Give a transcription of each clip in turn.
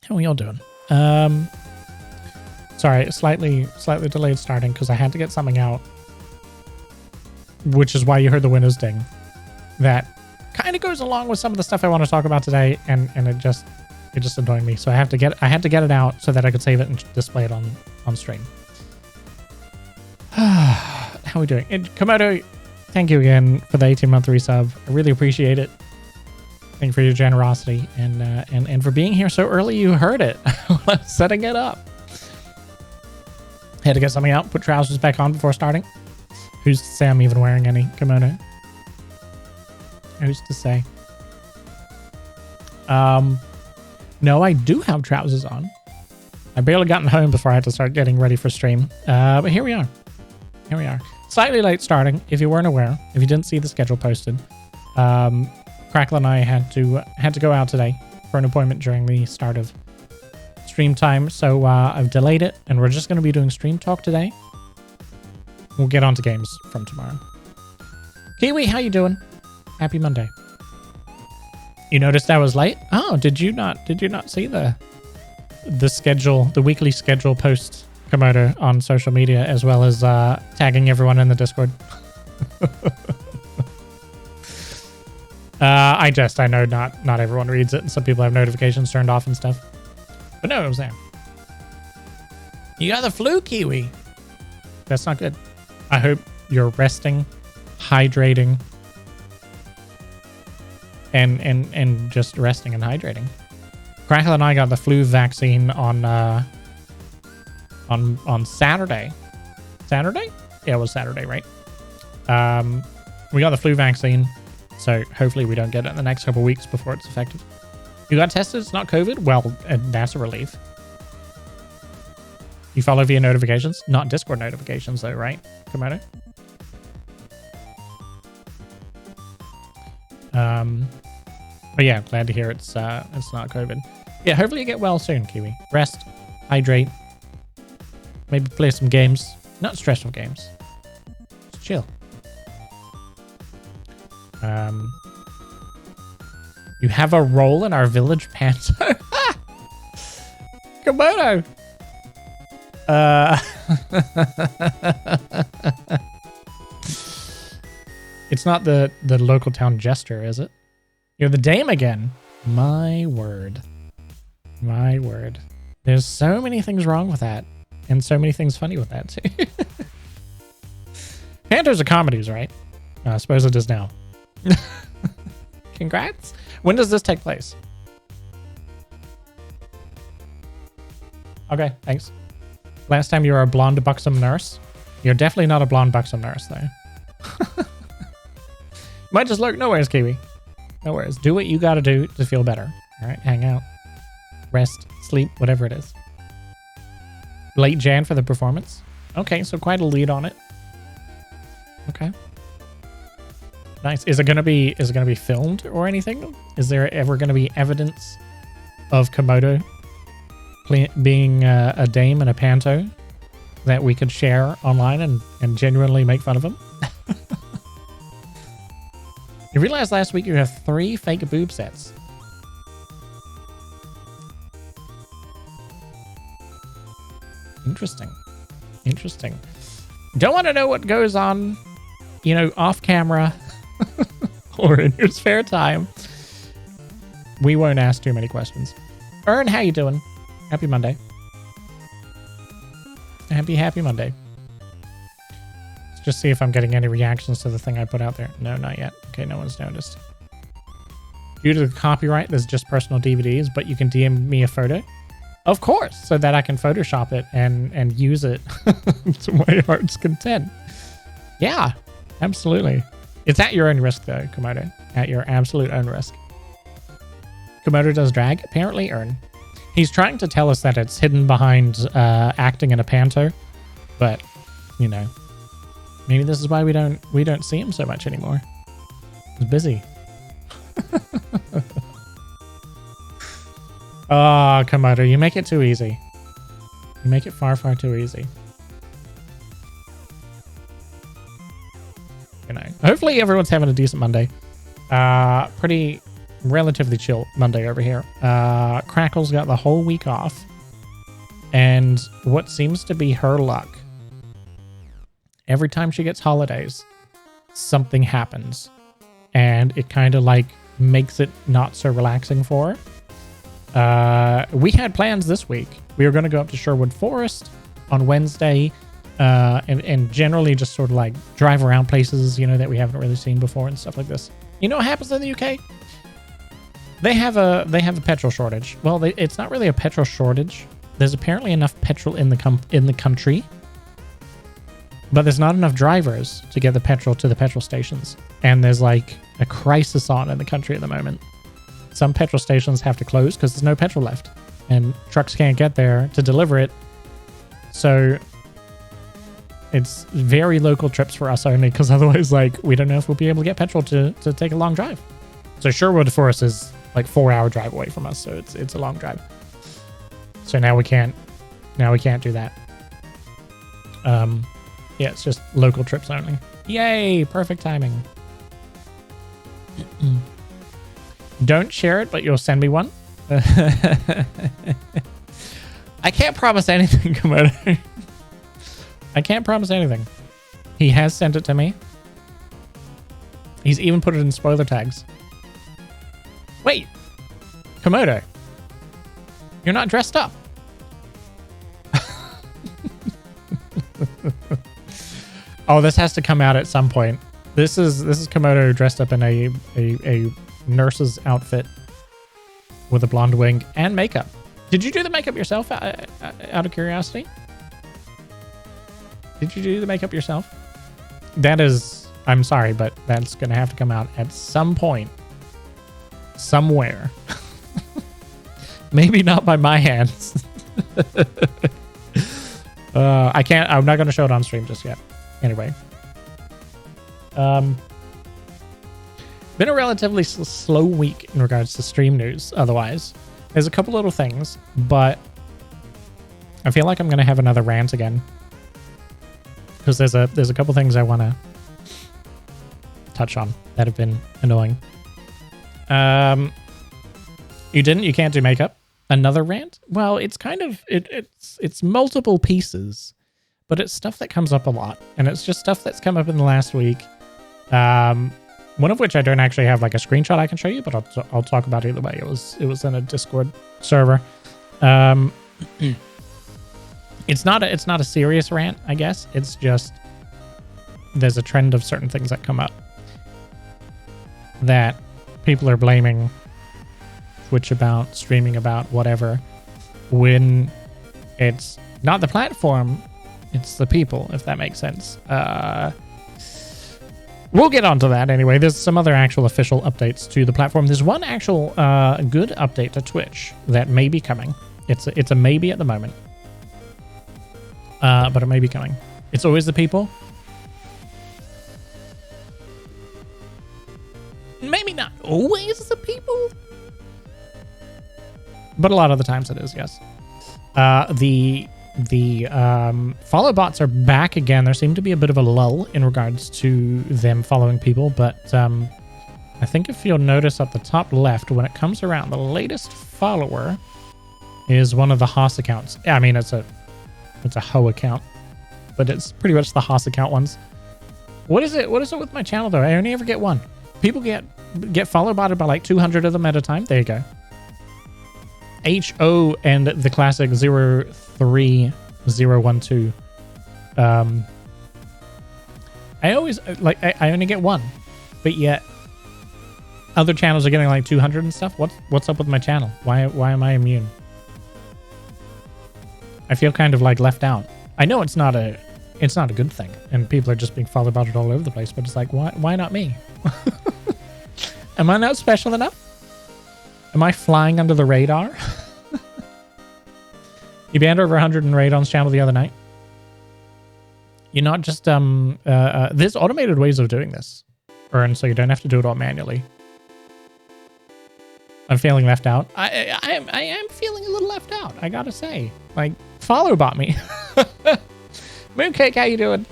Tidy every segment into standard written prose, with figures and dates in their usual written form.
How are y'all doing? Sorry, slightly delayed starting because I had to get something out, which is why you heard the Windows ding. That kind of goes along with some of the stuff I want to talk about today, and it just annoyed me. So I had to get it out so that I could save it and display it on stream. How are we doing? And Komodo, thank you again for the 18-month resub. I really appreciate it. Thank you for your generosity and for being here so early. You heard it. Setting it up. Had to get something out. Put trousers back on before starting. Who's to say I'm even wearing any kimono? Who's to say? No, I do have trousers on. I barely gotten home before I had to start getting ready for stream. But here we are. Here we are. Slightly late starting. If you weren't aware, if you didn't see the schedule posted, Crackle and I had to go out today for an appointment during the start of stream time, so I've delayed it, and we're just going to be doing stream talk today. We'll get on to games from tomorrow. Kiwi, how you doing? Happy Monday. You noticed I was late? Oh, did you not see the schedule, the weekly schedule post, Komodo, on social media, as well as tagging everyone in the Discord? I know not everyone reads it, and some people have notifications turned off and stuff. But no, it was there. You got the flu, Kiwi. That's not good. I hope you're resting, hydrating, and just resting and hydrating. Crackle and I got the flu vaccine on Saturday. Saturday? Yeah, it was Saturday, right? We got the flu vaccine. So hopefully we don't get it in the next couple of weeks before it's effective. You got tested? It's not COVID? Well, that's a relief. You follow via notifications? Not Discord notifications though, right? Komodo? But yeah, glad to hear it's not COVID. Yeah, hopefully you get well soon, Kiwi. Rest, hydrate, maybe play some games. Not stressful games. Just chill. You have a role in our village panto. Komodo. It's not the local town jester, is it? You're the dame again. My word. My word. There's so many things wrong with that, and so many things funny with that too. Pantos are comedies, right? I suppose it is now. Congrats. When does this take place? Okay, thanks. Last time you were a blonde buxom nurse. You're definitely not a blonde buxom nurse though. Might just lurk. No worries, Kiwi. No worries. Do what you gotta do to feel better. All right, hang out, rest, sleep, whatever it is. Late Jan for the performance. Okay, so quite a lead on it. Okay. Nice. Is it gonna be filmed or anything? Is there ever gonna be evidence of Komodo being a dame and a panto that we could share online and genuinely make fun of him? You realized last week you have 3 fake boob sets. Interesting. Interesting. Don't want to know what goes on, off camera or in your spare time. We won't ask too many questions. Ern, how you doing? Happy Monday. Happy Monday. Let's just see if I'm getting any reactions to the thing I put out there. No, not yet. Okay, no one's noticed. Due to the copyright, there's just personal DVDs, but you can DM me a photo. Of course, so that I can Photoshop it and use it to my heart's content. Yeah, absolutely. It's at your own risk, though, Komodo. At your absolute own risk. Komodo does drag? Apparently, Ern. He's trying to tell us that it's hidden behind acting in a panto, but maybe this is why we don't see him so much anymore. He's busy. Oh, Komodo, you make it too easy. You make it far, far too easy. Hopefully everyone's having a decent Monday. Pretty relatively chill Monday over here. Crackle's got the whole week off. And what seems to be her luck, every time she gets holidays, something happens. And it kind of like makes it not so relaxing for her. We had plans this week. We were going to go up to Sherwood Forest on Wednesday and generally just sort of like drive around places, you know, that we haven't really seen before and stuff like this. You know what happens in the UK? They have a petrol shortage. Well, it's not really a petrol shortage. There's apparently enough petrol in the country, but there's not enough drivers to get the petrol to the petrol stations. And there's like a crisis on in the country at the moment. Some petrol stations have to close because there's no petrol left, and trucks can't get there to deliver it. So it's very local trips for us only, because otherwise, like, we don't know if we'll be able to get petrol to take a long drive. So Sherwood Forest is like 4-hour drive away from us, so it's a long drive. So now we can't do that. Yeah, it's just local trips only. Yay, perfect timing. Don't share it, but you'll send me one. I can't promise anything, Komodo. I can't promise anything. He has sent it to me. He's even put it in spoiler tags. Wait, Komodo, you're not dressed up. Oh, this has to come out at some point. This is Komodo dressed up in a nurse's outfit with a blonde wig and makeup. Did you do the makeup yourself, out of curiosity? Did you do the makeup yourself? That is, I'm sorry, but that's going to have to come out at some point. Somewhere. Maybe not by my hands. I can't, I'm not going to show it on stream just yet. Anyway. Been a relatively slow week in regards to stream news otherwise. There's a couple little things, but I feel like I'm going to have another rant again. Because there's a couple things I want to touch on that have been annoying. You can't do makeup. Another rant? Well, it's kind of, it's multiple pieces, but it's stuff that comes up a lot. And it's just stuff that's come up in the last week. One of which I don't actually have like a screenshot I can show you, but I'll talk about it either way. It was in a Discord server. It's not a serious rant, I guess. It's just there's a trend of certain things that come up that people are blaming Twitch about, streaming about, whatever, when it's not the platform, it's the people, if that makes sense. We'll get onto that anyway. There's some other actual official updates to the platform. There's one actual good update to Twitch that may be coming. It's a maybe at the moment. But it may be coming. It's always the people. Maybe not always the people. But a lot of the times it is, yes. The follow bots are back again. There seemed to be a bit of a lull in regards to them following people, but I think if you'll notice at the top left, when it comes around, the latest follower is one of the Haas accounts. I mean, it's a Ho account, but it's pretty much the Haas account ones. What is it with my channel though? I only ever get one. People get follow botted by like 200 of them at a time. There you go. HO and the classic 03012. I always like I only get one, but yet other channels are getting like 200 and stuff. What's up with my channel? Why am I immune? I feel kind of like left out. I know it's not a good thing, and people are just being followed about it all over the place. But it's like, why not me? Am I not special enough? Am I flying under the radar? You banned over 100 in Radon's channel the other night. You're not just there's automated ways of doing this, and so you don't have to do it all manually. I'm feeling left out. I am feeling a little left out. I gotta say, like, follow bot me. Mooncake, how you doing?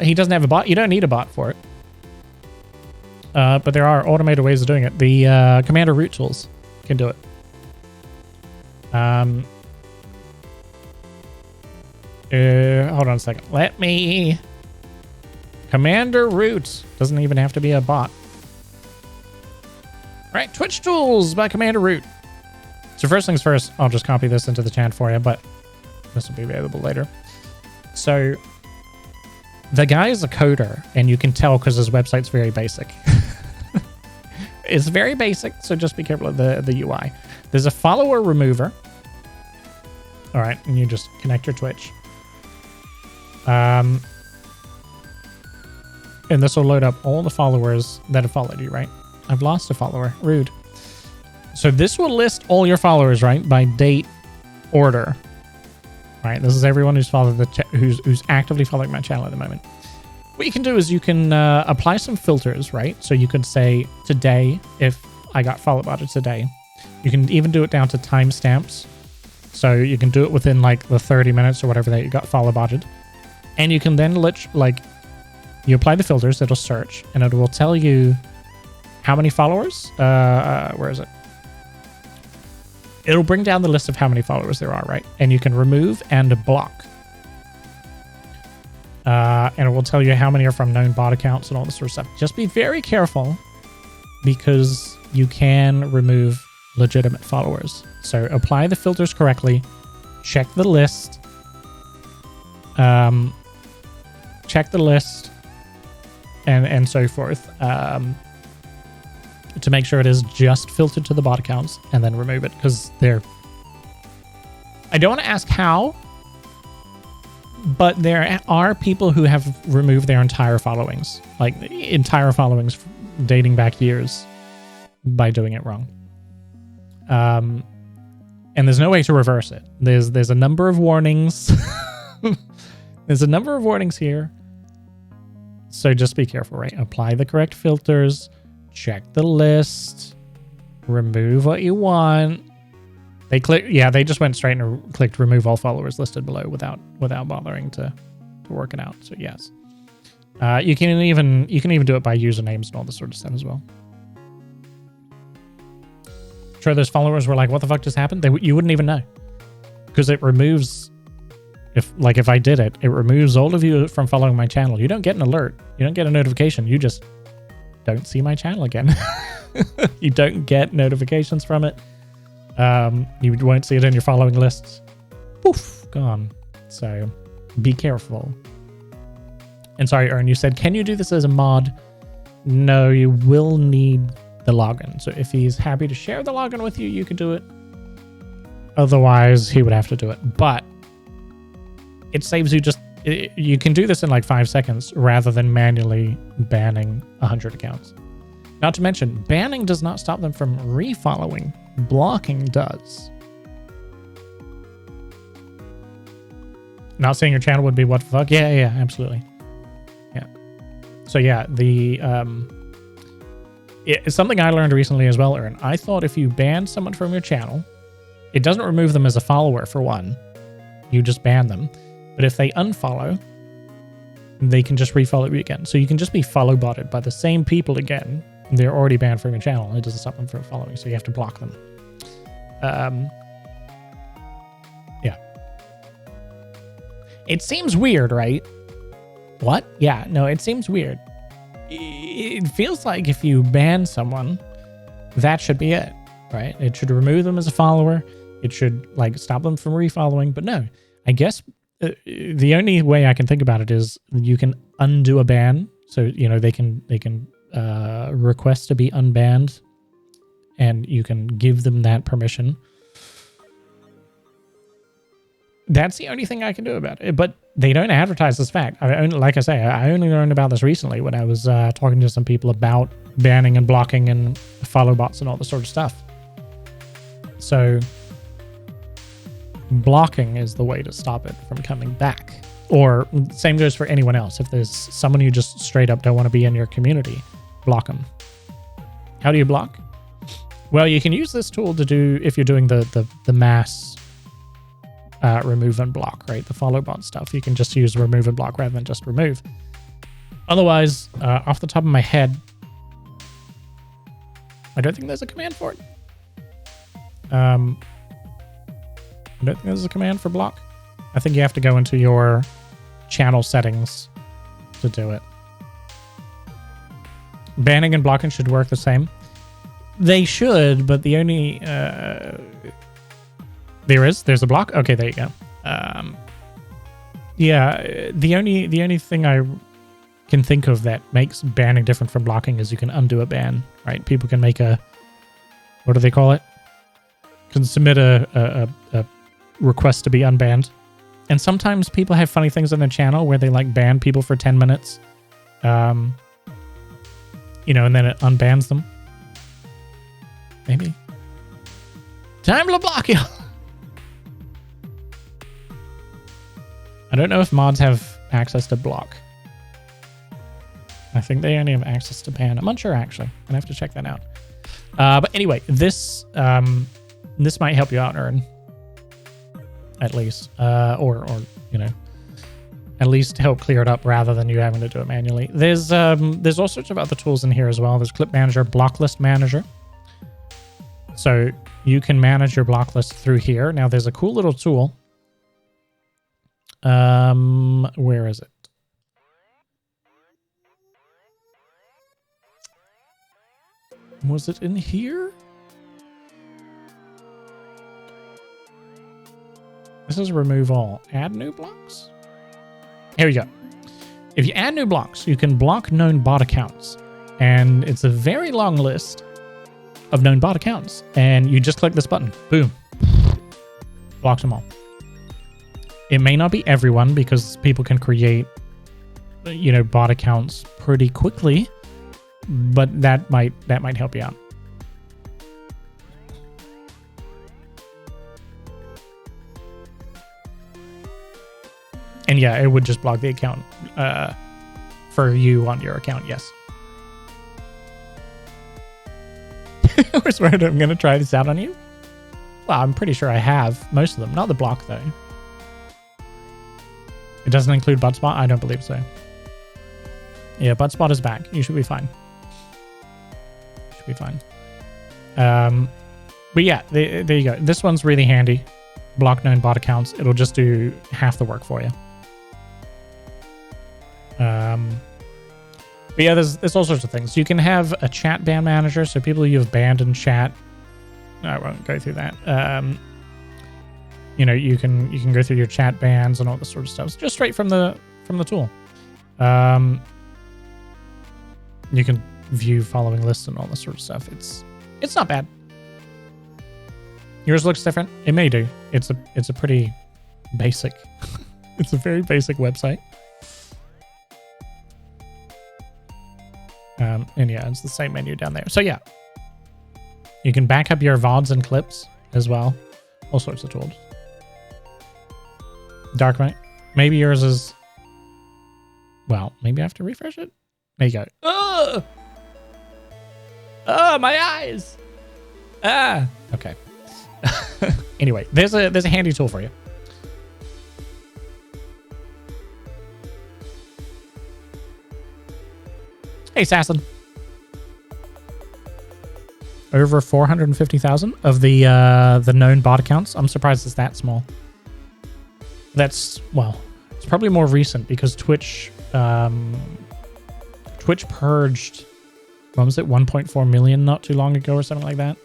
He doesn't have a bot. You don't need a bot for it. but there are automated ways of doing it. The Commander root tools can do it. Hold on a second. Let me... Commander root. Doesn't even have to be a bot. All right, Twitch tools by Commander root. So first things first, I'll just copy this into the chat for you, but this will be available later. So the guy is a coder, and you can tell because his website's very basic. It's very basic, so just be careful of the UI. There's a follower remover. All right, and you just connect your Twitch. And this will load up all the followers that have followed you, right? I've lost a follower. Rude. So this will list all your followers, right, by date order. Right, this is everyone who's followed who's actively following my channel at the moment. What you can do is you can apply some filters, right? So you could say today, if I got follow botted today. You can even do it down to timestamps. So you can do it within like the 30 minutes or whatever that you got follow botted. And you can then you apply the filters, it'll search, and it will tell you how many followers. Where is it? It'll bring down the list of how many followers there are, right? And you can remove and block. And it will tell you how many are from known bot accounts and all this sort of stuff. Just be very careful because you can remove legitimate followers. So apply the filters correctly, check the list, and so forth. To make sure it is just filtered to the bot accounts, and then remove it because I don't want to ask how, but there are people who have removed their entire followings, like entire followings dating back years, by doing it wrong. And there's no way to reverse it. There's a number of warnings. There's a number of warnings here. So just be careful, right? Apply the correct filters. Check the list, remove what you want. They just went straight and clicked remove all followers listed below without bothering to work it out. So yes, you can even do it by usernames and all this sort of stuff as well. Sure, those followers were like, "What the fuck just happened?" You wouldn't even know because it removes. If I did it, it removes all of you from following my channel. You don't get an alert. You don't get a notification. You just don't see my channel again. You don't get notifications from it. You won't see it in your following lists. Poof, gone. So be careful. And sorry, Ern, you said, can you do this as a mod? No, you will need the login. So if he's happy to share the login with you, you could do it. Otherwise, he would have to do it. But it saves you you can do this in like 5 seconds rather than manually banning 100 accounts. Not to mention, banning does not stop them from refollowing. Blocking does. Not saying your channel would be what the fuck. Yeah, absolutely. Yeah. So yeah, it's something I learned recently as well, Aaron. I thought if you ban someone from your channel, it doesn't remove them as a follower for one. You just ban them. But if they unfollow, they can just refollow you again. So you can just be follow botted by the same people again. They're already banned from your channel. It doesn't stop them from following, so you have to block them. Yeah. It seems weird, right? What? Yeah, no, it seems weird. It feels like if you ban someone, that should be it, right? It should remove them as a follower. It should stop them from refollowing. But no, I guess the only way I can think about it is you can undo a ban. So, they can request to be unbanned, and you can give them that permission. That's the only thing I can do about it. But they don't advertise this fact. Like I say, I only learned about this recently when I was talking to some people about banning and blocking and follow bots and all this sort of stuff. So blocking is the way to stop it from coming back. Or same goes for anyone else. If there's someone you just straight up don't want to be in your community, block them. How do you block? Well, you can use this tool to do if you're doing the mass remove and block, right? The follow bot stuff. You can just use remove and block rather than just remove. Otherwise, off the top of my head, I don't think there's a command for it. I don't think there's a command for block. I think you have to go into your channel settings to do it. Banning and blocking should work the same. They should, but the only... There's a block? Okay, there you go. Yeah, the only thing I can think of that makes banning different from blocking is you can undo a ban, right? People can make a... What do they call it? Can submit a request to be unbanned. And sometimes people have funny things on their channel where they like ban people for 10 minutes. You know, and then it unbans them. Maybe. Time to block you. I don't know if mods have access to block. I think they only have access to ban. I'm unsure, actually. I'd have to check that out. But anyway, this might help you out, Ern. At least. Or you know, at least help clear it up rather than you having to do it manually. There's all sorts of other tools in here as well. There's Clip Manager, Block List Manager. So you can manage your block list through here. Now there's a cool little tool. Where is it? Was it in here? This is remove all. Add new blocks? Here we go. If you add new blocks, you can block known bot accounts. And it's a very long list of known bot accounts. And you just click this button. Boom. Blocks them all. It may not be everyone because people can create, you know, bot accounts pretty quickly, but that might help you out. And yeah, it would just block the account for you on your account, yes. I was worried I'm going to try this out on you. Well, I'm pretty sure I have most of them. Not the block, though. It doesn't include Budspot? I don't believe so. Yeah, Budspot is back. You should be fine. Should be fine. But yeah, there you go. This one's really handy. Block known bot accounts. It'll just do half the work for you. But yeah, there's all sorts of things. You can have a chat ban manager, so people you've banned in chat. I won't go through that. You know, you can go through your chat bans and all this sort of stuff. It's just straight from the tool. You can view following lists and all this sort of stuff. It's not bad. Yours looks different. It may do. It's a pretty basic. It's a very basic website. And yeah, it's the same menu down there. So yeah, you can back up your VODs and clips as well. All sorts of tools. Dark mate. Maybe yours is... Well, maybe I have to refresh it. There you go. Oh! Oh, my eyes! Ah! Okay. Anyway, there's a handy tool for you. Hey, Sasson. Over 450,000 of the known bot accounts. I'm surprised it's that small. That's, well, it's probably more recent because Twitch purged, what was it, 1.4 million not too long ago or something like that.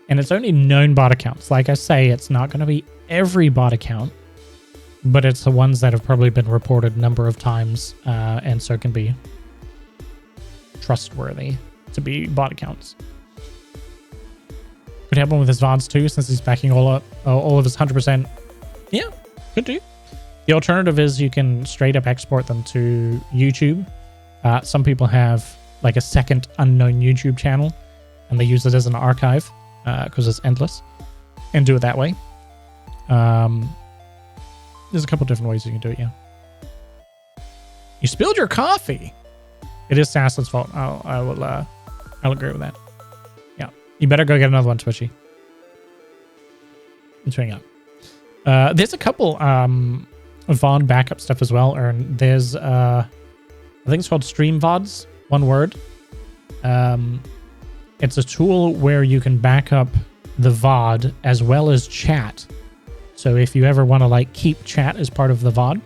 And it's only known bot accounts. Like I say, it's not going to be every bot account, but it's the ones that have probably been reported a number of times and so can be trustworthy to be bot accounts. Could help him with his VODs too, since he's backing all of his 100%. Yeah, could do. The alternative is you can straight up export them to YouTube. Some people have like a second unknown YouTube channel and they use it as an archive because it's endless and do it that way. There's a couple different ways you can do it, yeah. You spilled your coffee. It is Sasson's fault. I'll agree with that. Yeah. You better go get another one, Twitchy. It's hang up. There's a couple VOD backup stuff as well, and there's I think it's called Stream VODs, one word. It's a tool where you can back up the VOD as well as chat. So if you ever want to like keep chat as part of the VOD,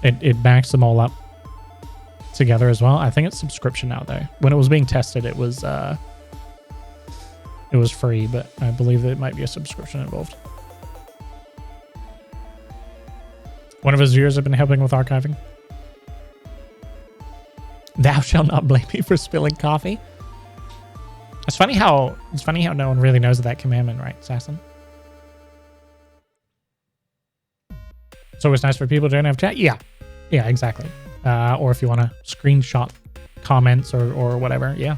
it backs them all up together as well. I think it's subscription now though. When it was being tested, it was free, but I believe there might be a subscription involved. One of his viewers have been helping with archiving. Thou shalt not blame me for spilling coffee. It's funny how no one really knows that commandment, right, Assassin? It's always nice for people who don't have chat. Yeah, exactly. Or if you want to screenshot comments or whatever, yeah.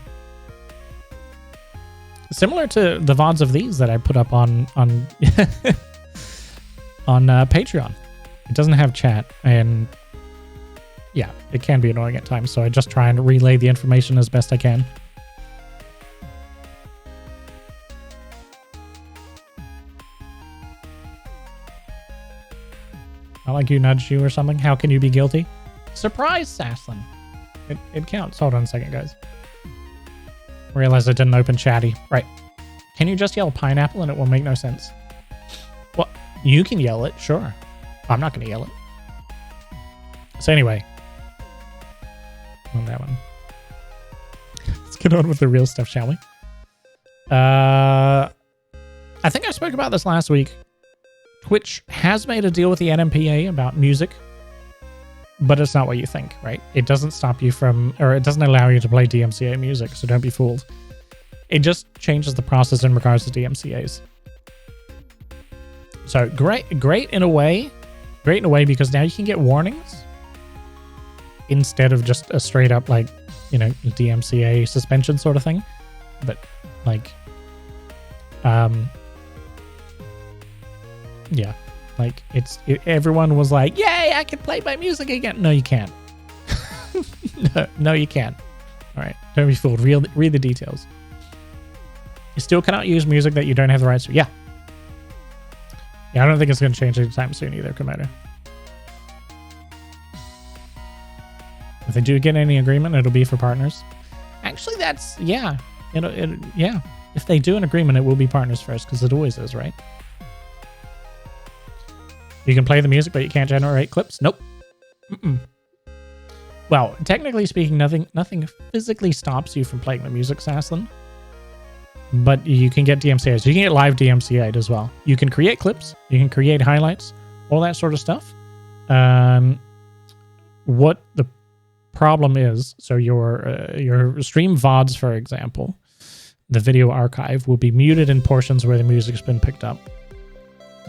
Similar to the VODs of these that I put up on on Patreon. It doesn't have chat, and yeah, it can be annoying at times, so I just try and relay the information as best I can. Not like you nudged you or something. How can you be guilty? Surprise, Sasslin. It counts. Hold on a second, guys. Realize I didn't open chatty. Right. Can you just yell pineapple and it will make no sense? Well, you can yell it, sure. I'm not going to yell it. So anyway. On that one. Let's get on with the real stuff, shall we? I think I spoke about this last week. Twitch has made a deal with the NMPA about music, but it's not what you think, right? It doesn't stop you from, or it doesn't allow you to play DMCA music, so don't be fooled. It just changes the process in regards to DMCAs. So great in a way because now you can get warnings instead of just a straight up like, you know, DMCA suspension sort of thing. But like, yeah, like everyone was like, yay, I can play my music again. No, you can't. no, you can't. All right, don't be fooled. Read the details. You still cannot use music that you don't have the rights to. Yeah, I don't think it's going to change anytime soon either, Komodo. If they do get any agreement, it'll be for partners. Actually, that's, yeah. Yeah. If they do an agreement, it will be partners first, because it always is, right? You can play the music, but you can't generate clips? Nope. Well, technically speaking, nothing physically stops you from playing the music, Sasslin. But you can get DMCA'd. So you can get live DMCA'd as well. You can create clips. You can create highlights. All that sort of stuff. What the problem is, so your stream VODs, for example, the video archive will be muted in portions where the music's been picked up.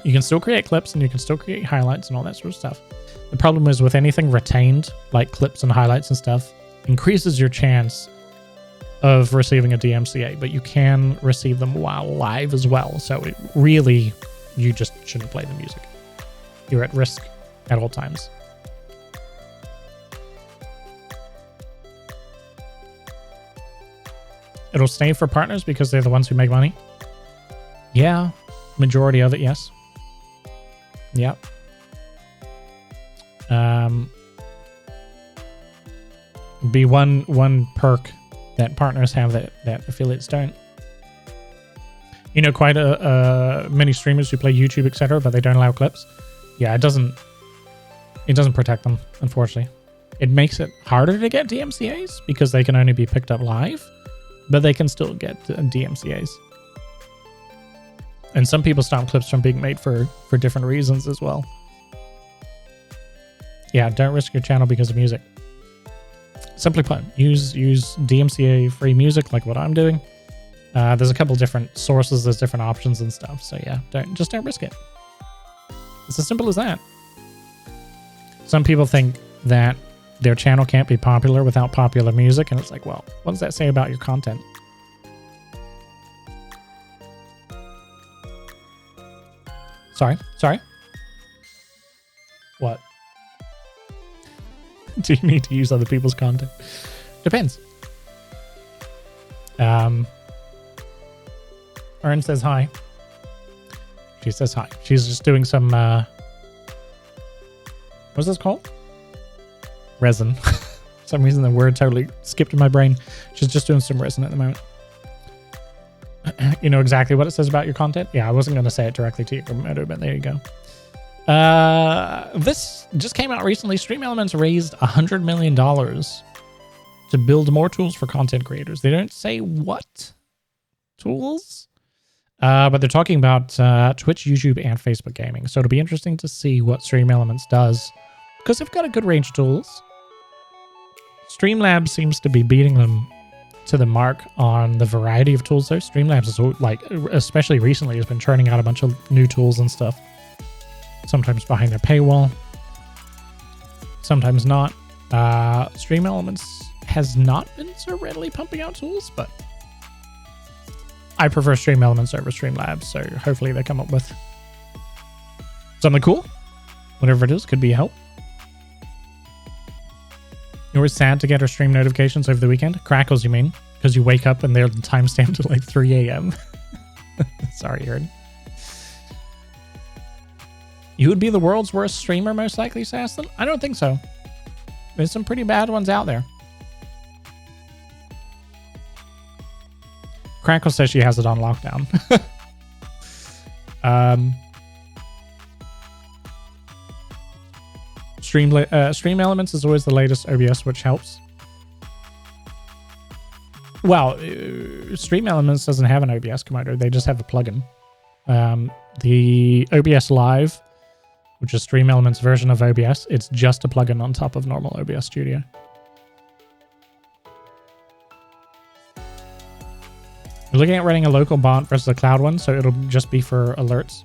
You can still create clips and you can still create highlights and all that sort of stuff. The problem is with anything retained, like clips and highlights and stuff, increases your chance of receiving a DMCA, but you can receive them while live as well. So it really, you just shouldn't play the music. You're at risk at all times. It'll stay for partners because they're the ones who make money. Yeah, majority of it, yes. Yep. Be one perk that partners have that affiliates don't. You know, quite many streamers who play YouTube, etc., but they don't allow clips. Yeah, it doesn't protect them, unfortunately. It makes it harder to get DMCAs because they can only be picked up live, but they can still get DMCAs. And some people stop clips from being made for different reasons as well. Yeah, don't risk your channel because of music. Simply put, use DMCA-free music like what I'm doing. There's a couple different sources, there's different options and stuff. So yeah, don't risk it. It's as simple as that. Some people think that their channel can't be popular without popular music, and it's like, well, what does that say about your content? Sorry? What? Do you need to use other people's content? Depends. Erin says hi. She says hi. She's just doing some, what's this called? Resin. some reason the word totally skipped in my brain. She's just doing some resin at the moment. You know exactly what it says about your content? Yeah, I wasn't going to say it directly to you, Komodo, but there you go. This just came out recently. StreamElements raised $100 million to build more tools for content creators. They don't say what tools, but they're talking about Twitch, YouTube, and Facebook gaming. So it'll be interesting to see what StreamElements does, because they've got a good range of tools. Streamlabs seems to be beating them to the mark on the variety of tools, though. Streamlabs is, like, especially recently, has been churning out a bunch of new tools and stuff. Sometimes behind their paywall, sometimes not. StreamElements has not been so readily pumping out tools, but I prefer StreamElements over Streamlabs, so hopefully they come up with something cool. Whatever it is, could be a help. You were sad to get our stream notifications over the weekend? Crackles, you mean? Because you wake up and they're timestamped at like 3 a.m. Sorry, Aaron. You would be the world's worst streamer, most likely, Sasson? I don't think so. There's some pretty bad ones out there. Crackle says she has it on lockdown. StreamElements is always the latest OBS, which helps. Well, StreamElements doesn't have an OBS commander. They just have a plugin. The OBS Live, which is StreamElements' version of OBS, it's just a plugin on top of normal OBS Studio. We're looking at running a local bot versus a cloud one, so it'll just be for alerts.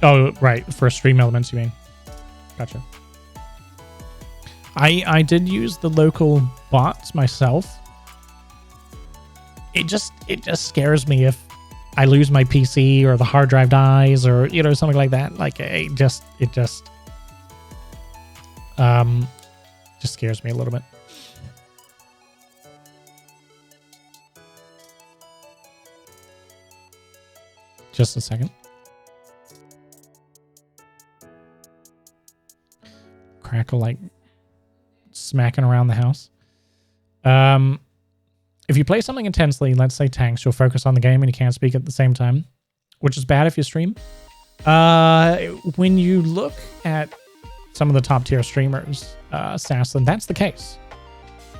Oh, right, for StreamElements, you mean? Gotcha. I did use the local bots myself. It just scares me if I lose my PC or the hard drive dies or, you know, something like that. Like, it just scares me a little bit. Just a second. Crackle, like, smacking around the house. If you play something intensely, let's say tanks, you'll focus on the game and you can't speak at the same time, which is bad if you stream. When you look at some of the top tier streamers, Sasson, that's the case.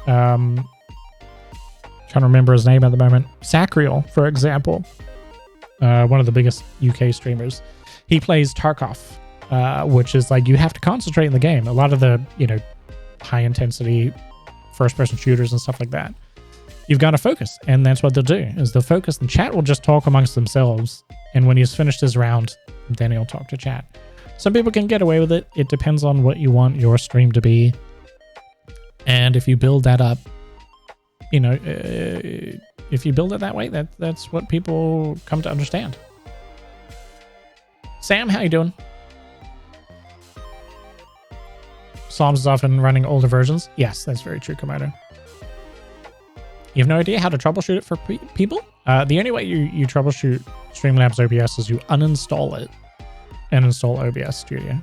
Trying to remember his name at the moment. Sacriel, for example, one of the biggest UK streamers. He plays Tarkov, which is like you have to concentrate in the game. A lot of the, you know, high intensity first person shooters and stuff like that, you've got to focus, and that's what they'll do, is they'll focus, and chat will just talk amongst themselves, and when he's finished his round, then he'll talk to chat. Some people can get away with it. It depends on what you want your stream to be, and if you build that up, you know, if you build it that way, that's what people come to understand. Sam, how you doing? Psalms is often running older versions. Yes, that's very true, Komodo. You have no idea how to troubleshoot it for people? The only way you troubleshoot Streamlabs OBS is you uninstall it and install OBS Studio.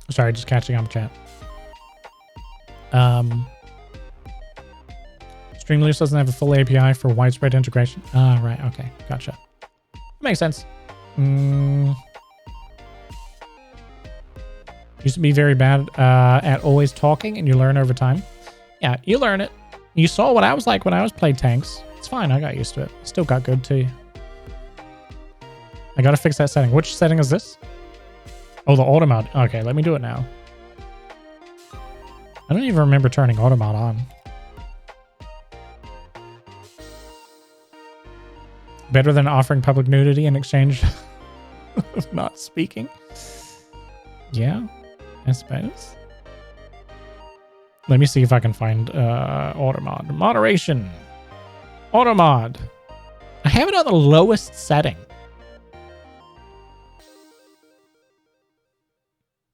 Sorry, just catching up chat. Streamlabs doesn't have a full API for widespread integration. Ah, right. Okay, gotcha. Makes sense. Used to be very bad at always talking, and you learn over time. Yeah, you learn it. You saw what I was like when I was playing tanks. It's fine. I got used to it. Still got good too. I got to fix that setting. Which setting is this? Oh, the auto mod. Okay, let me do it now. I don't even remember turning auto mod on. Better than offering public nudity in exchange of not speaking. Yeah, I suppose. Let me see if I can find auto mod. Moderation. Auto mod. I have it on the lowest setting.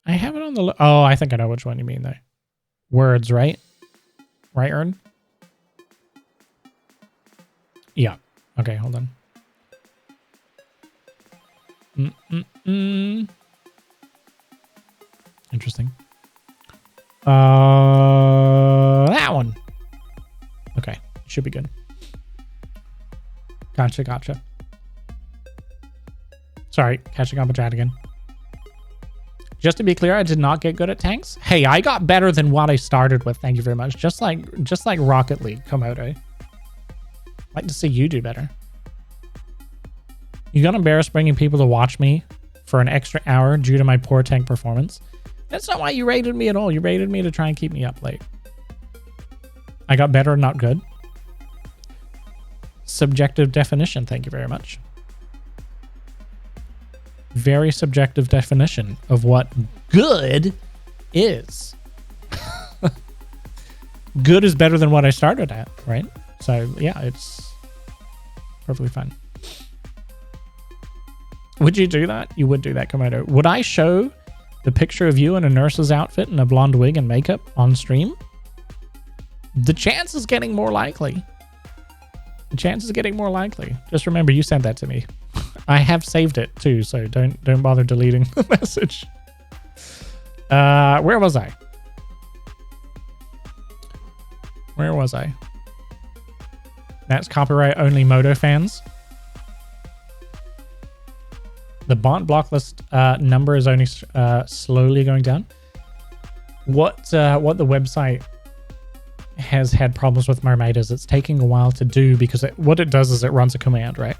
I have it on the... Oh, I think I know which one you mean, though. Words, right? Right, Ern? Yeah. Okay, hold on. Interesting. That one. Okay, should be good. Gotcha. Sorry, catching up with chat again. Just to be clear, I did not get good at tanks. Hey, I got better than what I started with. Thank you very much. Just like Rocket League, Komodo. I'd like to see you do better. You got embarrassed bringing people to watch me for an extra hour due to my poor tank performance. That's not why you rated me at all. You rated me to try and keep me up late. I got better, not good. Subjective definition. Thank you very much. Very subjective definition of what good is. Good is better than what I started at, right? So yeah, it's perfectly fine. Would you do that? You would do that, Komodo. Would I show the picture of you in a nurse's outfit and a blonde wig and makeup on stream? The chance is getting more likely. The chance is getting more likely. Just remember, you sent that to me. I have saved it too, so don't bother deleting the message. Where was I? That's copyright only Moto fans. The bot block list number is only slowly going down. What the website has had problems with Mermaid is it's taking a while to do, because what it does is it runs a command, right?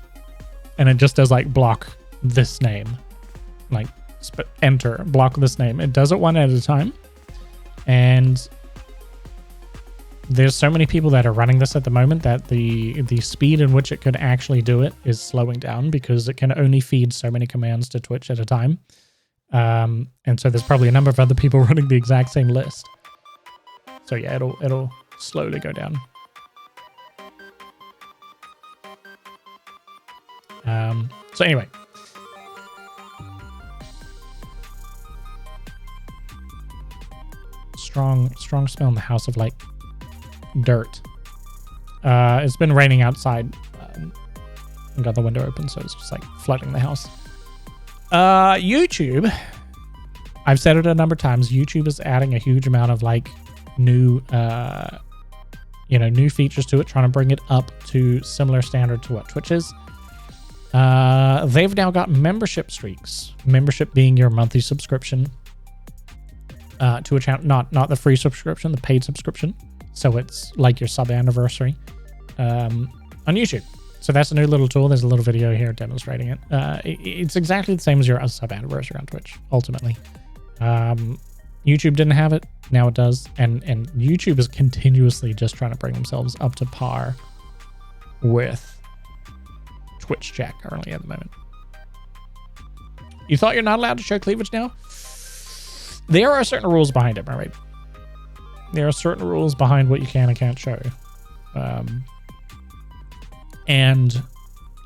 And it just does like block this name, like enter, block this name. It does it one at a time. And there's so many people that are running this at the moment that the speed in which it could actually do it is slowing down, because it can only feed so many commands to Twitch at a time. And so there's probably a number of other people running the exact same list. So yeah, it'll slowly go down. So anyway, strong smell in the house of like dirt. It's been raining outside. I got the window open, so it's just like flooding the house. YouTube, I've said it a number of times. YouTube is adding a huge amount of like new features to it, trying to bring it up to similar standard to what Twitch is. They've now got membership streaks. Membership being your monthly subscription to a channel, not the free subscription, the paid subscription. So it's like your sub anniversary on YouTube. So that's a new little tool. There's a little video here demonstrating it. It's exactly the same as your sub anniversary on Twitch, ultimately. YouTube didn't have it. Now it does. And YouTube is continuously just trying to bring themselves up to par with Twitch chat currently at the moment. You thought you're not allowed to show cleavage now? There are certain rules behind it, right? There are certain rules behind what you can and can't show. And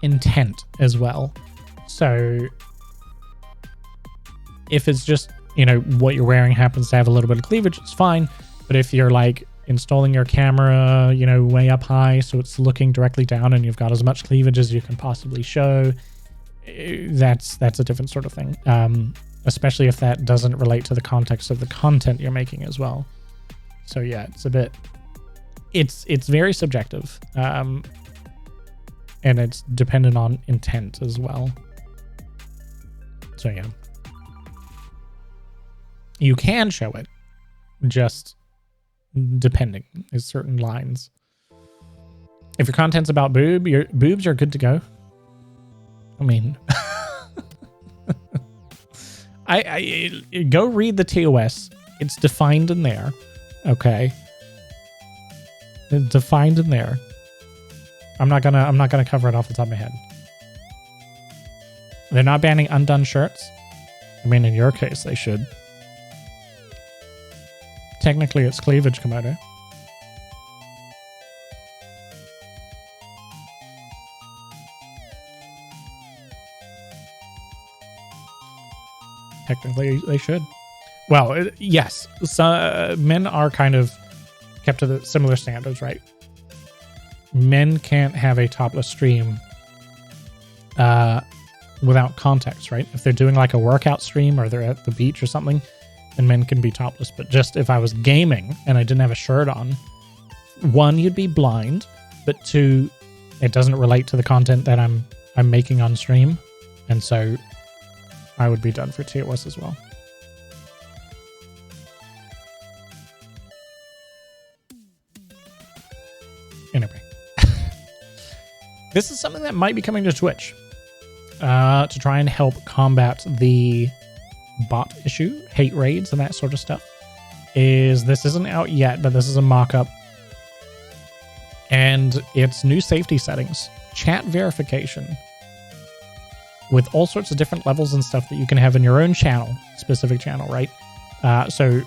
intent as well. So if it's just, what you're wearing happens to have a little bit of cleavage, it's fine. But if you're like installing your camera, way up high, so it's looking directly down and you've got as much cleavage as you can possibly show, that's a different sort of thing. Especially if that doesn't relate to the context of the content you're making as well. So yeah, it's very subjective. And it's dependent on intent as well. So yeah. You can show it, just depending. There's certain lines. If your content's about your boobs are good to go. I mean, I go read the TOS. It's defined in there. Okay. It's defined in there. I'm not gonna cover it off the top of my head. They're not banning undone shirts. I mean, in your case, they should. Technically, it's cleavage, Komodo. Technically, they should. Well, yes. So, men are kind of kept to the similar standards, right? Men can't have a topless stream without context, right? If they're doing like a workout stream or they're at the beach or something, and men can be topless. But just if I was gaming and I didn't have a shirt on, 1, you'd be blind, but 2, it doesn't relate to the content that I'm making on stream, and so I would be done for TOS as well. Anyway, this is something that might be coming to Twitch to try and help combat the bot issue, hate raids, and that sort of stuff. This isn't out yet, but this is a mock-up, and it's new safety settings, chat verification, with all sorts of different levels and stuff that you can have in your own channel, specific channel, right? So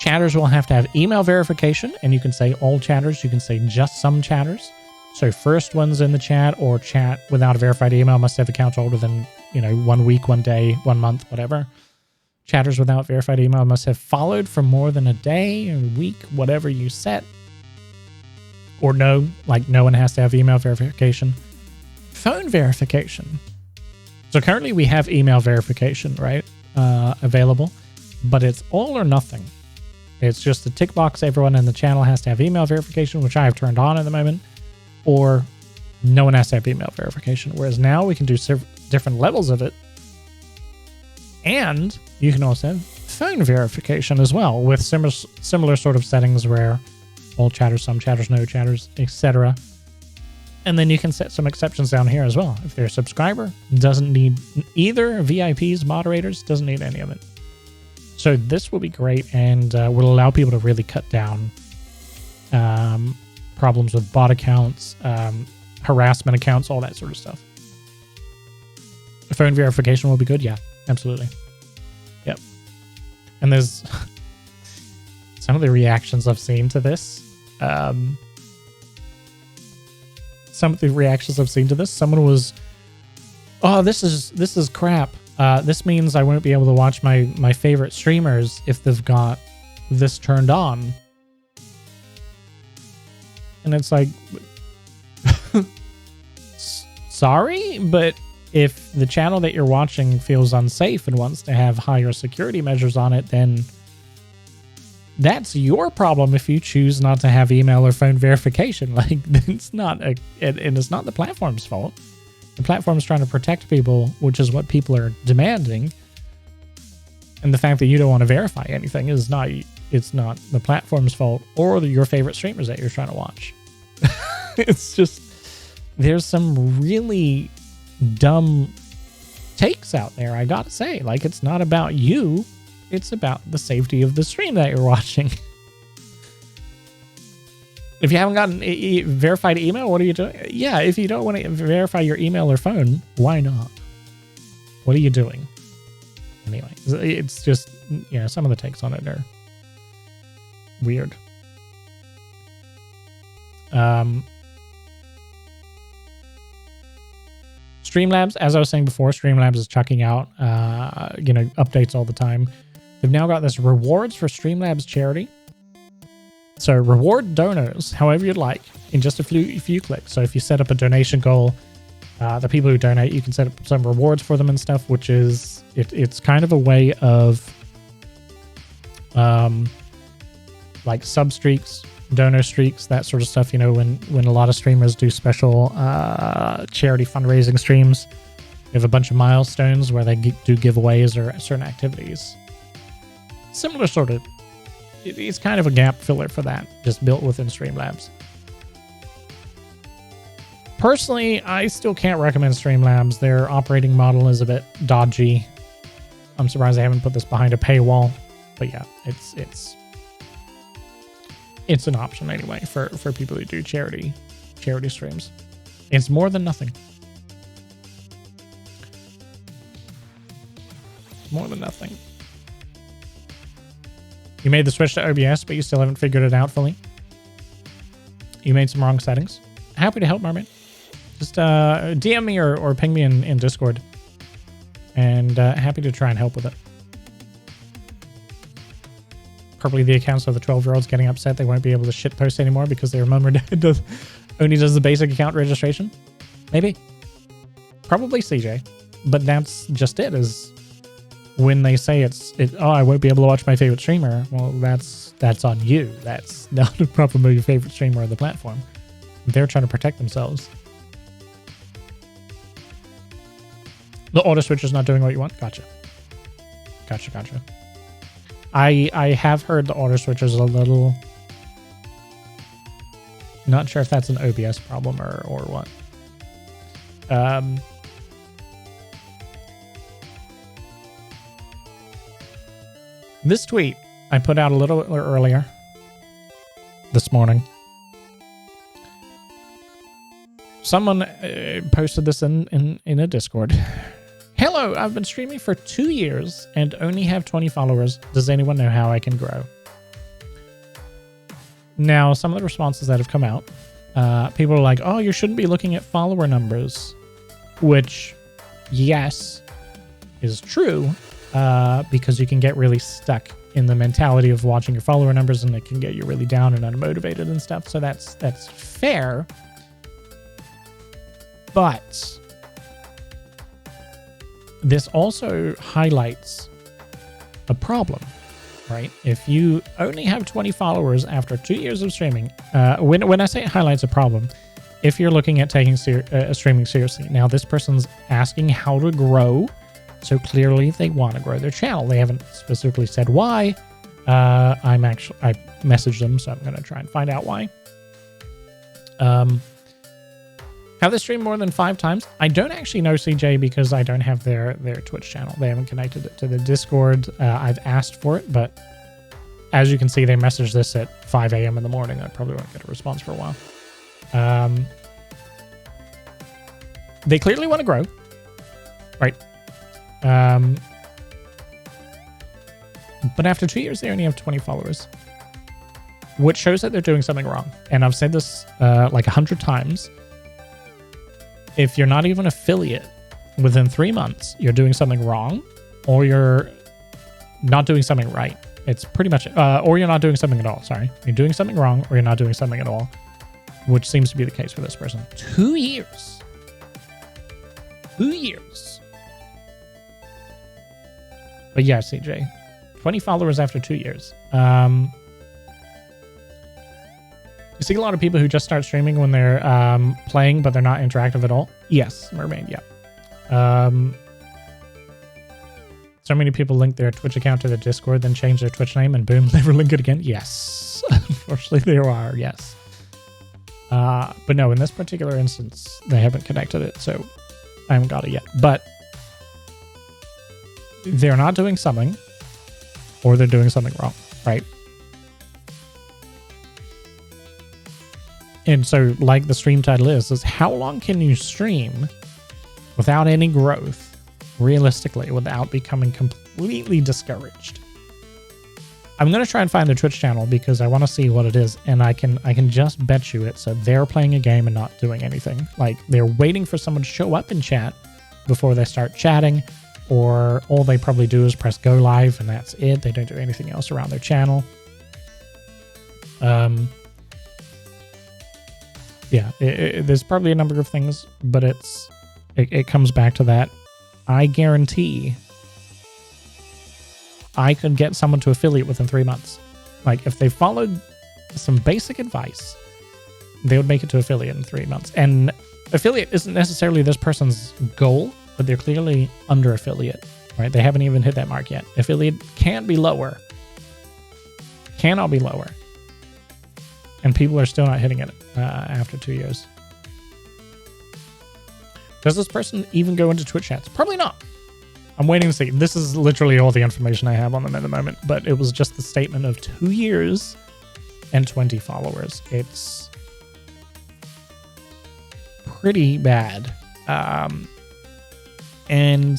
chatters will have to have email verification, and you can say all chatters, you can say just some chatters. So first ones in the chat or chat without a verified email must have accounts older than, 1 week, 1 day, 1 month, whatever. Chatters without verified email must have followed for more than a day or week, whatever you set. Or no one has to have email verification. Phone verification. So currently we have email verification, right, available, but it's all or nothing. It's just a tick box. Everyone in the channel has to have email verification, which I have turned on at the moment, or no one has to have email verification. Whereas now we can do different levels of it. And you can also have phone verification as well, with similar sort of settings where all chatters, some chatters, no chatters, etc. And then you can set some exceptions down here as well. If they're a subscriber, doesn't need either VIPs, moderators, doesn't need any of it. So this will be great, and will allow people to really cut down problems with bot accounts, harassment accounts, all that sort of stuff. Phone verification will be good. Yeah, absolutely. Yep. And there's some of the reactions I've seen to this. Someone was, oh, this is crap. This means I won't be able to watch my favorite streamers if they've got this turned on. And it's like, sorry, but if the channel that you're watching feels unsafe and wants to have higher security measures on it, then that's your problem if you choose not to have email or phone verification. Like, it's not and it's not the platform's fault. The platform's trying to protect people, which is what people are demanding. And the fact that you don't want to verify anything is not, it's not the platform's fault or your favorite streamers that you're trying to watch. It's just, there's some really dumb takes out there, I gotta say. Like, it's not about you, it's about the safety of the stream that you're watching. If you haven't gotten a verified email, what are you doing? Yeah, if you don't want to verify your email or phone, why not? What are you doing? Anyway, it's just, some of the takes on it are weird. Streamlabs, as I was saying before, Streamlabs is chucking out, updates all the time. They've now got this rewards for Streamlabs charity. So reward donors however you'd like in just a few clicks. So if you set up a donation goal, the people who donate, you can set up some rewards for them and stuff, which is, it's kind of a way of like sub streaks, donor streaks, that sort of stuff. When a lot of streamers do special charity fundraising streams, they have a bunch of milestones where they do giveaways or certain activities. Similar sort of. It's kind of a gap filler for that, just built within Streamlabs. Personally, I still can't recommend Streamlabs. Their operating model is a bit dodgy. I'm surprised they haven't put this behind a paywall. But yeah, it's an option anyway for people who do charity streams. It's more than nothing. More than nothing. You made the switch to OBS, but you still haven't figured it out fully. You made some wrong settings. Happy to help, Mermaid. Just DM me or ping me in Discord. And happy to try and help with it. Probably the accounts of the 12-year-olds getting upset they won't be able to shitpost anymore because their mum or dad only does the basic account registration. Maybe. Probably CJ. But that's just it, is when they say oh, I won't be able to watch my favorite streamer, well, that's on you. That's not a problem with your favorite streamer on the platform. They're trying to protect themselves. The auto switcher's not doing what you want? Gotcha. Gotcha. I have heard the auto switcher's a little... Not sure if that's an OBS problem or what. This tweet I put out a little earlier this morning. Someone posted this in a Discord. Hello, I've been streaming for 2 years and only have 20 followers. Does anyone know how I can grow? Now, some of the responses that have come out, people are like, oh, you shouldn't be looking at follower numbers, which, yes, is true, because you can get really stuck in the mentality of watching your follower numbers and it can get you really down and unmotivated and stuff. So that's fair. But this also highlights a problem, right? If you only have 20 followers after 2 years of streaming, when I say it highlights a problem, if you're looking at taking streaming seriously, now this person's asking how to grow, so clearly they want to grow their channel. They haven't specifically said why. I messaged them, so I'm going to try and find out why. Have they streamed more than 5 times? I don't actually know, CJ, because I don't have their Twitch channel. They haven't connected it to the Discord. I've asked for it, but as you can see, they messaged this at 5 a.m. in the morning. I probably won't get a response for a while. They clearly want to grow, right? But after 2 years, they only have 20 followers, which shows that they're doing something wrong. And I've said this like 100 times. If you're not even affiliate within 3 months, you're doing something wrong, or you're not doing something right. It's pretty much, or you're not doing something at all. Sorry. You're doing something wrong, or you're not doing something at all, which seems to be the case for this person. 2 years. 2 years. But yeah, CJ, 20 followers after 2 years. You see a lot of people who just start streaming when they're playing, but they're not interactive at all. Yes, Mermaid, yeah. So many people link their Twitch account to their Discord, then change their Twitch name, and boom, never link it again. Yes, unfortunately there are, yes. But no, in this particular instance, they haven't connected it, so I haven't got it yet. But they're not doing something, or they're doing something wrong, right? And so, like the stream title is how long can you stream without any growth, realistically, without becoming completely discouraged? I'm going to try and find their Twitch channel because I want to see what it is, and I can just bet you it's they're playing a game and not doing anything. Like, they're waiting for someone to show up in chat before they start chatting, or all they probably do is press go live, and that's it. They don't do anything else around their channel. Yeah, there's probably a number of things, but it comes back to that. I guarantee I could get someone to affiliate within 3 months. Like, if they followed some basic advice, they would make it to affiliate in 3 months. And affiliate isn't necessarily this person's goal, but they're clearly under affiliate, right? They haven't even hit that mark yet. Affiliate can't be lower. Cannot be lower. And people are still not hitting it after 2 years. Does this person even go into Twitch chats? Probably not. I'm waiting to see. This is literally all the information I have on them at the moment, but it was just the statement of 2 years and 20 followers. It's pretty bad. And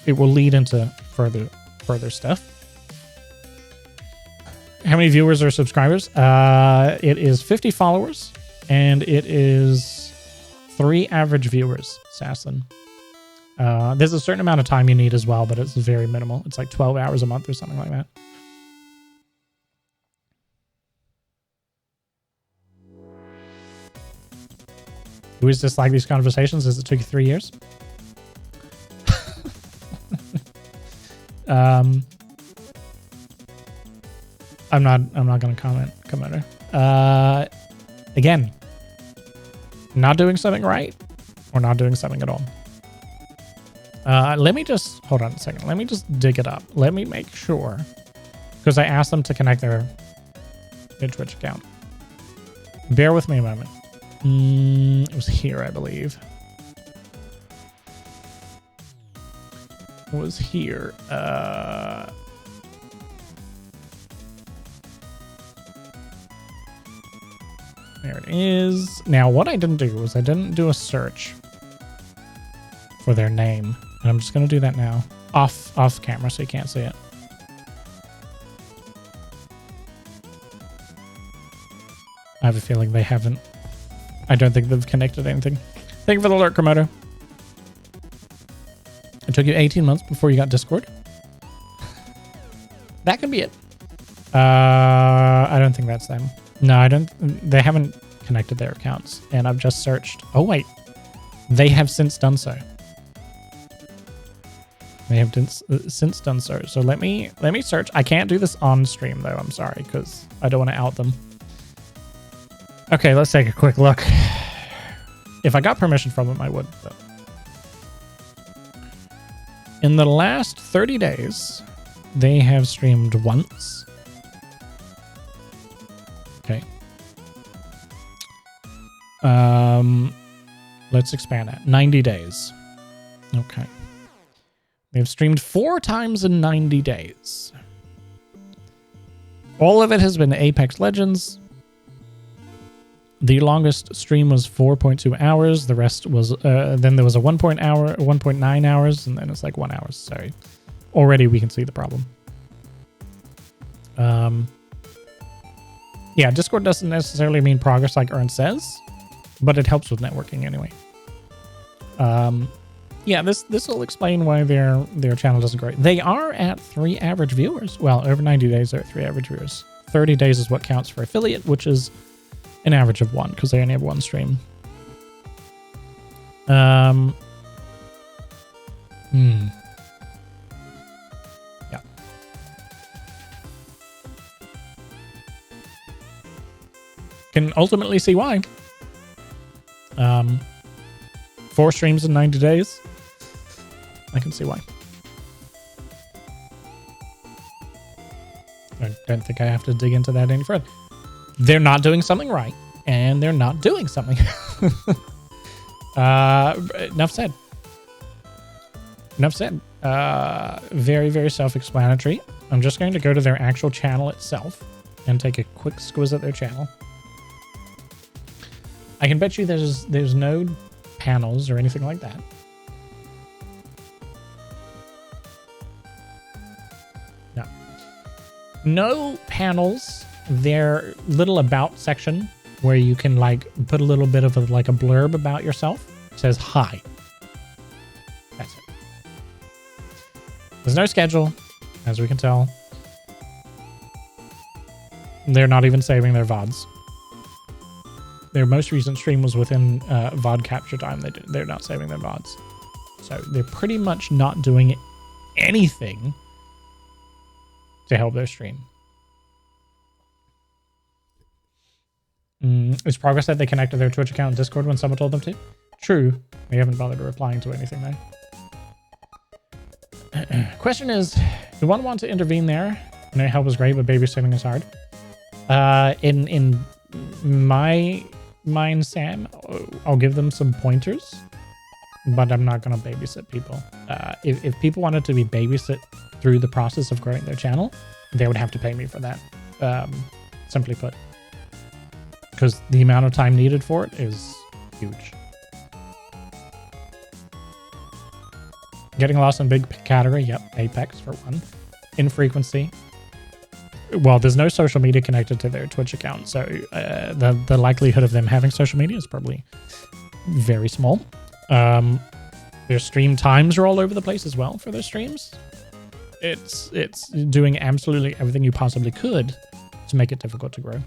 it will lead into further stuff. How many viewers or subscribers? It is 50 followers, and it is 3 average viewers, Assassin. There's a certain amount of time you need as well, but it's very minimal. It's like 12 hours a month or something like that. Do we just like these conversations? Does it took you 3 years? I'm not gonna comment, commenter. Again, not doing something right or not doing something at all. Let me just hold on a second. Let me just dig it up. Let me make sure, because I asked them to connect their Twitch account. Bear with me a moment. It was here, I believe. It was here. There it is. Now, what I didn't do was I didn't do a search for their name. And I'm just going to do that now. Off camera so you can't see it. I have a feeling they haven't. I don't think they've connected anything. Thank you for the alert, Komodo. It took you 18 months before you got Discord. That could be it. I don't think that's them. No, I don't. They haven't connected their accounts. And I've just searched. Oh, wait. They have since done so. They have since done so. So let me search. I can't do this on stream, though. I'm sorry, because I don't want to out them. Okay, let's take a quick look. If I got permission from them, I would. But in the last 30 days, they have streamed once. Okay. Let's expand that. 90 days. Okay. They've streamed 4 times in 90 days. All of it has been Apex Legends. The longest stream was 4.2 hours. The rest was, then there was a 1.9 hours, and then it's like 1 hour. Sorry. Already we can see the problem. Yeah, Discord doesn't necessarily mean progress like Ern says, but it helps with networking anyway. Yeah, this will explain why their channel doesn't grow. They are at 3 average viewers. Well, over 90 days they're at 3 average viewers. 30 days is what counts for affiliate, which is an average of 1 because they only have 1 stream. Yeah. Can ultimately see why. 4 streams in 90 days. I can see why. I don't think I have to dig into that any further. They're not doing something right, and they're not doing something. Enough said. Enough said. Very, very self-explanatory. I'm just going to go to their actual channel itself and take a quick squiz at their channel. I can bet you there's no panels or anything like that. No. No panels. Their little about section where you can like put a little bit of a blurb about yourself says hi. That's it. There's no schedule, as we can tell. They're not even saving their VODs. Their most recent stream was within VOD capture time. They're not saving their VODs. So they're pretty much not doing anything to help their stream. Is progress that they connected their Twitch account and Discord when someone told them to? True. They haven't bothered replying to anything though. Question is, do one want to intervene there? I know help is great, but babysitting is hard. In my mind, Sam, I'll give them some pointers, but I'm not going to babysit people. If people wanted to be babysit through the process of growing their channel, they would have to pay me for that. Simply put. Because the amount of time needed for it is huge. Getting lost in big category. Yep. Apex for one. Infrequency. Well, there's no social media connected to their Twitch account. So the likelihood of them having social media is probably very small. Their stream times are all over the place as well for their streams. It's doing absolutely everything you possibly could to make it difficult to grow.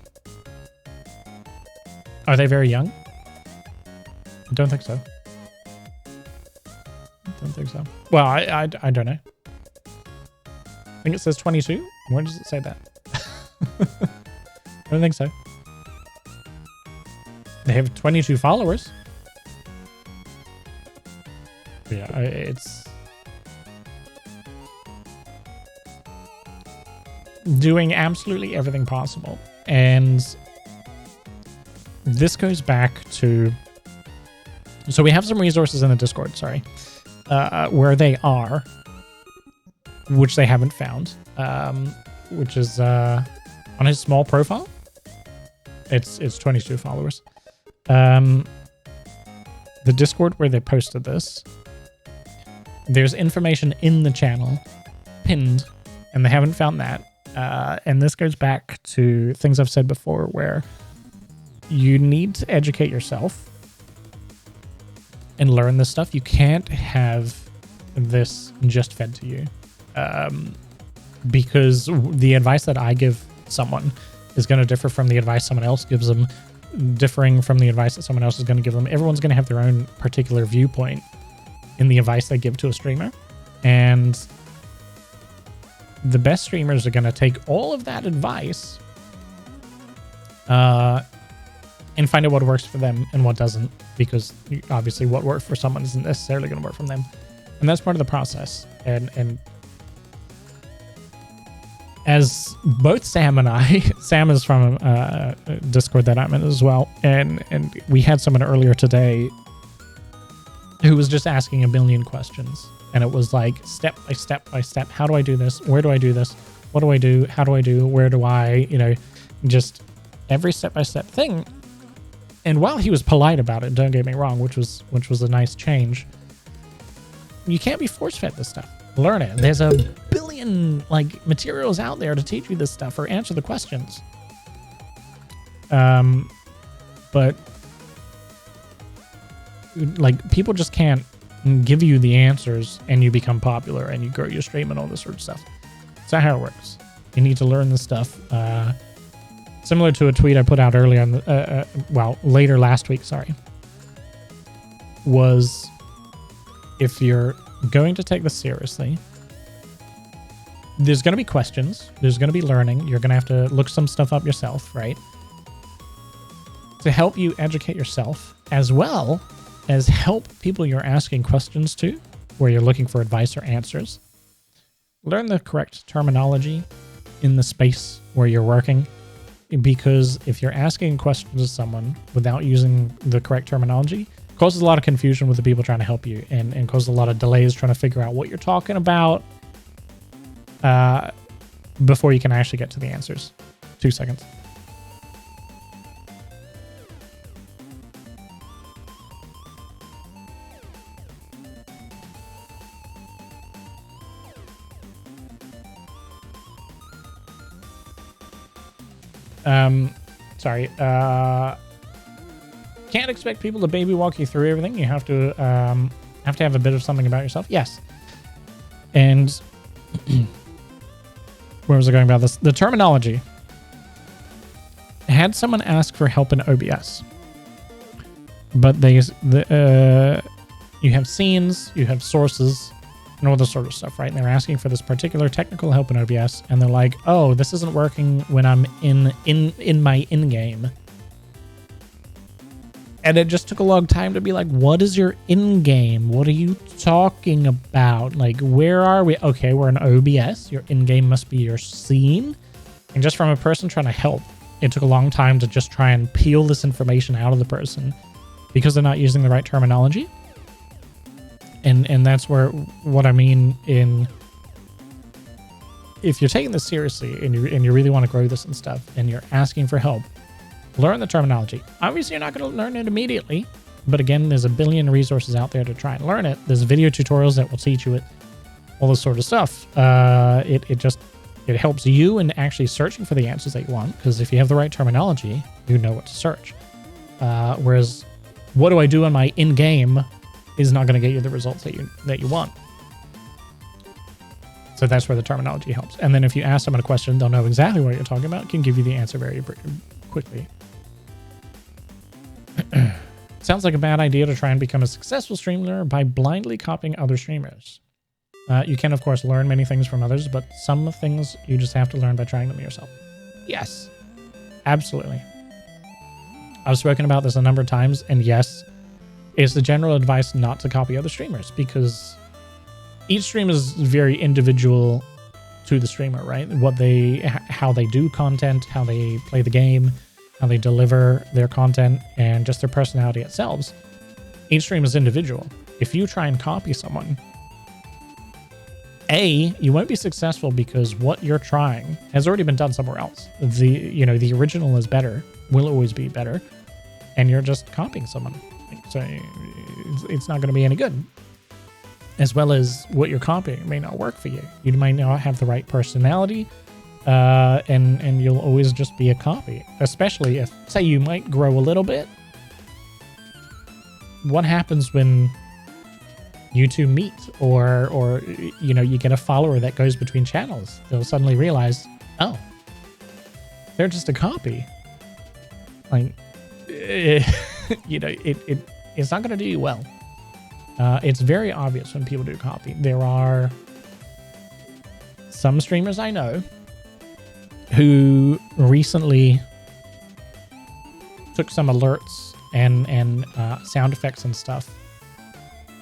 Are they very young? I don't think so. I don't think so. Well, I don't know. I think it says 22. Where does it say that? I don't think so. They have 22 followers. Yeah, it's doing absolutely everything possible. And this goes back to... So we have some resources in the Discord, sorry, where they are, which they haven't found, which is on his small profile. It's 22 followers. The Discord where they posted this, there's information in the channel pinned, and they haven't found that. And this goes back to things I've said before, where you need to educate yourself and learn this stuff. You can't have this just fed to you, because the advice that I give someone is going to differ from the advice someone else gives them, differing from the advice that someone else is going to give them. Everyone's going to have their own particular viewpoint in the advice they give to a streamer. And the best streamers are going to take all of that advice and find out what works for them and what doesn't, because obviously what worked for someone isn't necessarily going to work for them. And that's part of the process. And as both Sam and I, Sam is from Discord that I'm in as well, and we had someone earlier today who was just asking a million questions, and it was like step by step by step. How do I do this? Where do I do this? What do I do? How do I do? Where do I? You know, just every step by step thing. And while he was polite about it, don't get me wrong, which was a nice change, you can't be force fed this stuff. Learn it. There's a billion like materials out there to teach you this stuff or answer the questions. But like people just can't give you the answers and you become popular and you grow your stream and all this sort of stuff. It's not how it works. You need to learn this stuff. Similar to a tweet I put out earlier on the, later last week, sorry, was if you're going to take this seriously, there's going to be questions, there's going to be learning, you're going to have to look some stuff up yourself, right? To help you educate yourself, as well as help people you're asking questions to, where you're looking for advice or answers. Learn the correct terminology in the space where you're working, because if you're asking questions to someone without using the correct terminology, it causes a lot of confusion with the people trying to help you, and causes a lot of delays trying to figure out what you're talking about before you can actually get to the answers. 2 seconds. Sorry. Can't expect people to baby walk you through everything. You have to have a bit of something about yourself. Yes. And where was I going about this? The terminology. Had someone ask for help in OBS, but you have scenes, you have sources, and all this sort of stuff, right? And they're asking for this particular technical help in OBS, and they're like, "Oh, this isn't working when I'm in my in-game." And it just took a long time to be like, "What is your in-game? What are you talking about? Like, where are we? Okay, we're in OBS. Your in-game must be your scene." And just from a person trying to help, it took a long time to just try and peel this information out of the person because they're not using the right terminology. And that's where what I mean in, if you're taking this seriously and you really want to grow this and stuff and you're asking for help, learn the terminology. Obviously, you're not going to learn it immediately, but again, there's a billion resources out there to try and learn it. There's video tutorials that will teach you it, all this sort of stuff. It helps you in actually searching for the answers that you want, because if you have the right terminology, you know what to search. Whereas, what do I do in my in-game is not going to get you the results that you want. So that's where the terminology helps. And then if you ask someone a question, they'll know exactly what you're talking about, can give you the answer very quickly. Sounds like a bad idea to try and become a successful streamer by blindly copying other streamers. You can, of course, learn many things from others, but some things you just have to learn by trying them yourself. Yes, absolutely. I've spoken about this a number of times, and yes, it's the general advice not to copy other streamers, because each stream is very individual to the streamer, right? How they do content, how they play the game, how they deliver their content, and just their personality itself. Each stream is individual. If you try and copy someone, you won't be successful because what you're trying has already been done somewhere else. The original is better, will always be better, and you're just copying someone. So it's not going to be any good. As well as what you're copying may not work for you. You might not have the right personality, and you'll always just be a copy. Especially if, say, you might grow a little bit. What happens when you two meet, or you get a follower that goes between channels? They'll suddenly realize, oh, they're just a copy. Like, it's not going to do you well. It's very obvious when people do copy. There are some streamers I know who recently took some alerts and sound effects and stuff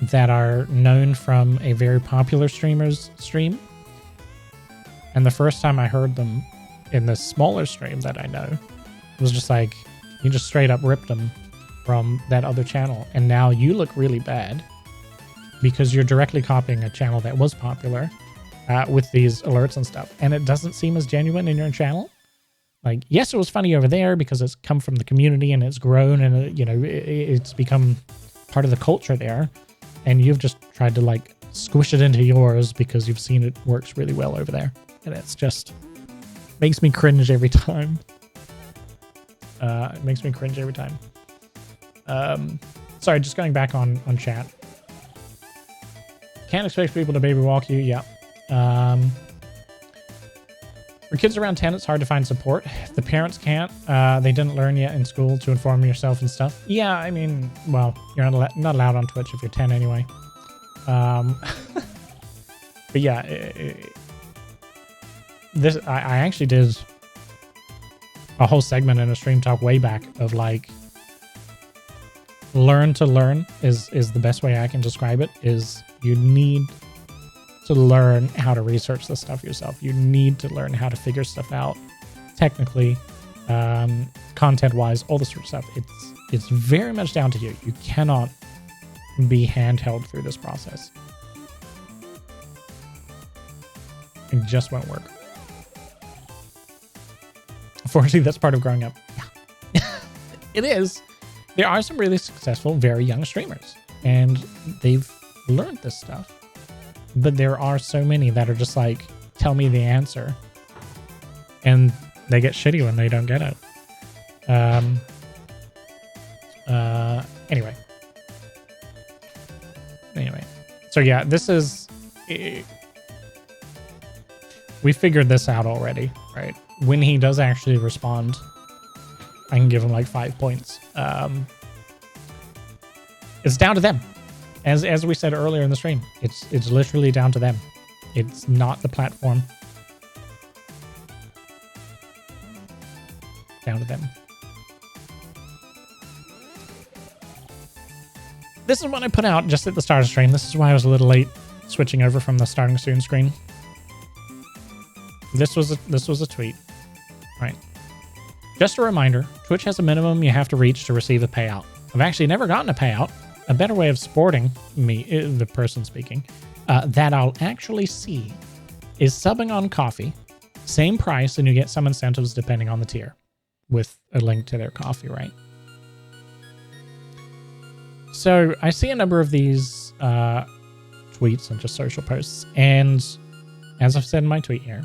that are known from a very popular streamer's stream. And the first time I heard them in the smaller stream that I know, it was just like, you just straight up ripped them from that other channel. And now you look really bad because you're directly copying a channel that was popular with these alerts and stuff. And it doesn't seem as genuine in your channel. Like, yes, it was funny over there because it's come from the community and it's grown and, it's become part of the culture there. And you've just tried to, like, squish it into yours because you've seen it works really well over there. And it's just makes me cringe every time. It makes me cringe every time. Sorry, just going back on chat. Can't expect people to baby walk you. Yeah. For kids around 10, it's hard to find support. The parents can't. They didn't learn yet in school to inform yourself and stuff. Yeah, I mean, well, you're not allowed on Twitch if you're 10 anyway. But yeah, I actually did a whole segment in a stream talk way back of, like, learn to learn is the best way I can describe it. Is you need to learn how to research this stuff yourself. You need to learn how to figure stuff out technically, content-wise, all this sort of stuff. It's very much down to you. You cannot be handheld through this process. It just won't work. Unfortunately, that's part of growing up. Yeah. It is. There are some really successful, very young streamers, and they've learned this stuff. But there are so many that are just like, tell me the answer. And they get shitty when they don't get it. Anyway. So yeah, this is... we figured this out already, right? When he does actually respond, I can give him like 5 points. It's down to them. As we said earlier in the stream, it's literally down to them. It's not the platform. Down to them. This is what I put out just at the start of the stream. This is why I was a little late switching over from the starting soon screen. This was a tweet, right? Just a reminder, Twitch has a minimum you have to reach to receive a payout. I've actually never gotten a payout. A better way of supporting me, the person speaking, that I'll actually see is subbing on Coffee. Same price, and you get some incentives depending on the tier with a link to their Coffee, right? So I see a number of these tweets and just social posts. And as I've said in my tweet here,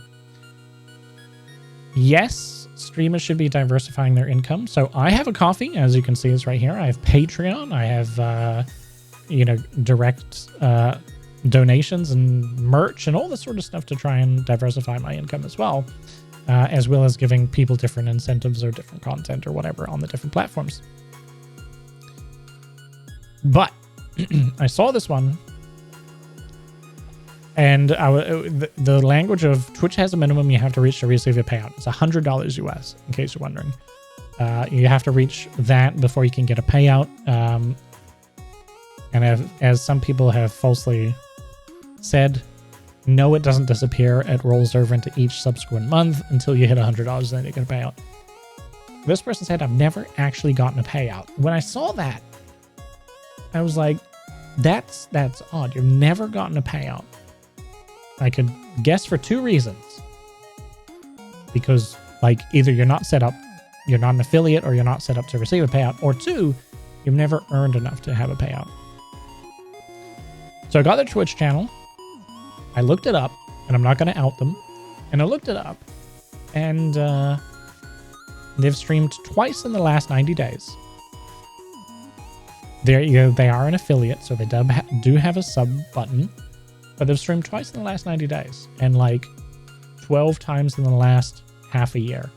yes, streamers should be diversifying their income. So I have a Coffee, as you can see, is right here. I have Patreon. I have, direct donations and merch and all this sort of stuff to try and diversify my income as well as giving people different incentives or different content or whatever on the different platforms. But I saw this one And the language of Twitch has a minimum you have to reach to receive a payout. It's $100 US, in case you're wondering. You have to reach that before you can get a payout. And as some people have falsely said, no, it doesn't disappear. It rolls over into each subsequent month until you hit $100 and then you get a payout. This person said, I've never actually gotten a payout. When I saw that, I was like, that's odd. You've never gotten a payout. I could guess for two reasons. Because, like, either you're not set up, you're not an affiliate, or you're not set up to receive a payout, or two, you've never earned enough to have a payout. So I got their Twitch channel. I looked it up, and I'm not going to out them. And I looked it up, and they've streamed twice in the last 90 days. They are an affiliate, so they do have a sub button. But they've streamed twice in the last 90 days and like 12 times in the last half a year.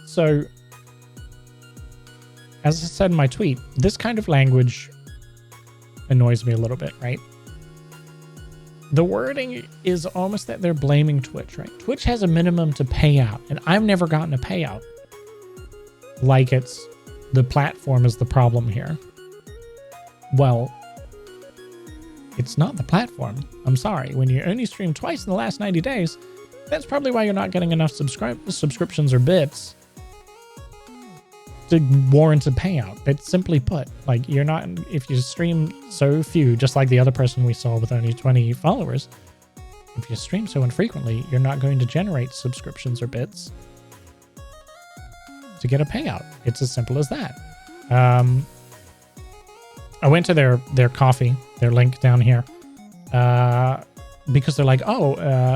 So, as I said in my tweet, this kind of language annoys me a little bit, right? The wording is almost that they're blaming Twitch, right? Twitch has a minimum to pay out, and I've never gotten a payout. Like it's the platform is the problem here. Well, it's not the platform. I'm sorry. When you only stream twice in the last 90 days, that's probably why you're not getting enough subscriptions or bits to warrant a payout. It's simply put, like, you're not, if you stream so few, just like the other person we saw with only 20 followers, if you stream so infrequently, you're not going to generate subscriptions or bits to get a payout. It's as simple as that. I went to their coffee, their link down here, because they're like,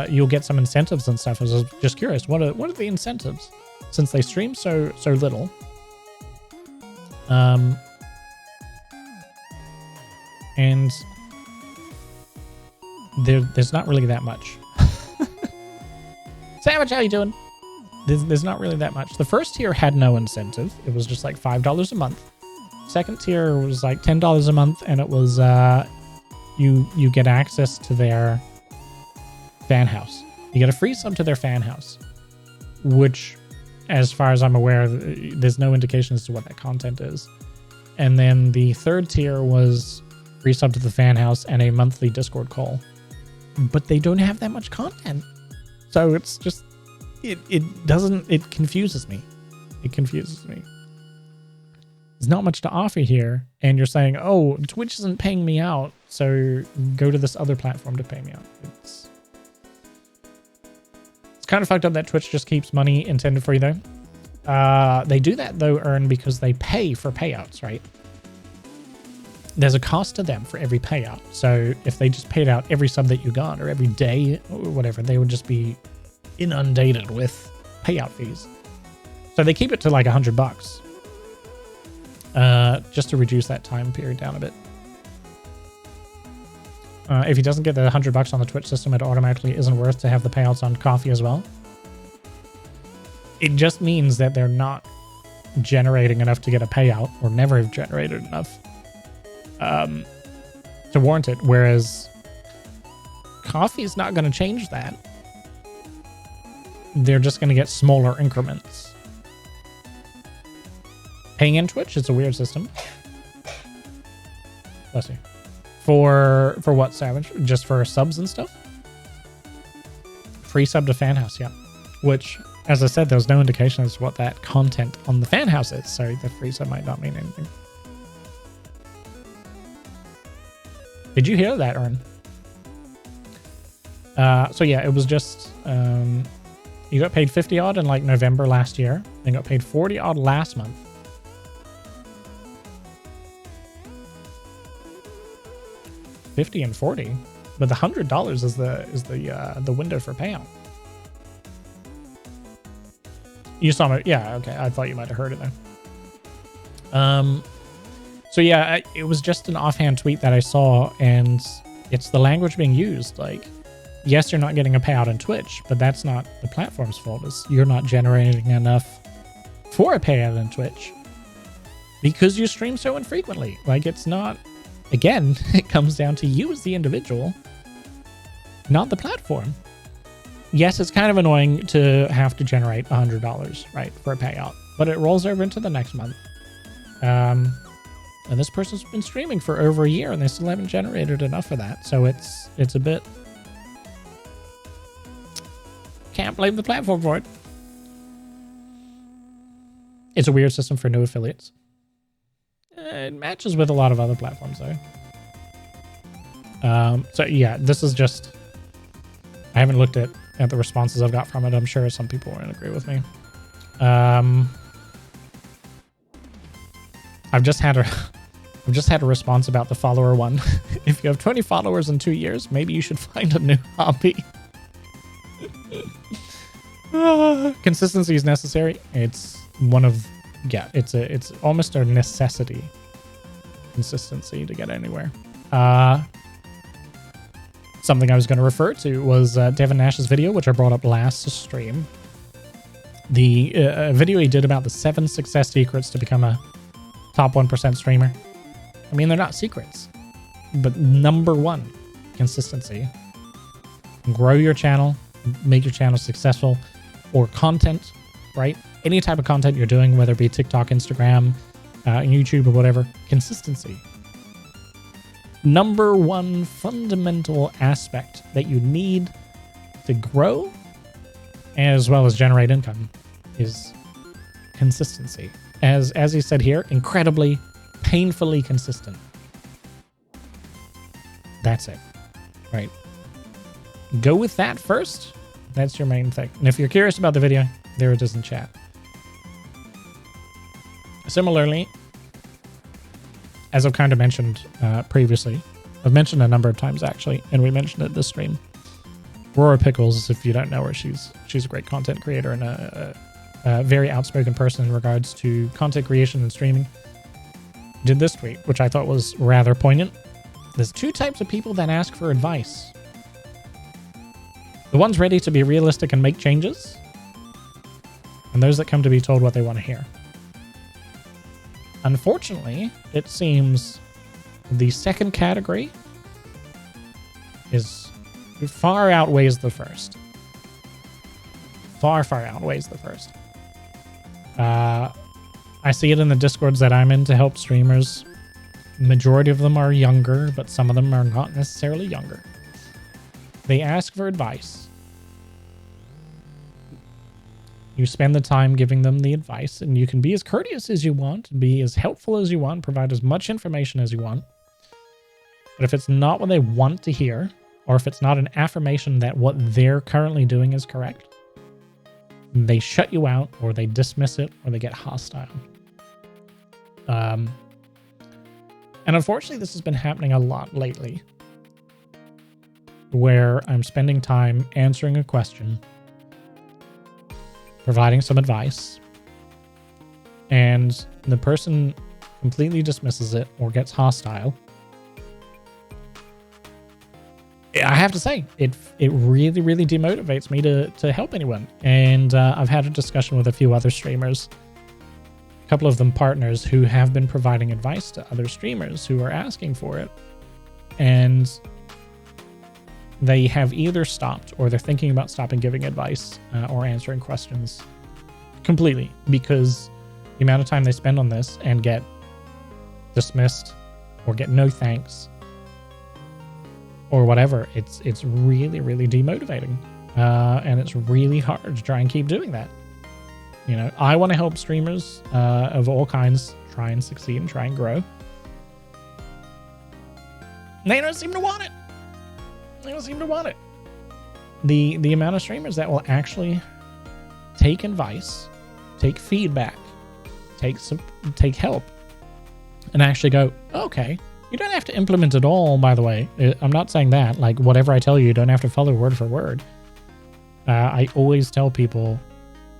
you'll get some incentives and stuff. I was just curious, what are the incentives? Since they stream so little, and there's not really that much. Savage, how you doing? There's not really that much. The first tier had no incentive. It was just like $5 a month. Second tier was like $10 a month, and it was you get access to their fan house. You get a free sub to their fan house, which, as far as I'm aware, there's no indication as to what that content is. And then the third tier was free sub to the fan house and a monthly Discord call. But they don't have that much content, so it's just it confuses me. It confuses me. There's not much to offer here, and you're saying, oh, Twitch isn't paying me out, so go to this other platform to pay me out. It's kind of fucked up that Twitch just keeps money intended for you, though. They do that, though, Earn, because they pay for payouts, right? There's a cost to them for every payout. So if they just paid out every sub that you got, or every day, or whatever, they would just be inundated with payout fees. So they keep it to like $100. Just to reduce that time period down a bit. If he doesn't get the $100 on the Twitch system, it automatically isn't worth to have the payouts on coffee as well. It just means that they're not generating enough to get a payout, or never have generated enough to warrant it. Whereas coffee is not going to change that. They're just going to get smaller increments. Paying in Twitch, it's a weird system. Bless you. For what, Savage? Just for subs and stuff? Free sub to fan house, yeah. Which, as I said, there was no indication as to what that content on the fan house is, so the free sub might not mean anything. Did you hear that, Ern? So yeah, it was just you got paid 50 odd in like November last year, then got paid 40 odd last month. $50 and $40, but the $100 is the window for payout. You saw my, yeah, okay. I thought you might have heard it though. So yeah, it was just an offhand tweet that I saw, and it's the language being used. Like, yes, you're not getting a payout on Twitch, but that's not the platform's fault. It's you're not generating enough for a payout on Twitch because you stream so infrequently. Like, it's not again, it comes down to you as the individual, not the platform. Yes, it's kind of annoying to have to generate $100, right, for a payout, but it rolls over into the next month. And this person's been streaming for over a year and they still haven't generated enough for that. So it's a bit... Can't blame the platform for it. It's a weird system for new affiliates. It matches with a lot of other platforms though. So yeah, this is just... I haven't looked at the responses I've got from it. I'm sure some people won't agree with me. I've just had a response about the follower one. If you have 20 followers in 2 years, maybe you should find a new hobby. Consistency is necessary. It's one of, yeah, it's almost a necessity. Consistency to get anywhere. Something I was going to refer to was Devin Nash's video, which I brought up last stream. The video he did about the 7 success secrets to become a top 1% streamer. I mean, they're not secrets, but number one, consistency. Grow your channel, make your channel successful, or content, right? Any type of content you're doing, whether it be TikTok, Instagram, YouTube, or whatever, consistency. Number one fundamental aspect that you need to grow as well as generate income is consistency. As he said here, incredibly, painfully consistent. That's it, right? Go with that first. That's your main thing. And if you're curious about the video, there it is in chat. Similarly, as I've kind of mentioned previously, I've mentioned a number of times actually, and we mentioned it this stream. Aurora Pickles, if you don't know her, she's a great content creator and a very outspoken person in regards to content creation and streaming. Did this tweet, which I thought was rather poignant. There's 2 types of people that ask for advice. The ones ready to be realistic and make changes, and those that come to be told what they want to hear. Unfortunately, it seems the second category is far outweighs the first. Far outweighs the first. I see it in the Discords that I'm in to help streamers. Majority of them are younger, but some of them are not necessarily younger. They ask for advice. You spend the time giving them the advice, and you can be as courteous as you want, be as helpful as you want, provide as much information as you want. But if it's not what they want to hear, or if it's not an affirmation that what they're currently doing is correct, they shut you out, or they dismiss it, or they get hostile. And unfortunately, this has been happening a lot lately, where I'm spending time answering a question, providing some advice, and the person completely dismisses it or gets hostile. I have to say, it really demotivates me to help anyone. And I've had a discussion with a few other streamers, a couple of them partners, who have been providing advice to other streamers who are asking for it. And they have either stopped or they're thinking about stopping giving advice or answering questions completely, because the amount of time they spend on this and get dismissed or get no thanks or whatever, it's really demotivating, and it's really hard to try and keep doing that. You know, I want to help streamers of all kinds try and succeed and try and grow. They don't seem to want it. They don't seem to want it. The amount of streamers that will actually take advice, take feedback, take help, and actually go, okay, you don't have to implement it all, by the way. I'm not saying that. Like, whatever I tell you, you don't have to follow word for word. I always tell people,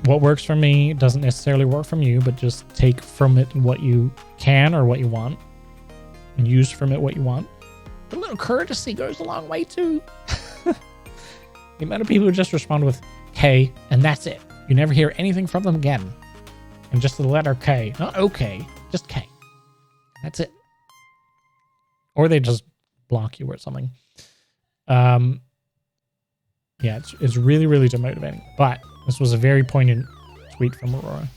what works for me doesn't necessarily work from you, but just take from it what you can or what you want, and use from it what you want. A little courtesy goes a long way too. The amount of people who just respond with K, and that's it. You never hear anything from them again. And just the letter K. Not okay, just K. That's it. or they just block you or something. Yeah, it's really, really demotivating. But this was a very poignant tweet from Aurora.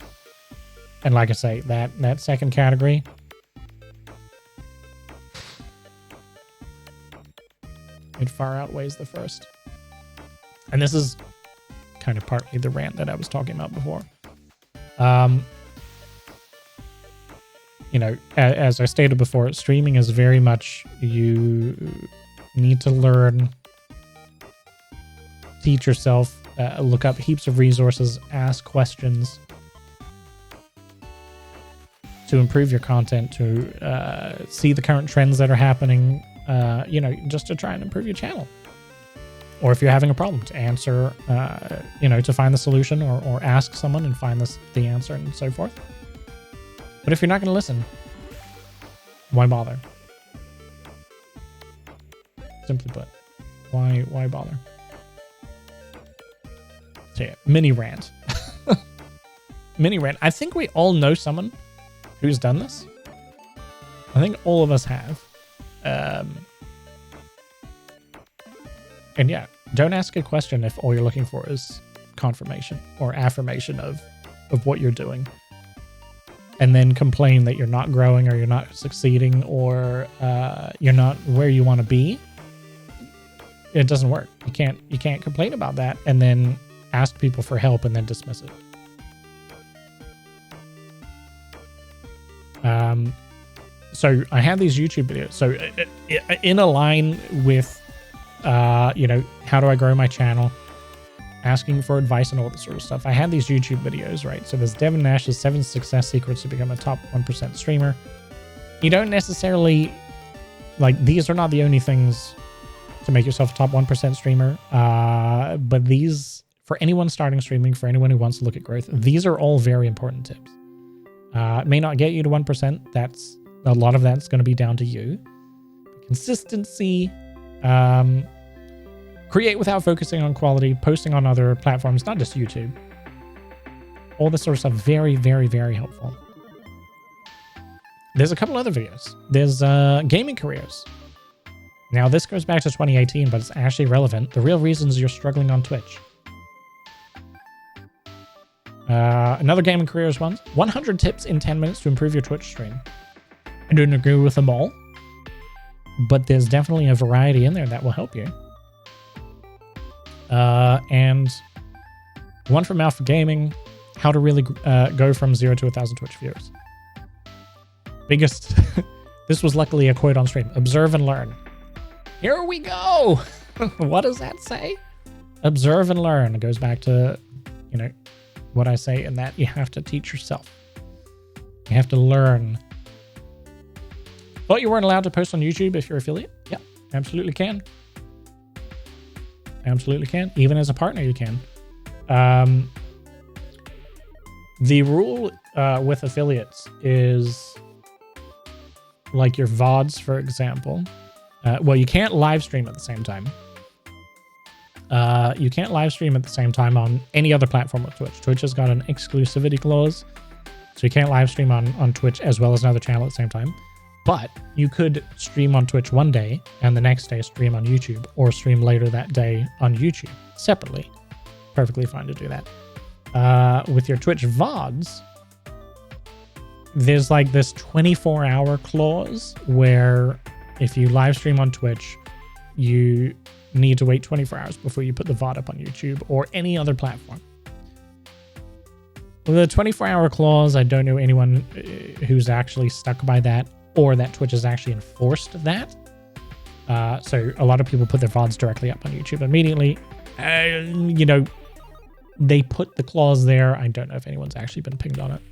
And like I say, that second category, it far outweighs the first. And this is kind of partly the rant that I was talking about before. You know, as I stated before, streaming is very much, you need to learn, teach yourself, look up heaps of resources, ask questions to improve your content, to see the current trends that are happening, you know, just to try and improve your channel. Or if you're having a problem, to answer, you know, to find the solution, or ask someone and find the answer and so forth. But if you're not going to listen, why bother? Simply put, why bother? So yeah, mini rant. Mini rant. I think we all know someone who's done this. I think all of us have. And yeah, don't ask a question if all you're looking for is confirmation or affirmation of what you're doing. And then complain that you're not growing, or you're not succeeding, or you're not where you want to be. It doesn't work. You can't complain about that and then ask people for help and then dismiss it. So I had these YouTube videos. So in a line with, you know, how do I grow my channel? Asking for advice and all this sort of stuff. I had these YouTube videos, right? So there's Devin Nash's 7 success secrets to become a top 1% streamer. You don't necessarily, like, these are not the only things to make yourself a top 1% streamer. But these, for anyone starting streaming, for anyone who wants to look at growth, these are all very important tips. It may not get you to 1%. That's, a lot of that's going to be down to you. Consistency, create without focusing on quality, posting on other platforms, not just YouTube. All this sort of stuff, very, very, very helpful. There's a couple other videos. There's gaming careers. Now, this goes back to 2018, but it's actually relevant. The real reasons you're struggling on Twitch. Another gaming careers one. 100 tips in 10 minutes to improve your Twitch stream. I don't agree with them all, but there's definitely a variety in there that will help you. And one from Alpha Gaming, how to really go from 0 to 1,000 Twitch viewers. Biggest, this was luckily a quote on stream. Observe and learn. Here we go. What does that say? Observe and learn. It goes back to, you know, what I say in that you have to teach yourself. You have to learn. Thought you weren't allowed to post on YouTube if you're affiliate? Yeah, absolutely can. Absolutely can. Even as a partner, you can. The rule with affiliates is, like your VODs, for example. Well, you can't live stream at the same time. You can't live stream at the same time on any other platform with Twitch. Twitch has got an exclusivity clause, so you can't live stream on Twitch as well as another channel at the same time. But you could stream on Twitch one day and the next day stream on YouTube, or stream later that day on YouTube separately. Perfectly fine to do that. With your Twitch VODs, there's like this 24-hour clause where if you live stream on Twitch, you need to wait 24 hours before you put the VOD up on YouTube or any other platform. With the 24-hour clause, I don't know anyone who's actually stuck by that, or that Twitch has actually enforced that. So a lot of people put their VODs directly up on YouTube immediately. You know, they put the clause there. I don't know if anyone's actually been pinged on it.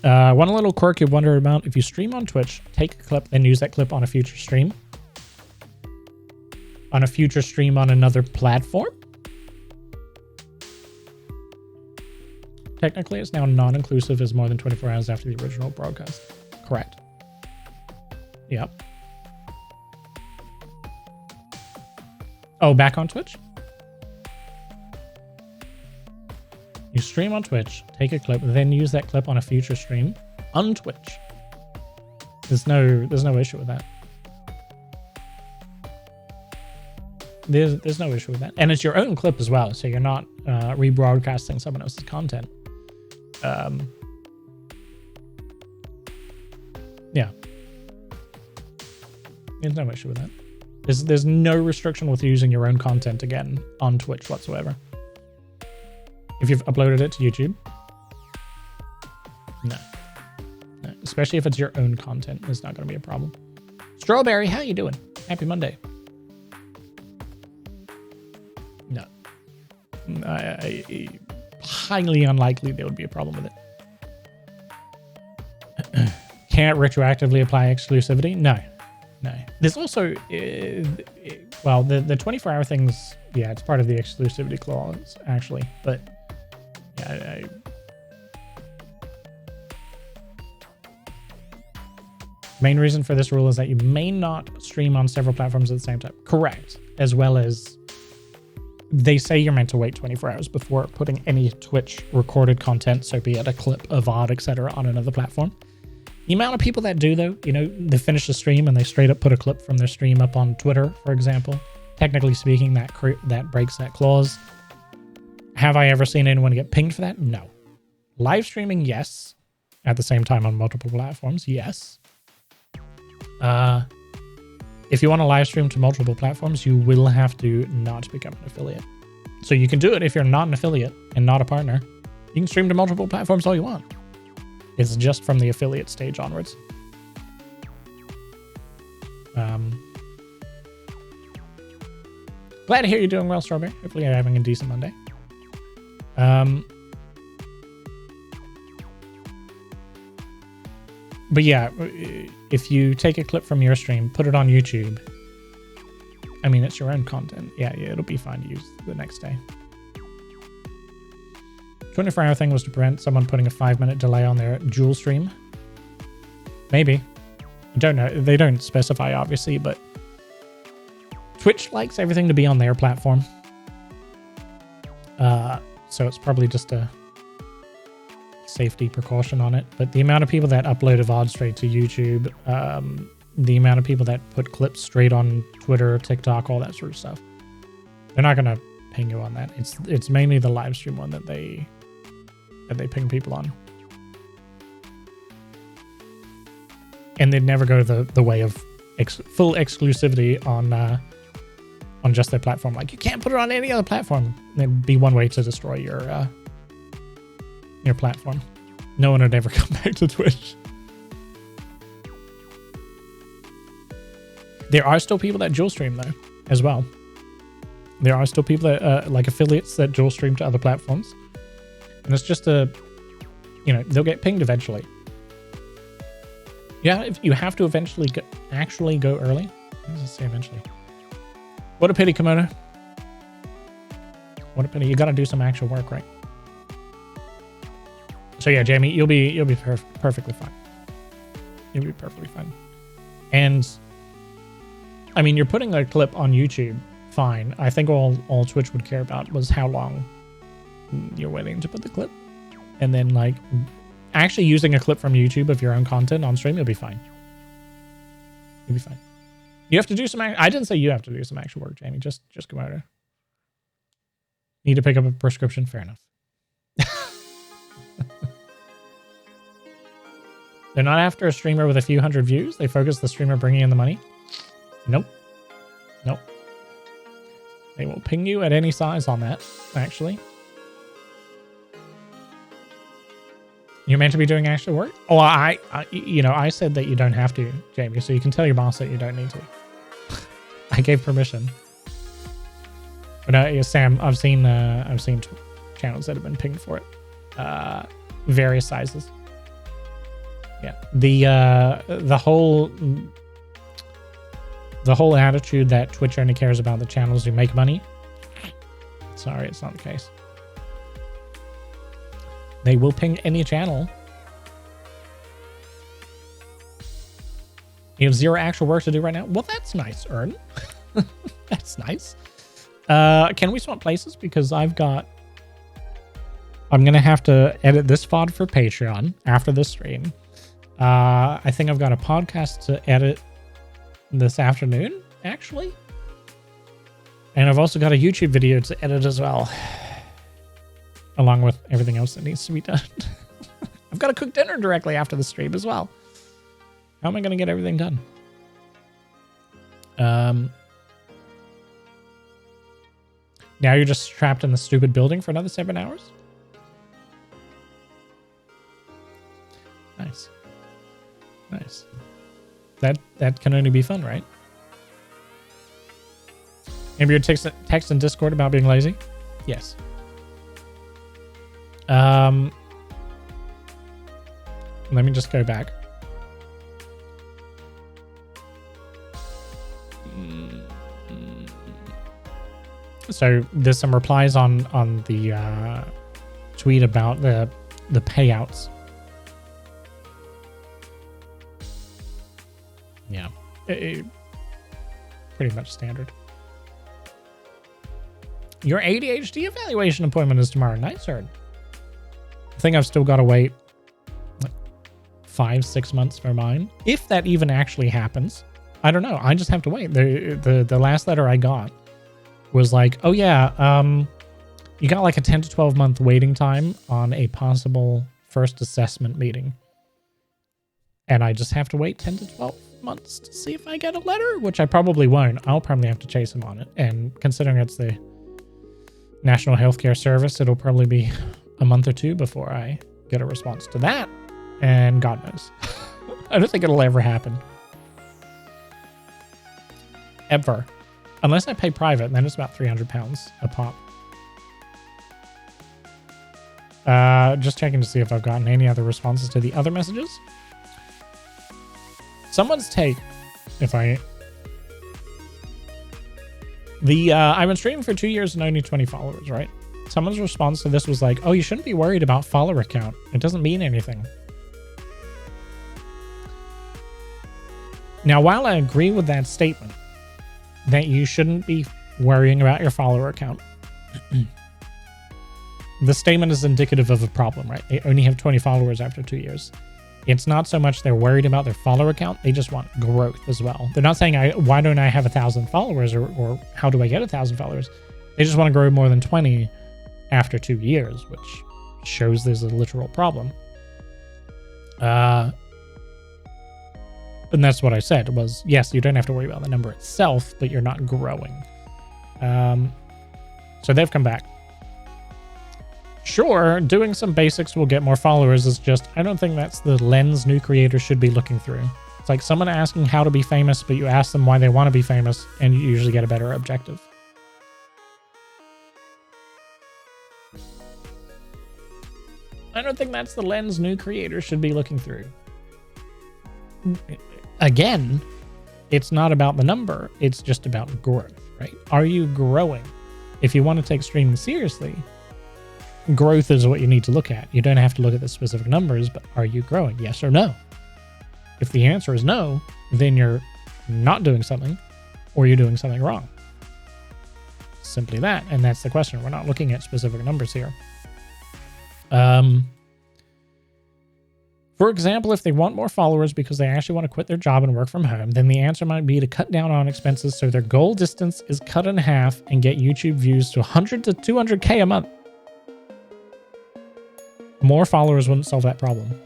One little quirk you wonder about: if you stream on Twitch, take a clip, then use that clip on a future stream. On a future stream on another platform. Technically, it's now non-inclusive as more than 24 hours after the original broadcast. Correct. Yep. Oh, back on Twitch? You stream on Twitch, take a clip, then use that clip on a future stream on Twitch. There's no issue with that. There's no issue with that. And it's your own clip as well, so you're not rebroadcasting someone else's content. Yeah. There's no issue with that. There's no restriction with using your own content again on Twitch whatsoever. If you've uploaded it to YouTube, no. Especially if it's your own content, it's not going to be a problem. Strawberry, how you doing? Happy Monday. No. Highly unlikely there would be a problem with it. Can't retroactively apply exclusivity? No. There's also, well, the 24-hour things, yeah, it's part of the exclusivity clause, actually. But, yeah, main reason for this rule is that you may not stream on several platforms at the same time. Correct. As well as they say you're meant to wait 24 hours before putting any Twitch recorded content, so be it a clip, a VOD, etc., on another platform. The amount of people that do, though, you know, they finish the stream and they straight up put a clip from their stream up on Twitter, for example. Technically speaking, that breaks that clause. Have I ever seen anyone get pinged for that? No. Live streaming, yes. At the same time on multiple platforms, yes. If you want to live stream to multiple platforms, you will have to not become an affiliate. So you can do it if you're not an affiliate and not a partner. You can stream to multiple platforms all you want. It's just from the affiliate stage onwards. Glad to hear you're doing well, Strawberry. Hopefully you're having a decent Monday. But yeah, if you take a clip from your stream, put it on YouTube, I mean, it's your own content. Yeah, it'll be fine to use the next day. 24-hour thing was to prevent someone putting a 5-minute delay on their dual stream. Maybe. I don't know. They don't specify, obviously, but Twitch likes everything to be on their platform. So it's probably just a safety precaution on it. But the amount of people that upload a VOD straight to YouTube, the amount of people that put clips straight on Twitter, TikTok, all that sort of stuff, they're not going to ping you on that. It's mainly the live stream one that they ping people on. And they'd never go the way of full exclusivity on just their platform. Like, you can't put it on any other platform. There'd be one way to destroy your platform. No one would ever come back to Twitch. There are still people that dual stream, though, as well. There are still people that like affiliates that dual stream to other platforms. And it's just they'll get pinged eventually. Yeah, if you have to eventually actually go early. What does it say eventually? What a pity, Kimono. What a pity. You got to do some actual work, right? So yeah, Jamie, you'll be perfectly fine. You'll be perfectly fine. And I mean, you're putting a clip on YouTube, fine. I think all Twitch would care about was how long you're waiting to put the clip. And then, like, actually using a clip from YouTube of your own content on stream, you'll be fine. You'll be fine. You have to do some... I didn't say you have to do some actual work, Jamie. Just come over. Need to pick up a prescription? Fair enough. They're not after a streamer with a few hundred views. They focus the streamer bringing in the money. Nope. They will ping you at any size on that, actually. You're meant to be doing actual work? Oh, I said that you don't have to, Jamie, so you can tell your boss that you don't need to. I gave permission. But yeah, Sam, I've seen channels that have been pinged for it. Various sizes. Yeah. The whole attitude that Twitch only cares about the channels who make money. Sorry, it's not the case. They will ping any channel. You have zero actual work to do right now? Well, that's nice, Ern. That's nice. Can we swap places? Because I'm going to have to edit this VOD for Patreon after this stream. I think I've got a podcast to edit this afternoon, actually. And I've also got a YouTube video to edit as well, along with everything else that needs to be done. I've got to cook dinner directly after the stream as well. How am I going to get everything done? Now you're just trapped in the stupid building for another 7 hours? Nice. Nice. That can only be fun, right? Maybe you're texting Discord about being lazy? Yes. Let me just go back. So there's some replies on the tweet about the payouts. Yeah, pretty much standard. Your ADHD evaluation appointment is tomorrow night, sir. I think I've still got to wait like 5-6 months for mine, if that even actually happens. I don't know. I just have to wait. The last letter I got was like, oh yeah, you got like a 10 to 12 month waiting time on a possible first assessment meeting. And I just have to wait 10 to 12 months to see if I get a letter, which I probably won't. I'll probably have to chase him on it. And considering it's the National Healthcare Service, it'll probably be a month or two before I get a response to that. And God knows. I don't think it'll ever happen. Ever. Unless I pay private, and then it's about £300 a pop. Just checking to see if I've gotten any other responses to the other messages. Someone's take, I've been streaming for 2 years and only 20 followers, right? Someone's response to this was like, oh, you shouldn't be worried about follower count. It doesn't mean anything. Now, while I agree with that statement, that you shouldn't be worrying about your follower count, the statement is indicative of a problem, right? They only have 20 followers after 2 years. It's not so much they're worried about their follower count, they just want growth as well. They're not saying, why don't I have 1,000 followers, or how do I get 1,000 followers? They just want to grow more than 20 after 2 years, which shows there's a literal problem. And that's what I said, was, yes, you don't have to worry about the number itself, but you're not growing. So they've come back. Sure, doing some basics will get more followers. Is just, I don't think that's the lens new creators should be looking through. It's like someone asking how to be famous, but you ask them why they want to be famous, and you usually get a better objective. I don't think that's the lens new creators should be looking through. Again, it's not about the number. It's just about growth, right? Are you growing? If you want to take streaming seriously, growth is what you need to look at. You don't have to look at the specific numbers, but are you growing? Yes or no? If the answer is no, then you're not doing something, or you're doing something wrong. Simply that, and that's the question. We're not looking at specific numbers here. For example, if they want more followers because they actually want to quit their job and work from home, then the answer might be to cut down on expenses so their goal distance is cut in half and get YouTube views to 100 to 200K a month. More followers wouldn't solve that problem.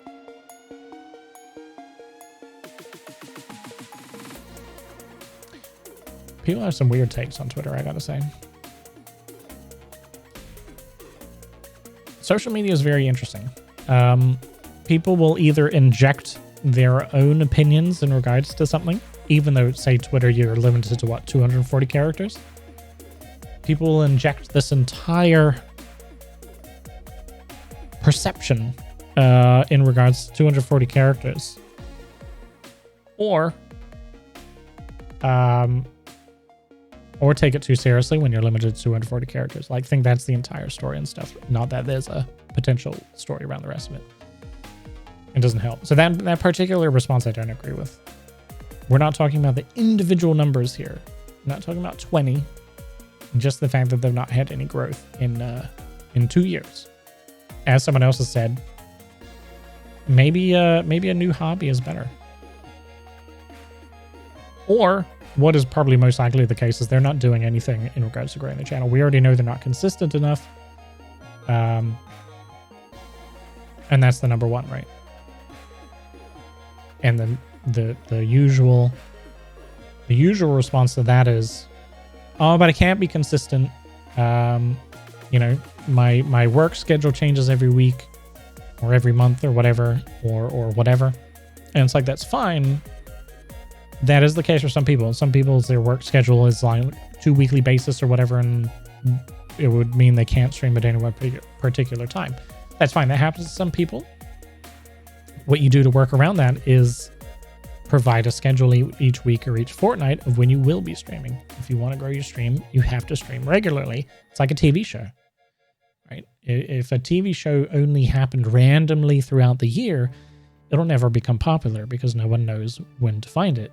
People have some weird takes on Twitter, I gotta say. Social media is very interesting. People will either inject their own opinions in regards to something, even though, say, Twitter, you're limited to, what, 240 characters? People will inject this entire perception in regards to 240 characters. Or take it too seriously when you're limited to 240 characters. Like, think that's the entire story and stuff. Not that there's a potential story around the rest of it. It doesn't help. So that particular response I don't agree with. We're not talking about the individual numbers here. We're not talking about 20. Just the fact that they've not had any growth in 2 years. As someone else has said, maybe a new hobby is better. Or what is probably most likely the case is they're not doing anything in regards to growing the channel. We already know they're not consistent enough. And that's the number one, right? And then the usual response to that is, oh, but I can't be consistent. You know, my work schedule changes every week or every month or whatever, or whatever. And it's like, that's fine. That is the case for some people. Some people's their work schedule is like 2 weekly basis or whatever, and it would mean they can't stream at any one particular time. That's fine. That happens to some people. What you do to work around that is provide a schedule each week or each fortnight of when you will be streaming. If you want to grow your stream, you have to stream regularly. It's like a TV show, right? If a TV show only happened randomly throughout the year, it'll never become popular because no one knows when to find it.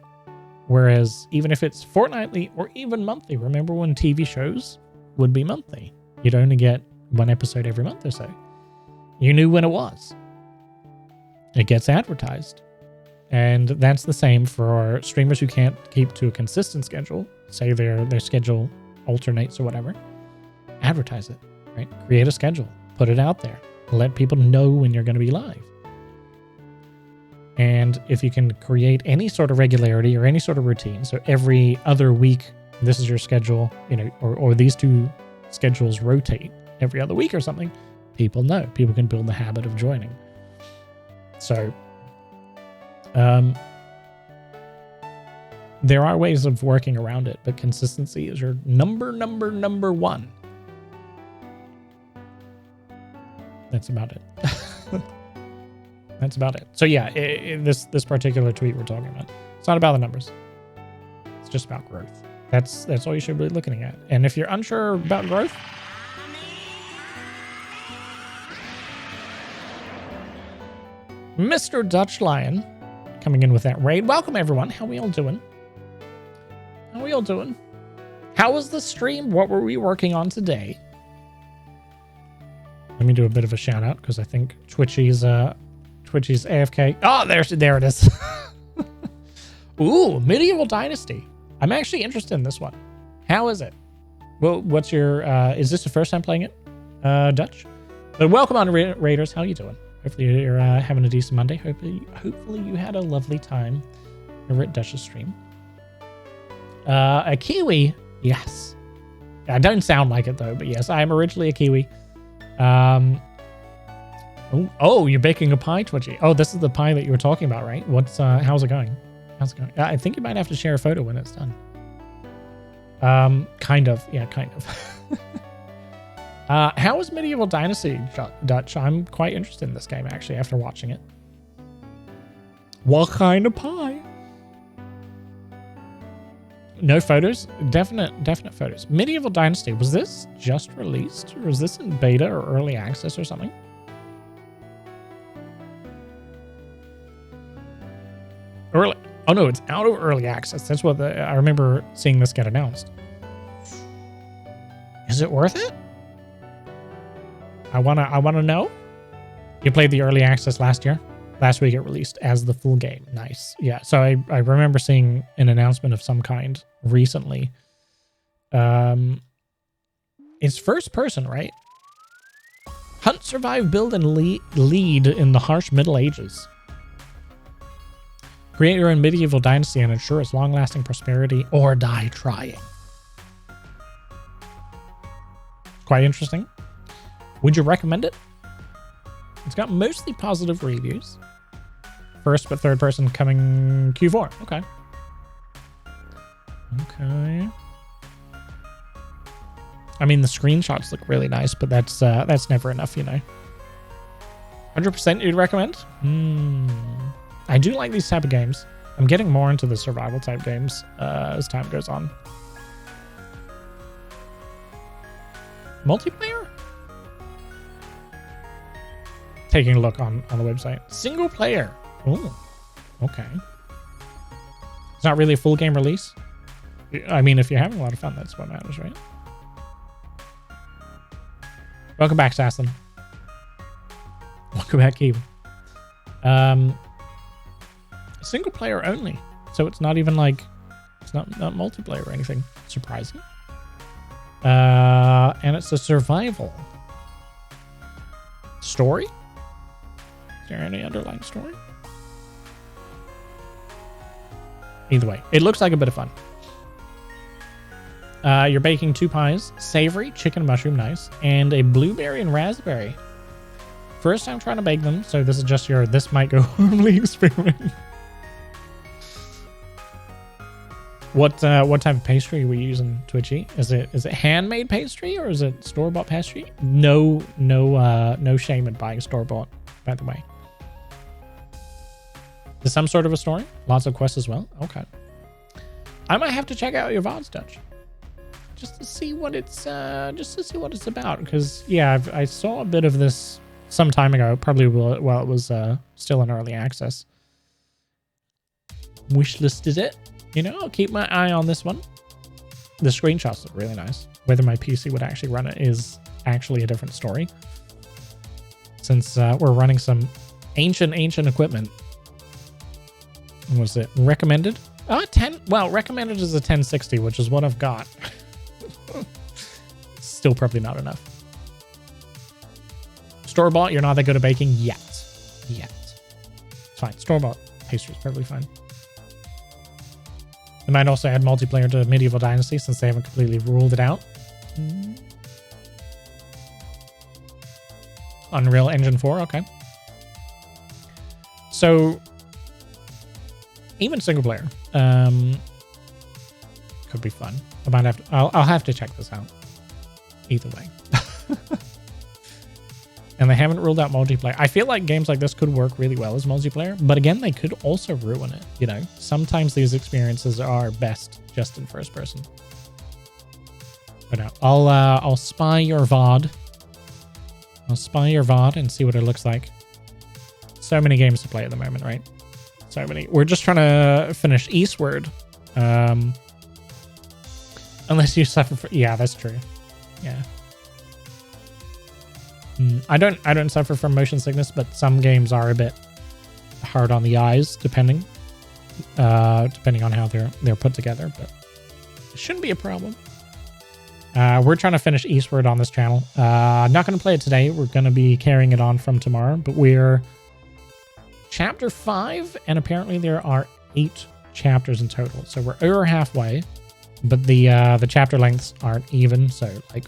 Whereas even if it's fortnightly or even monthly, remember when TV shows would be monthly? You'd only get one episode every month or so. You knew when it was. It gets advertised. And that's the same for streamers who can't keep to a consistent schedule. Say their schedule alternates or whatever. Advertise it, right? Create a schedule. Put it out there. Let people know when you're going to be live. And if you can create any sort of regularity or any sort of routine, so every other week, this is your schedule, you know, or these two schedules rotate every other week or something, people know. People can build the habit of joining. So, there are ways of working around it, but consistency is your number one. That's about it. That's about it. So yeah, this particular tweet we're talking about, it's not about the numbers. It's just about growth. That's all you should be looking at. And if you're unsure about growth, Mr. Dutch Lion coming in with that raid. Welcome everyone. How we all doing? How we all doing? How was the stream? What were we working on today? Let me do a bit of a shout out because I think Twitchy's AFK. Oh, there it is. Ooh, Medieval Dynasty. I'm actually interested in this one. How is it? Well, what's your, is this the first time playing it, Dutch? But welcome on, Raiders. How you doing? Hopefully you're having a decent Monday. Hopefully you had a lovely time over at Dutch's stream. A Kiwi. Yes. I don't sound like it though, but yes, I am originally a Kiwi. Oh, you're baking a pie, Twitchy. Oh, this is the pie that you were talking about, right? How's it going? How's it going? I think you might have to share a photo when it's done. Kind of. Yeah, kind of. How is Medieval Dynasty, Dutch? I'm quite interested in this game, actually, after watching it. What kind of pie? No photos? Definite photos. Medieval Dynasty, was this just released? Or was this in beta or early access or something? Early. Oh no, it's out of early access. That's what I remember seeing this get announced. Is it worth it? I wanna know. You played the early access last year? Last week it released as the full game. Nice. Yeah, so I remember seeing an announcement of some kind recently. It's first person, right? Hunt, survive, build, and lead in the harsh Middle Ages. Create your own medieval dynasty and ensure its long-lasting prosperity or die trying. Quite interesting. Would you recommend it? It's got mostly positive reviews. First but third person coming Q4. Okay. Okay. I mean, the screenshots look really nice, but that's never enough, you know. 100% you'd recommend? I do like these type of games. I'm getting more into the survival type games as time goes on. Multiplayer? Taking a look on the website. Single player. Oh, okay. It's not really a full game release. I mean, if you're having a lot of fun, that's what matters, right? Welcome back, Sasson. Welcome back, Keith. Single player only. So it's not even like, it's not multiplayer or anything. Surprising. And it's a survival story. Is there any underlying story? Either way, it looks like a bit of fun. You're baking 2 pies, savory, chicken, mushroom, nice, and a blueberry and raspberry. First time trying to bake them, so this is just your this might go horribly experiment. What type of pastry are we using, Twitchy? Is it handmade pastry or is it store-bought pastry? No shame in buying store-bought, by the way. Is some sort of a story? Lots of quests as well? Okay. I might have to check out your VODs, Dutch. Just to see what it's about. Because, yeah, I saw a bit of this some time ago, probably while it was still in early access. Wishlisted it. You know, I'll keep my eye on this one. The screenshots look really nice. Whether my PC would actually run it is actually a different story. Since we're running some ancient equipment. Was it recommended? 10. Well, recommended is a 1060, which is what I've got. Still probably not enough. Store-bought, you're not that good at baking yet. It's fine. Store-bought pastry is perfectly fine. They might also add multiplayer to Medieval Dynasty since they haven't completely ruled it out. Unreal Engine 4, okay. So even single player could be fun. I might have to, I'll have to check this out. Either way. And they haven't ruled out multiplayer. I feel like games like this could work really well as multiplayer, but again, they could also ruin it. You know, sometimes these experiences are best just in first person. But no, I'll spy your VOD. I'll spy your VOD and see what it looks like. So many games to play at the moment, right? So many. We're just trying to finish Eastward. Unless you suffer from... Yeah, that's true. Yeah. I don't suffer from motion sickness, but some games are a bit hard on the eyes, depending on how they're put together. But it shouldn't be a problem. We're trying to finish Eastward on this channel. Not going to play it today. We're going to be carrying it on from tomorrow. But we're chapter 5, and apparently there are 8 chapters in total. So we're over halfway, but the chapter lengths aren't even. So like,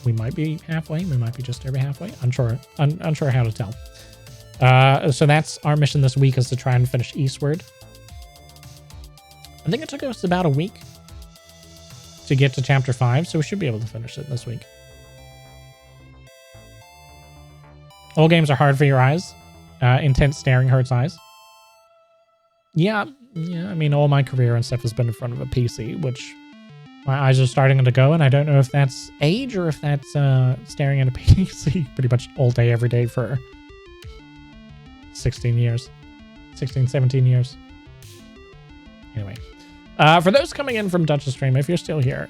we might be halfway. We might be just over halfway. Unsure how to tell. So that's our mission this week, is to try and finish Eastward. I think it took us about a week to get to chapter 5, so we should be able to finish it this week. All games are hard for your eyes. Intense staring hurts eyes. Yeah, I mean, all my career and stuff has been in front of a PC, which my eyes are starting to go, and I don't know if that's age or if that's staring at a PC pretty much all day, every day for 16 years. 16, 17 years. Anyway. For those coming in from Dutch's stream, if you're still here,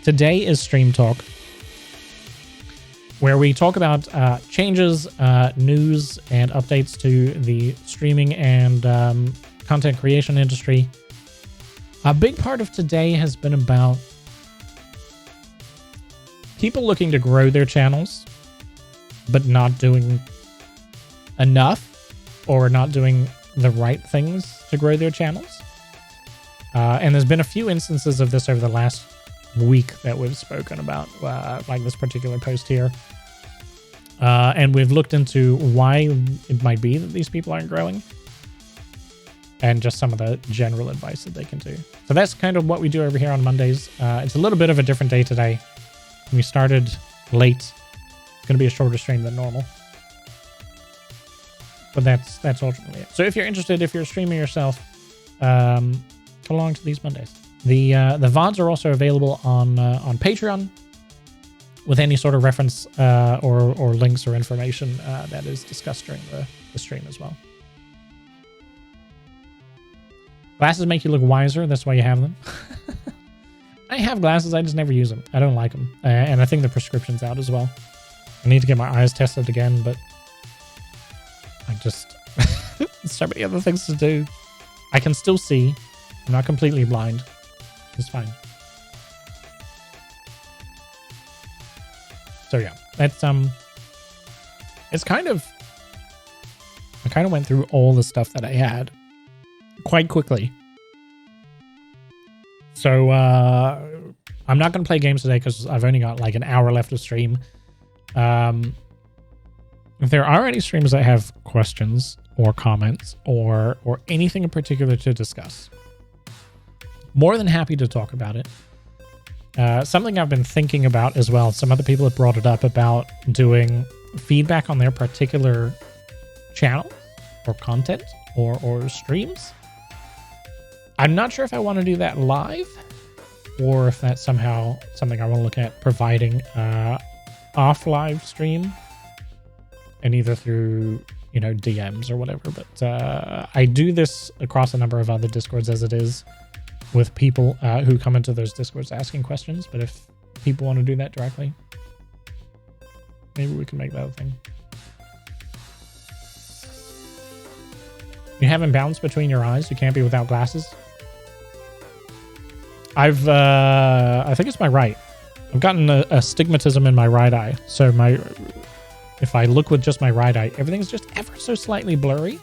today is Stream Talk, where we talk about changes, news, and updates to the streaming and content creation industry. A big part of today has been about people looking to grow their channels, but not doing enough or not doing the right things to grow their channels. And there's been a few instances of this over the last week that we've spoken about, like this particular post here. And we've looked into why it might be that these people aren't growing, and just some of the general advice that they can do. So that's kind of what we do over here on Mondays. It's a little bit of a different day today. We started late. It's going to be a shorter stream than normal. But that's ultimately it. So if you're interested, if you're a streamer yourself, come along to these Mondays. The VODs are also available on Patreon with any sort of reference or links or information that is discussed during the stream as well. Glasses make you look wiser. That's why you have them. I have glasses. I just never use them. I don't like them. And I think the prescription's out as well. I need to get my eyes tested again, but So many other things to do. I can still see. I'm not completely blind. It's fine. So yeah, that's it's kind of, I kind of went through all the stuff that I had quite quickly. So I'm not going to play games today because I've only got like an hour left of stream. If there are any streamers that have questions or comments or anything in particular to discuss, more than happy to talk about it. Something I've been thinking about as well, some other people have brought it up about doing feedback on their particular channel or content or streams. I'm not sure if I want to do that live or if that's somehow something I want to look at providing off live stream and either through, you know, DMs or whatever. But I do this across a number of other Discords as it is with people who come into those Discords asking questions. But if people want to do that directly, maybe we can make that a thing. You have imbalance between your eyes. You can't be without glasses. I think it's my right. I've gotten a astigmatism in my right eye. So if I look with just my right eye, everything's just ever so slightly blurry,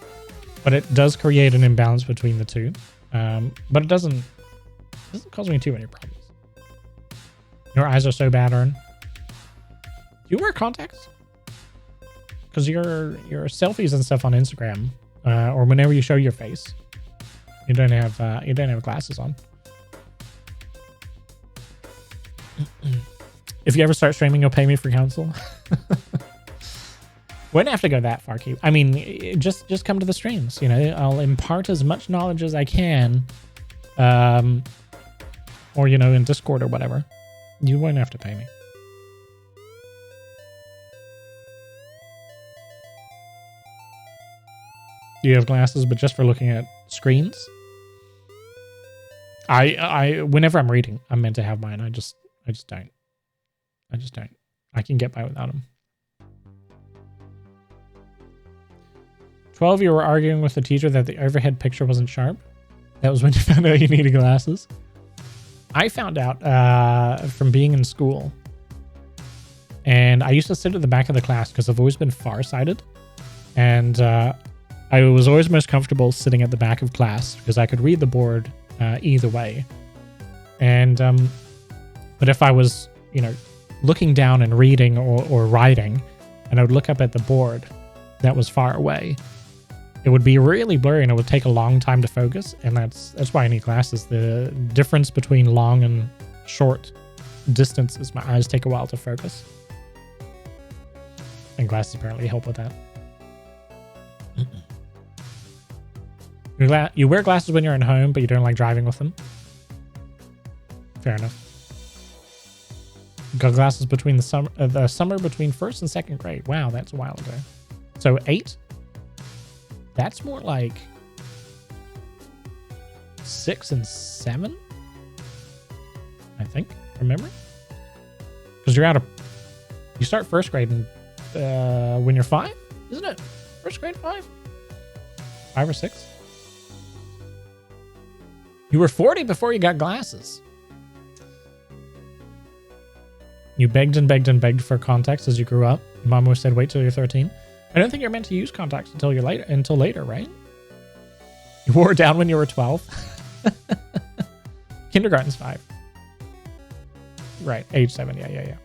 but it does create an imbalance between the two. But it doesn't cause me too many problems. Your eyes are so bad, Ern. Do you wear contacts? Because your selfies and stuff on Instagram, or whenever you show your face, you don't have glasses on. If you ever start streaming, you'll pay me for counsel. Wouldn't have to go that far, Q. I mean, just come to the streams. You know, I'll impart as much knowledge as I can, or you know, in Discord or whatever. You wouldn't have to pay me. You have glasses, but just for looking at screens. I whenever I'm reading, I'm meant to have mine. I just don't. I can get by without them. 12, you were arguing with the teacher that the overhead picture wasn't sharp. That was when you found out you needed glasses. I found out from being in school. And I used to sit at the back of the class because I've always been farsighted. And I was always most comfortable sitting at the back of class because I could read the board either way. And but if I was, you know, looking down and reading or writing, and I would look up at the board that was far away, it would be really blurry and it would take a long time to focus. And that's why I need glasses. The difference between long and short distance is my eyes take a while to focus. And glasses apparently help with that. You wear glasses when you're at home, but you don't like driving with them. Fair enough. Got glasses between the summer between 1st and 2nd grade. Wow, that's a while ago. So 8? That's more like 6 and 7, I think. Remember? Because you start 1st grade when you're 5, isn't it? 1st grade 5? 5 or 6? You were 40 before you got glasses. You begged and begged and begged for contacts as you grew up. Your mom always said, wait till you're 13. I don't think you're meant to use contacts until later, right? You wore it down when you were 12. Kindergarten's 5. Right, age 7. Yeah.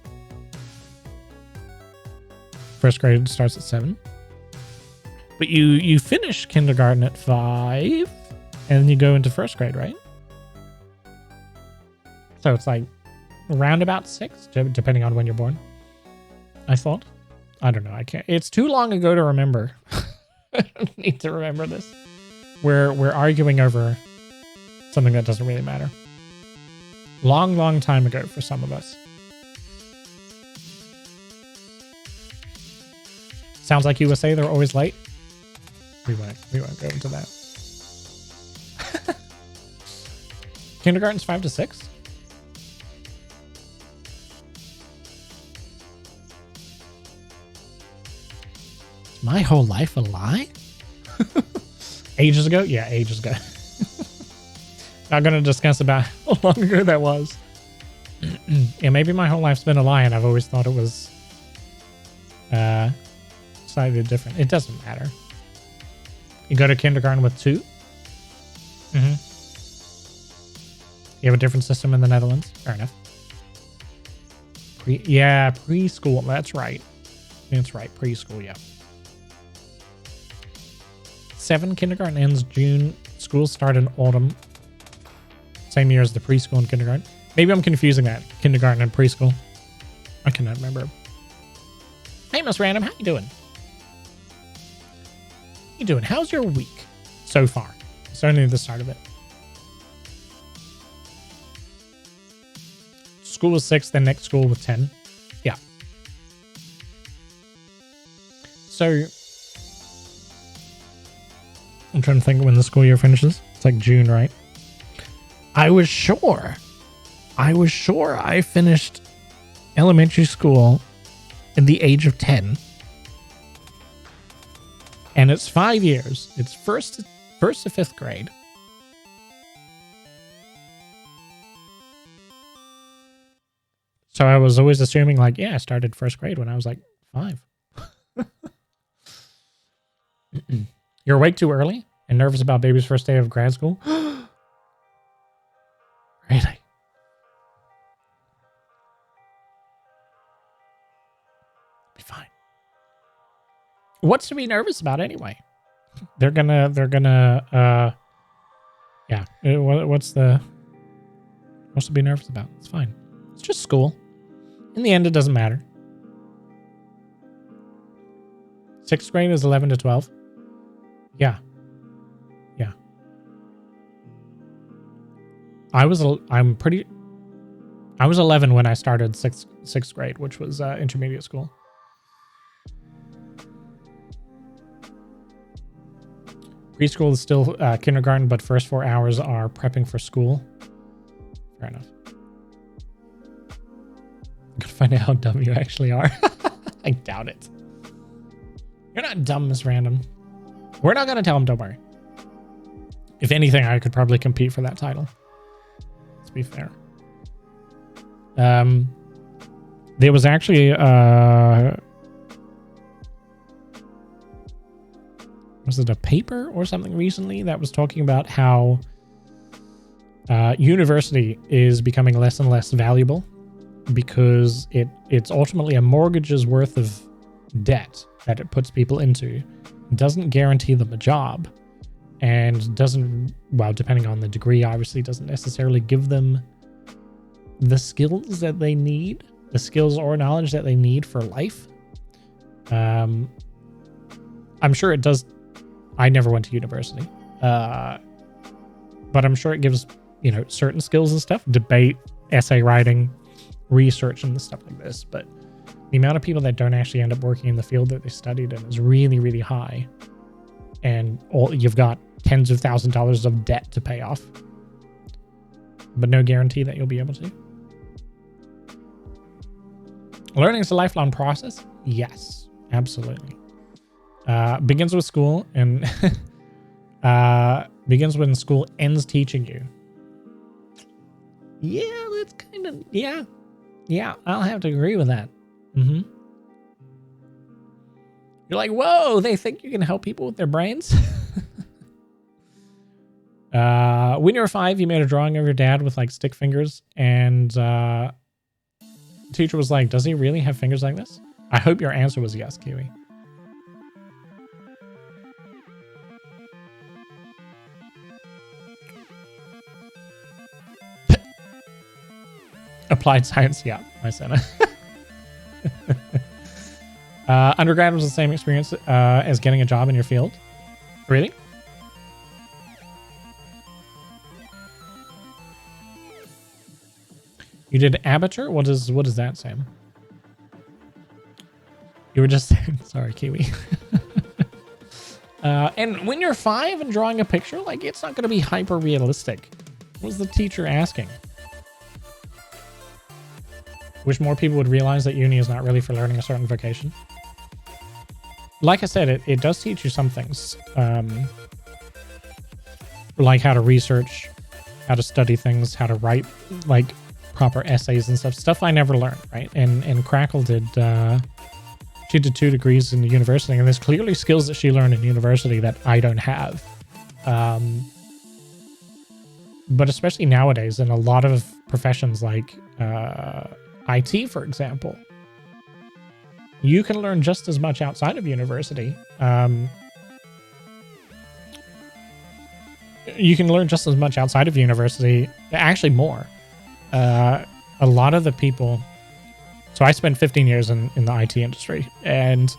1st grade starts at 7. But you finish kindergarten at 5, and then you go into 1st grade, right? So it's like around about 6, depending on when you're born. I thought. I don't know. I can't. It's too long ago to remember. I don't need to remember this. We're arguing over something that doesn't really matter. Long time ago for some of us. Sounds like USA, they're always late. We won't go into that. Kindergarten's 5 to 6. Is my whole life a lie? Ages ago? Yeah, ages ago. Not going to discuss about how long ago that was. Yeah, maybe my whole life's been a lie and I've always thought it was slightly different. It doesn't matter. You go to kindergarten with 2? Mm-hmm. You have a different system in the Netherlands? Fair enough. Yeah, preschool. That's right. That's right. Preschool, yeah. 7, kindergarten ends June. Schools start in autumn. Same year as the preschool and kindergarten. Maybe I'm confusing that. Kindergarten and preschool. I cannot remember. Hey, Miss Random. How you doing? How you doing? How's your week so far? It's only the start of it. School was 6, then next school with 10. Yeah. So, I'm trying to think when the school year finishes. It's like June, right? I was sure I finished elementary school at the age of 10. And it's 5 years. It's first to 5th grade. So I was always assuming like, yeah, I started 1st grade when I was like 5. You're awake too early and nervous about baby's first day of grad school? Really? Be fine. What's to be nervous about anyway? They're gonna, yeah. What's to be nervous about? It's fine. It's just school. In the end, it doesn't matter. 6th grade is 11 to 12. Yeah. Yeah. I was 11 when I started 6th grade, which was intermediate school. Preschool is still kindergarten, but first 4 hours are prepping for school. Fair enough. I'm gonna find out how dumb you actually are. I doubt it. You're not dumb, Miss Random. We're not gonna tell him, don't worry. If anything, I could probably compete for that title. Let's be fair. There was actually was it a paper or something recently that was talking about how university is becoming less and less valuable because it's ultimately a mortgage's worth of debt that it puts people into. It doesn't guarantee them a job and doesn't, well, depending on the degree, obviously doesn't necessarily give them the skills that they need, the skills or knowledge that they need for life. I'm sure it does. I never went to university, but I'm sure it gives, certain skills and stuff, debate, essay writing, research and stuff like this. But the amount of people that don't actually end up working in the field that they studied in is really, really high. And you've got tens of thousands of dollars of debt to pay off, but no guarantee that you'll be able to. Learning is a lifelong process. Yes, absolutely. Begins with school and begins when school ends teaching you. Yeah, that's kind of, yeah, I'll have to agree with that. Mm-hmm. You're like, whoa, they think you can help people with their brains? When you were 5, you made a drawing of your dad with like stick fingers, and the teacher was like, does he really have fingers like this? I hope your answer was yes, Kiwi. Applied science, yeah, my Santa. Undergrad was the same experience as getting a job in your field. Really? You did amateur? What is that, Sam? You were just sorry, Kiwi. And when you're 5 and drawing a picture, like, it's not going to be hyper realistic. What was the teacher asking? Wish more people would realize that uni is not really for learning a certain vocation. Like I said, it does teach you some things. like how to research, how to study things, how to write like proper essays and stuff I never learned, right? And Crackle did, she did 2 degrees in university, and there's clearly skills that she learned in university that I don't have. But especially nowadays in a lot of professions like IT, for example, you can learn just as much outside of university. You can learn just as much outside of university, actually more. A lot of the people... So I spent 15 years in the IT industry, and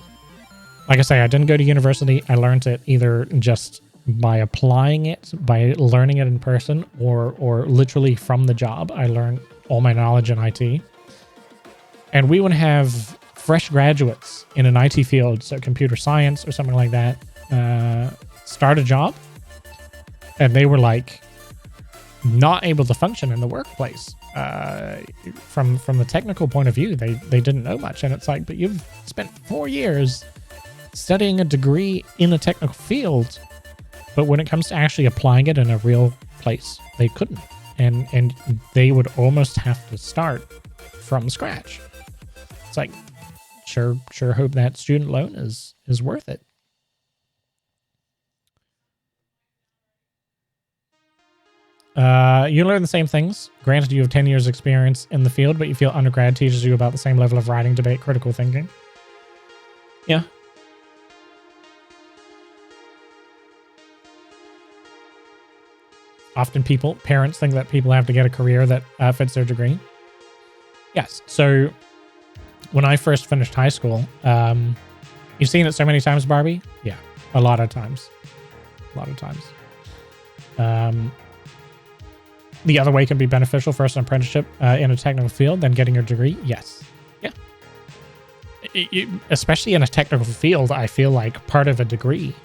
like I say, I didn't go to university. I learned it either just by applying it, by learning it in person, or literally from the job. I learned all my knowledge in IT. And we would have fresh graduates in an IT field, so computer science or something like that, start a job, and they were like not able to function in the workplace. From the technical point of view, they didn't know much. And it's like, but you've spent 4 years studying a degree in a technical field, but when it comes to actually applying it in a real place, they couldn't. And they would almost have to start from scratch. It's like, sure hope that student loan is worth it. You learn the same things. Granted, you have 10 years experience in the field, but you feel undergrad teaches you about the same level of writing, debate, critical thinking. Yeah. Often parents think that people have to get a career that fits their degree. Yes. So when I first finished high school, you've seen it so many times, Barbie? Yeah. A lot of times. The other way can be beneficial. First, an apprenticeship in a technical field, then getting your degree. Yes. Yeah. Especially in a technical field, I feel like part of a degree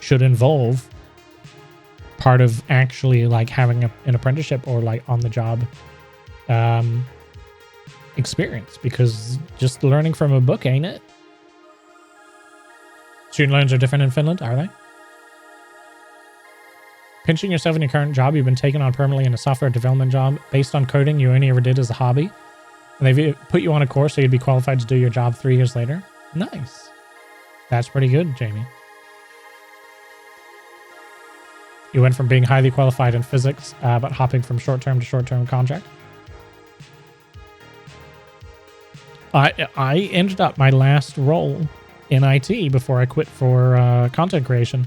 should involve part of actually like having an apprenticeship or like on the job experience, because just learning from a book ain't it. Student loans are different in Finland, are they? Pinching yourself in your current job, you've been taken on permanently in a software development job based on coding you only ever did as a hobby. And they've put you on a course so you'd be qualified to do your job 3 years later. Nice. That's pretty good, Jamie. You went from being highly qualified in physics, but hopping from short-term to short-term contract. I ended up my last role in IT before I quit for content creation.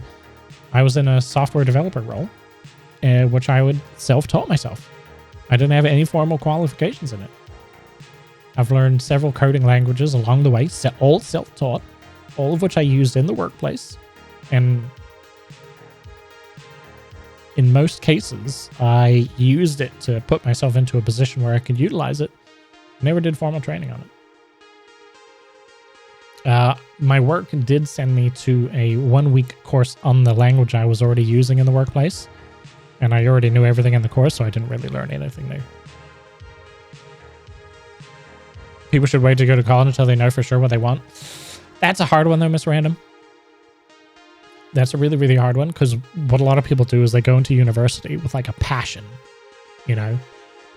I was in a software developer role, which I would self-taught myself. I didn't have any formal qualifications in it. I've learned several coding languages along the way, all self-taught, all of which I used in the workplace. And in most cases, I used it to put myself into a position where I could utilize it. Never did formal training on it. My work did send me to a 1-week course on the language I was already using in the workplace. And I already knew everything in the course, so I didn't really learn anything new. People should wait to go to college until they know for sure what they want. That's a hard one though, Miss Random. That's a really, really hard one, because what a lot of people do is they go into university with like a passion. You know,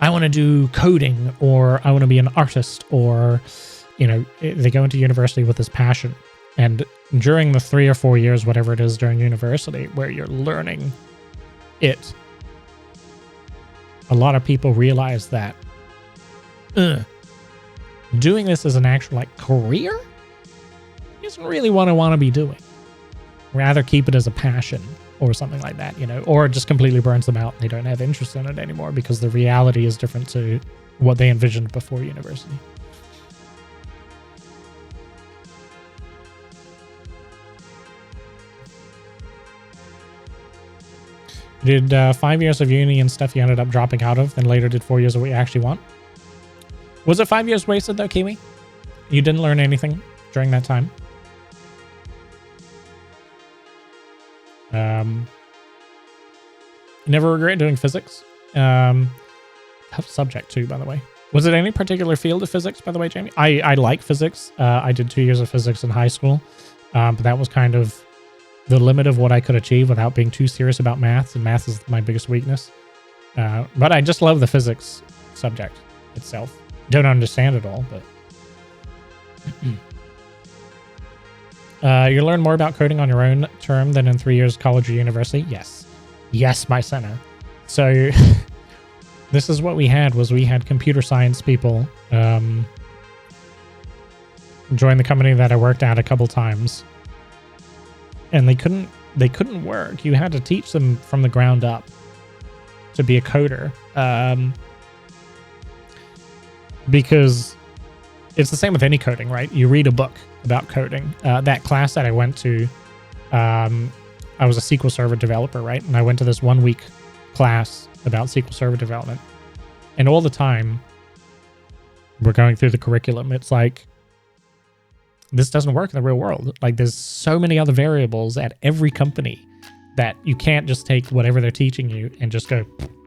I want to do coding, or I want to be an artist, or... You know, they go into university with this passion. And during the 3 or 4 years, whatever it is during university, where you're learning it, a lot of people realize that doing this as an actual like career isn't really what I want to be doing. Rather keep it as a passion or something like that, you know, or it just completely burns them out and they don't have interest in it anymore because the reality is different to what they envisioned before university. You did 5 years of uni and stuff you ended up dropping out of, then later did 4 years of what you actually want. Was it 5 years wasted though, Kiwi? You didn't learn anything during that time? Never regret doing physics. Tough subject too, by the way. Was it any particular field of physics, by the way, Jamie? I like physics. I did 2 years of physics in high school, but that was kind of the limit of what I could achieve without being too serious about maths, and math is my biggest weakness. But I just love the physics subject itself. Don't understand it all, but you learn more about coding on your own term than in 3 years of college or university. Yes, my center. So this is what we had computer science people join the company that I worked at a couple times, and they couldn't work. You had to teach them from the ground up to be a coder, because it's the same with any coding, right? You read a book about coding. That class that I went to, I was a SQL Server developer, right? And I went to this 1 week class about SQL Server development, and all the time we're going through the curriculum. It's like, this doesn't work in the real world. Like, there's so many other variables at every company that you can't just take whatever they're teaching you and just go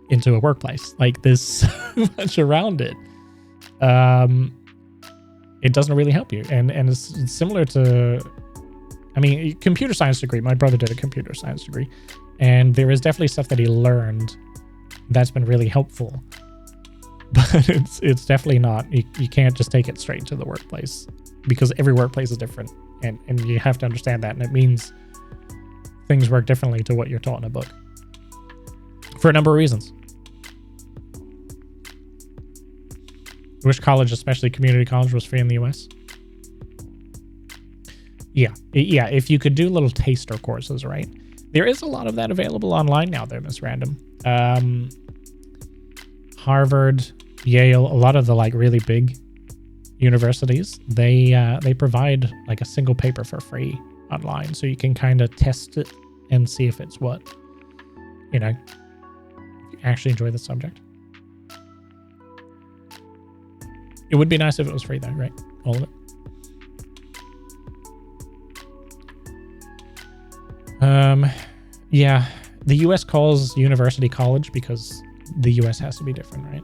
into a workplace. Like, there's so much around it. It doesn't really help you. And it's similar to, I mean, computer science degree. My brother did a computer science degree, and there is definitely stuff that he learned that's been really helpful. But it's definitely not, you can't just take it straight into the workplace, because every workplace is different, and you have to understand that, and it means things work differently to what you're taught in a book for a number of reasons. Wish college, especially community college, was free in the US. Yeah, if you could do little taster courses, right? There is a lot of that available online now, though, Miss Random. Harvard, Yale, a lot of the like really big universities, they provide like a single paper for free online, so you can kind of test it and see if it's what, you know, you actually enjoy the subject. It would be nice if it was free though, right? All of it. Yeah, the US calls university college because the US has to be different, right?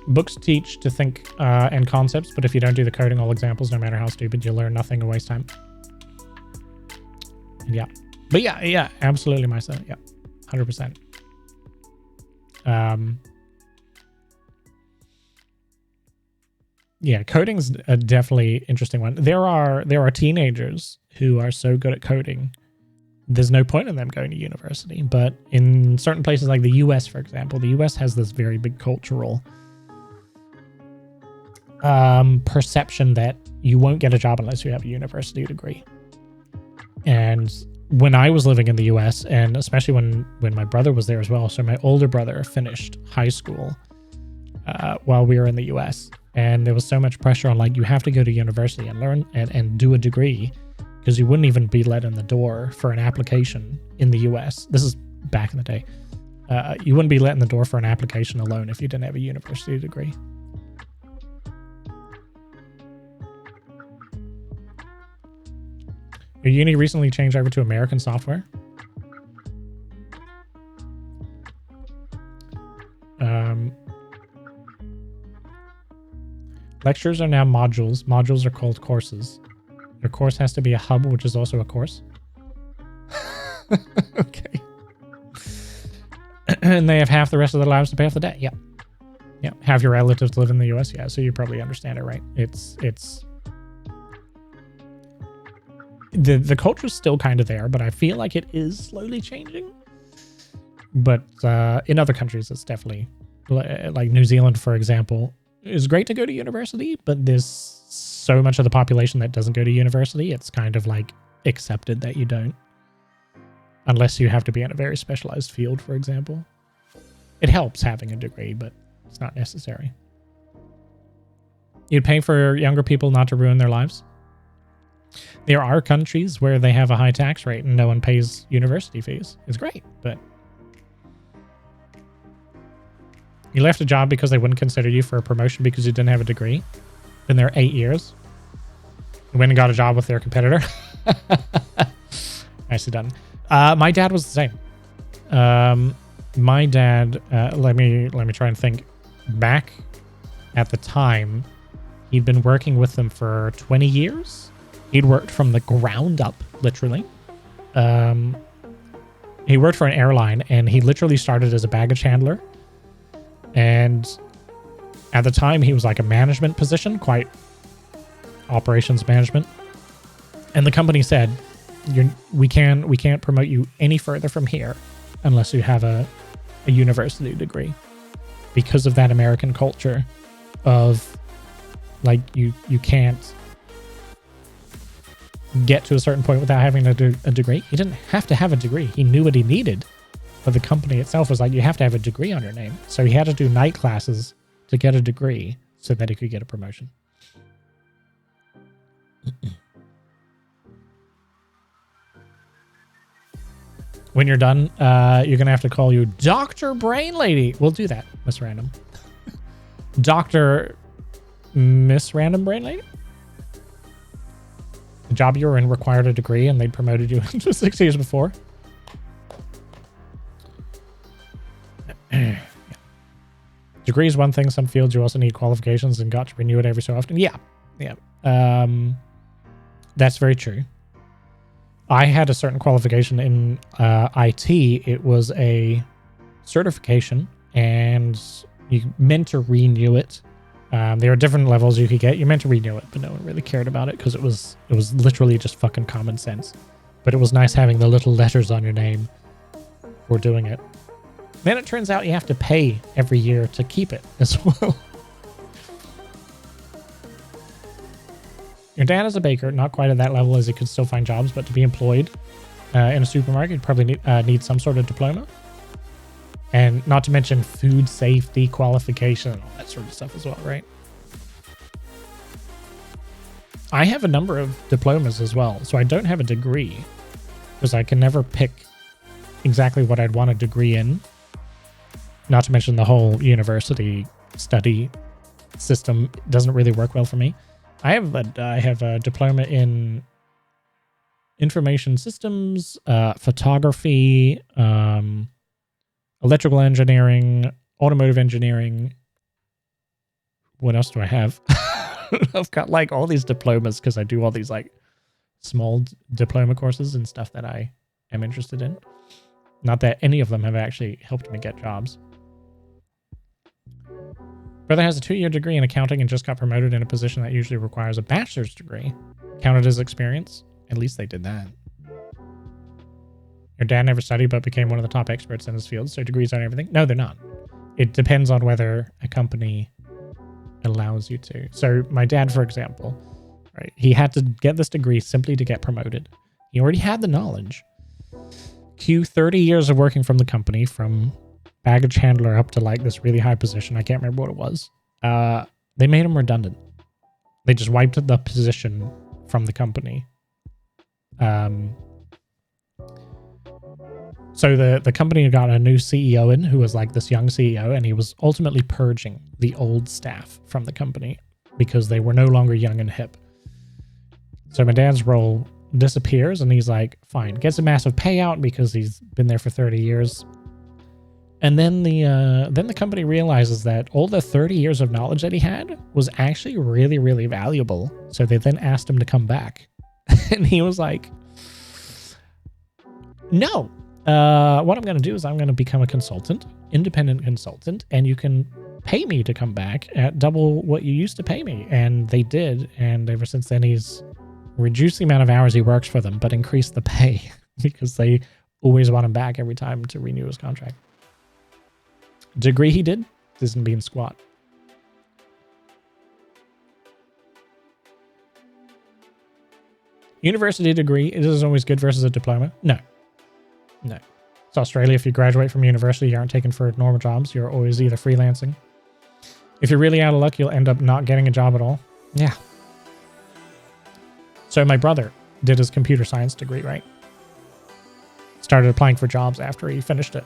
Books teach to think and concepts, but if you don't do the coding, all examples, no matter how stupid, you'll learn nothing and waste time. Yeah. But yeah, absolutely, my son. Yeah, 100%. Yeah, coding's a definitely interesting one. There are teenagers who are so good at coding, there's no point in them going to university. But in certain places like the US, for example, the US has this very big cultural perception that you won't get a job unless you have a university degree. And when I was living in the US, and especially when my brother was there as well, so my older brother finished high school while we were in the US, and there was so much pressure on, like, you have to go to university and learn and do a degree, because you wouldn't even be let in the door for an application in the US. This is back in the day. You wouldn't be let in the door for an application alone if you didn't have a university degree. Your uni recently changed over to American software. Lectures are now modules. Modules are called courses. Your course has to be a hub, which is also a course. Okay. And they have half the rest of their lives to pay off the debt. Yeah. Yeah. Have your relatives live in the US? Yeah. So you probably understand it, right? It's the culture is still kind of there, but I feel like it is slowly changing. But in other countries, it's definitely, like New Zealand, for example, is great to go to university, but there's so much of the population that doesn't go to university. It's kind of like accepted that you don't, unless you have to be in a very specialized field, for example. It helps having a degree, but it's not necessary. You'd pay for younger people not to ruin their lives. There are countries where they have a high tax rate and no one pays university fees. It's great, but you left a job because they wouldn't consider you for a promotion because you didn't have a degree. Been there 8 years. You went and got a job with their competitor. Nicely done. My dad was the same. My dad, let me try and think. Back at the time, he'd been working with them for 20 years. He'd worked from the ground up, literally. He worked for an airline, and he literally started as a baggage handler. And at the time, he was like a management position, quite operations management. And the company said, we can't promote you any further from here unless you have a university degree, because of that American culture of like you can't get to a certain point without having a degree. He didn't have to have a degree. He knew what he needed, but the company itself was like, you have to have a degree on your name. So he had to do night classes to get a degree so that he could get a promotion. When you're done, you're going to have to call you Dr. Brain Lady. We'll do that, Miss Random. Miss Random Brain Lady? The job you were in required a degree, and they'd promoted you 6 years before. Degree is one thing. Some fields you also need qualifications and got to renew it every so often. Yeah. That's very true. I had a certain qualification in IT. It was a certification, and you meant to renew it. There are different levels you could get. You meant to renew it, but no one really cared about it because it was literally just fucking common sense. But it was nice having the little letters on your name for doing it. Then it turns out you have to pay every year to keep it as well. Your dad is a baker, not quite at that level as he could still find jobs, but to be employed in a supermarket, you'd probably need some sort of diploma. And not to mention food safety qualification and all that sort of stuff as well, right? I have a number of diplomas as well, so I don't have a degree because I can never pick exactly what I'd want a degree in. Not to mention the whole university study system doesn't really work well for me. I have a diploma in information systems, photography, electrical engineering, automotive engineering. What else do I have? I've got like all these diplomas because I do all these like small diploma courses and stuff that I am interested in. Not that any of them have actually helped me get jobs. Brother has a 2-year degree in accounting and just got promoted in a position that usually requires a bachelor's degree. Counted as experience? At least they did that. Your dad never studied but became one of the top experts in his field, so degrees aren't everything? No, they're not. It depends on whether a company allows you to. So my dad, for example, right, he had to get this degree simply to get promoted. He already had the knowledge. Cue 30 years of working from the company, from baggage handler up to like this really high position. I can't remember what it was. They made him redundant. They just wiped the position from the company. So the company got a new CEO in who was like this young CEO, and he was ultimately purging the old staff from the company because they were no longer young and hip. So my dad's role disappears, and he's like, fine, gets a massive payout because he's been there for 30 years. And then the company realizes that all the 30 years of knowledge that he had was actually really, really valuable. So they then asked him to come back. And he was like, no. What I'm going to do is I'm going to become a consultant, independent consultant, and you can pay me to come back at double what you used to pay me. And they did. And ever since then, he's reduced the amount of hours he works for them, but increased the pay because they always want him back every time to renew his contract. Degree he did doesn't mean squat. University degree, it is always good versus a diploma. No. It's Australia. If you graduate from university, you aren't taken for normal jobs. You're always either freelancing. If you're really out of luck, you'll end up not getting a job at all. Yeah. So my brother did his computer science degree, right? Started applying for jobs after he finished it.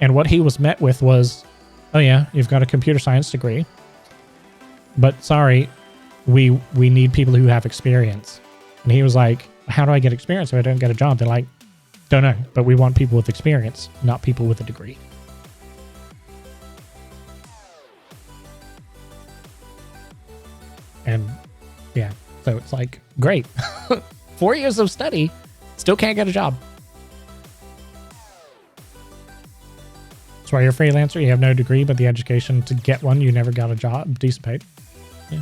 And what he was met with was, oh yeah, you've got a computer science degree, but sorry, we need people who have experience. And he was like, how do I get experience if I don't get a job? They're like, don't know, but we want people with experience, not people with a degree. And yeah, So it's like, great. 4 years of study, still can't get a job. That's why you're a freelancer. You have no degree, but the education to get one, you never got a job, decent paid. Yeah.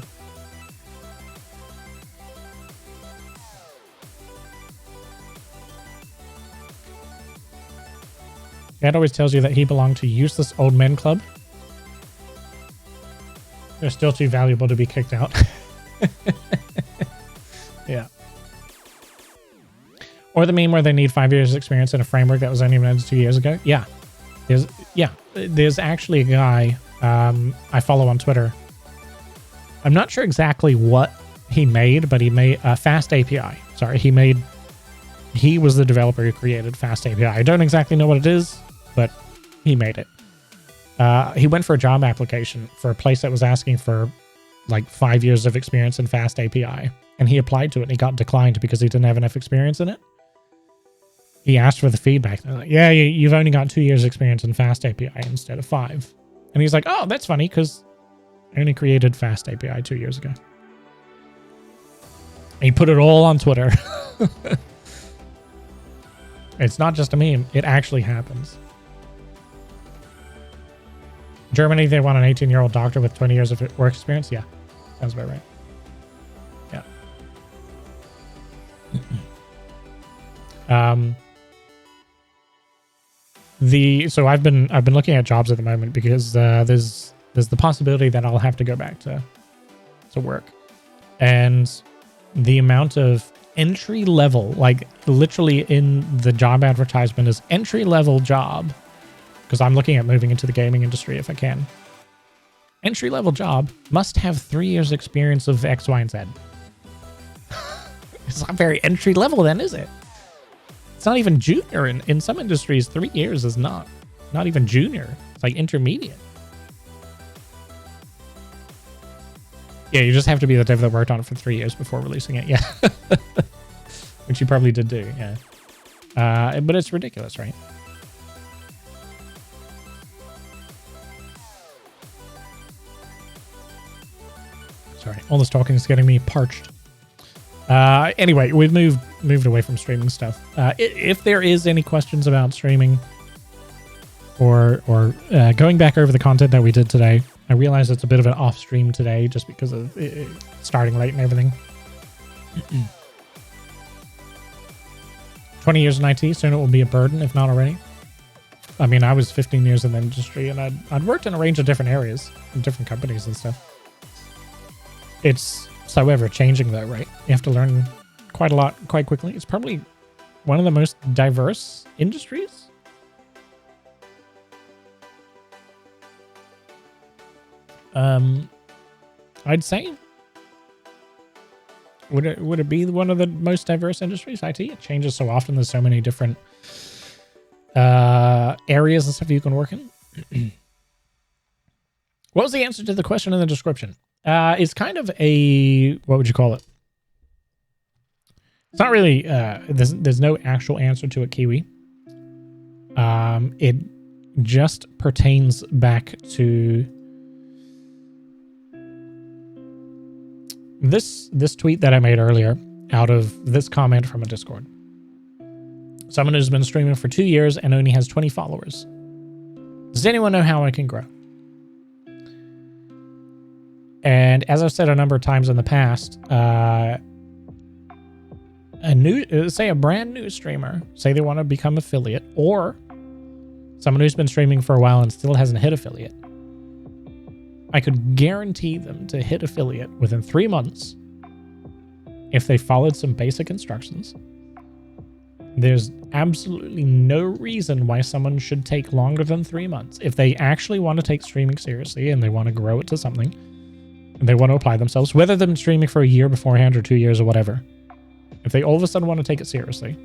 Dad always tells you that he belonged to useless old men club. They're still too valuable to be kicked out. Yeah. Or the meme where they need 5 years experience in a framework that was only invented 2 years ago. Yeah. There's actually a guy I follow on Twitter. I'm not sure exactly what he made, but he made a Fast API. Sorry, he was the developer who created Fast API. I don't exactly know what it is, but he made it. He went for a job application for a place that was asking for like 5 years of experience in Fast API. And he applied to it and he got declined because he didn't have enough experience in it. He asked for the feedback. They're like, yeah, you've only got 2 years experience in Fast API instead of 5. And he's like, oh, that's funny because I only created Fast API 2 years ago. And he put it all on Twitter. It's not just a meme. It actually happens. Germany, they want an 18-year-old doctor with 20 years of work experience. Yeah, sounds about right. Yeah. So I've been looking at jobs at the moment because there's the possibility that I'll have to go back to work, and the amount of entry level, like literally in the job advertisement is entry level job, because I'm looking at moving into the gaming industry if I can. Entry level job must have 3 years experience of X, Y, and Z. It's not very entry level then, is it? It's not even junior. In some industries, 3 years is not even junior. It's like intermediate. Yeah, you just have to be the dev that worked on it for 3 years before releasing it. Yeah. Which you probably did do, yeah. But it's ridiculous, right? Sorry, all this talking is getting me parched. Anyway, we've moved away from streaming stuff. If there is any questions about streaming or going back over the content that we did today, I realize it's a bit of an off stream today just because of it starting late and everything. 20 years in IT, soon it will be a burden, if not already. I mean, I was 15 years in the industry and I'd worked in a range of different areas and different companies and stuff. It's so ever changing though, right? You have to learn quite a lot quite quickly. It's probably one of the most diverse industries. I'd say. Would it be one of the most diverse industries, IT? It changes so often. There's so many different areas and stuff you can work in. What was the answer to the question in the description? It's kind of a, what would you call it? It's not really, there's no actual answer to it, Kiwi. It just pertains back to this tweet that I made earlier out of this comment from a Discord. Someone who's been streaming for 2 years and only has 20 followers. Does anyone know how I can grow? And as I've said a number of times in the past, say a brand new streamer, say they want to become affiliate, or someone who's been streaming for a while and still hasn't hit affiliate, I could guarantee them to hit affiliate within 3 months if they followed some basic instructions. There's absolutely no reason why someone should take longer than 3 months. If they actually want to take streaming seriously and they want to grow it to something, and they want to apply themselves, whether they've been streaming for a year beforehand or 2 years or whatever, if they all of a sudden want to take it seriously,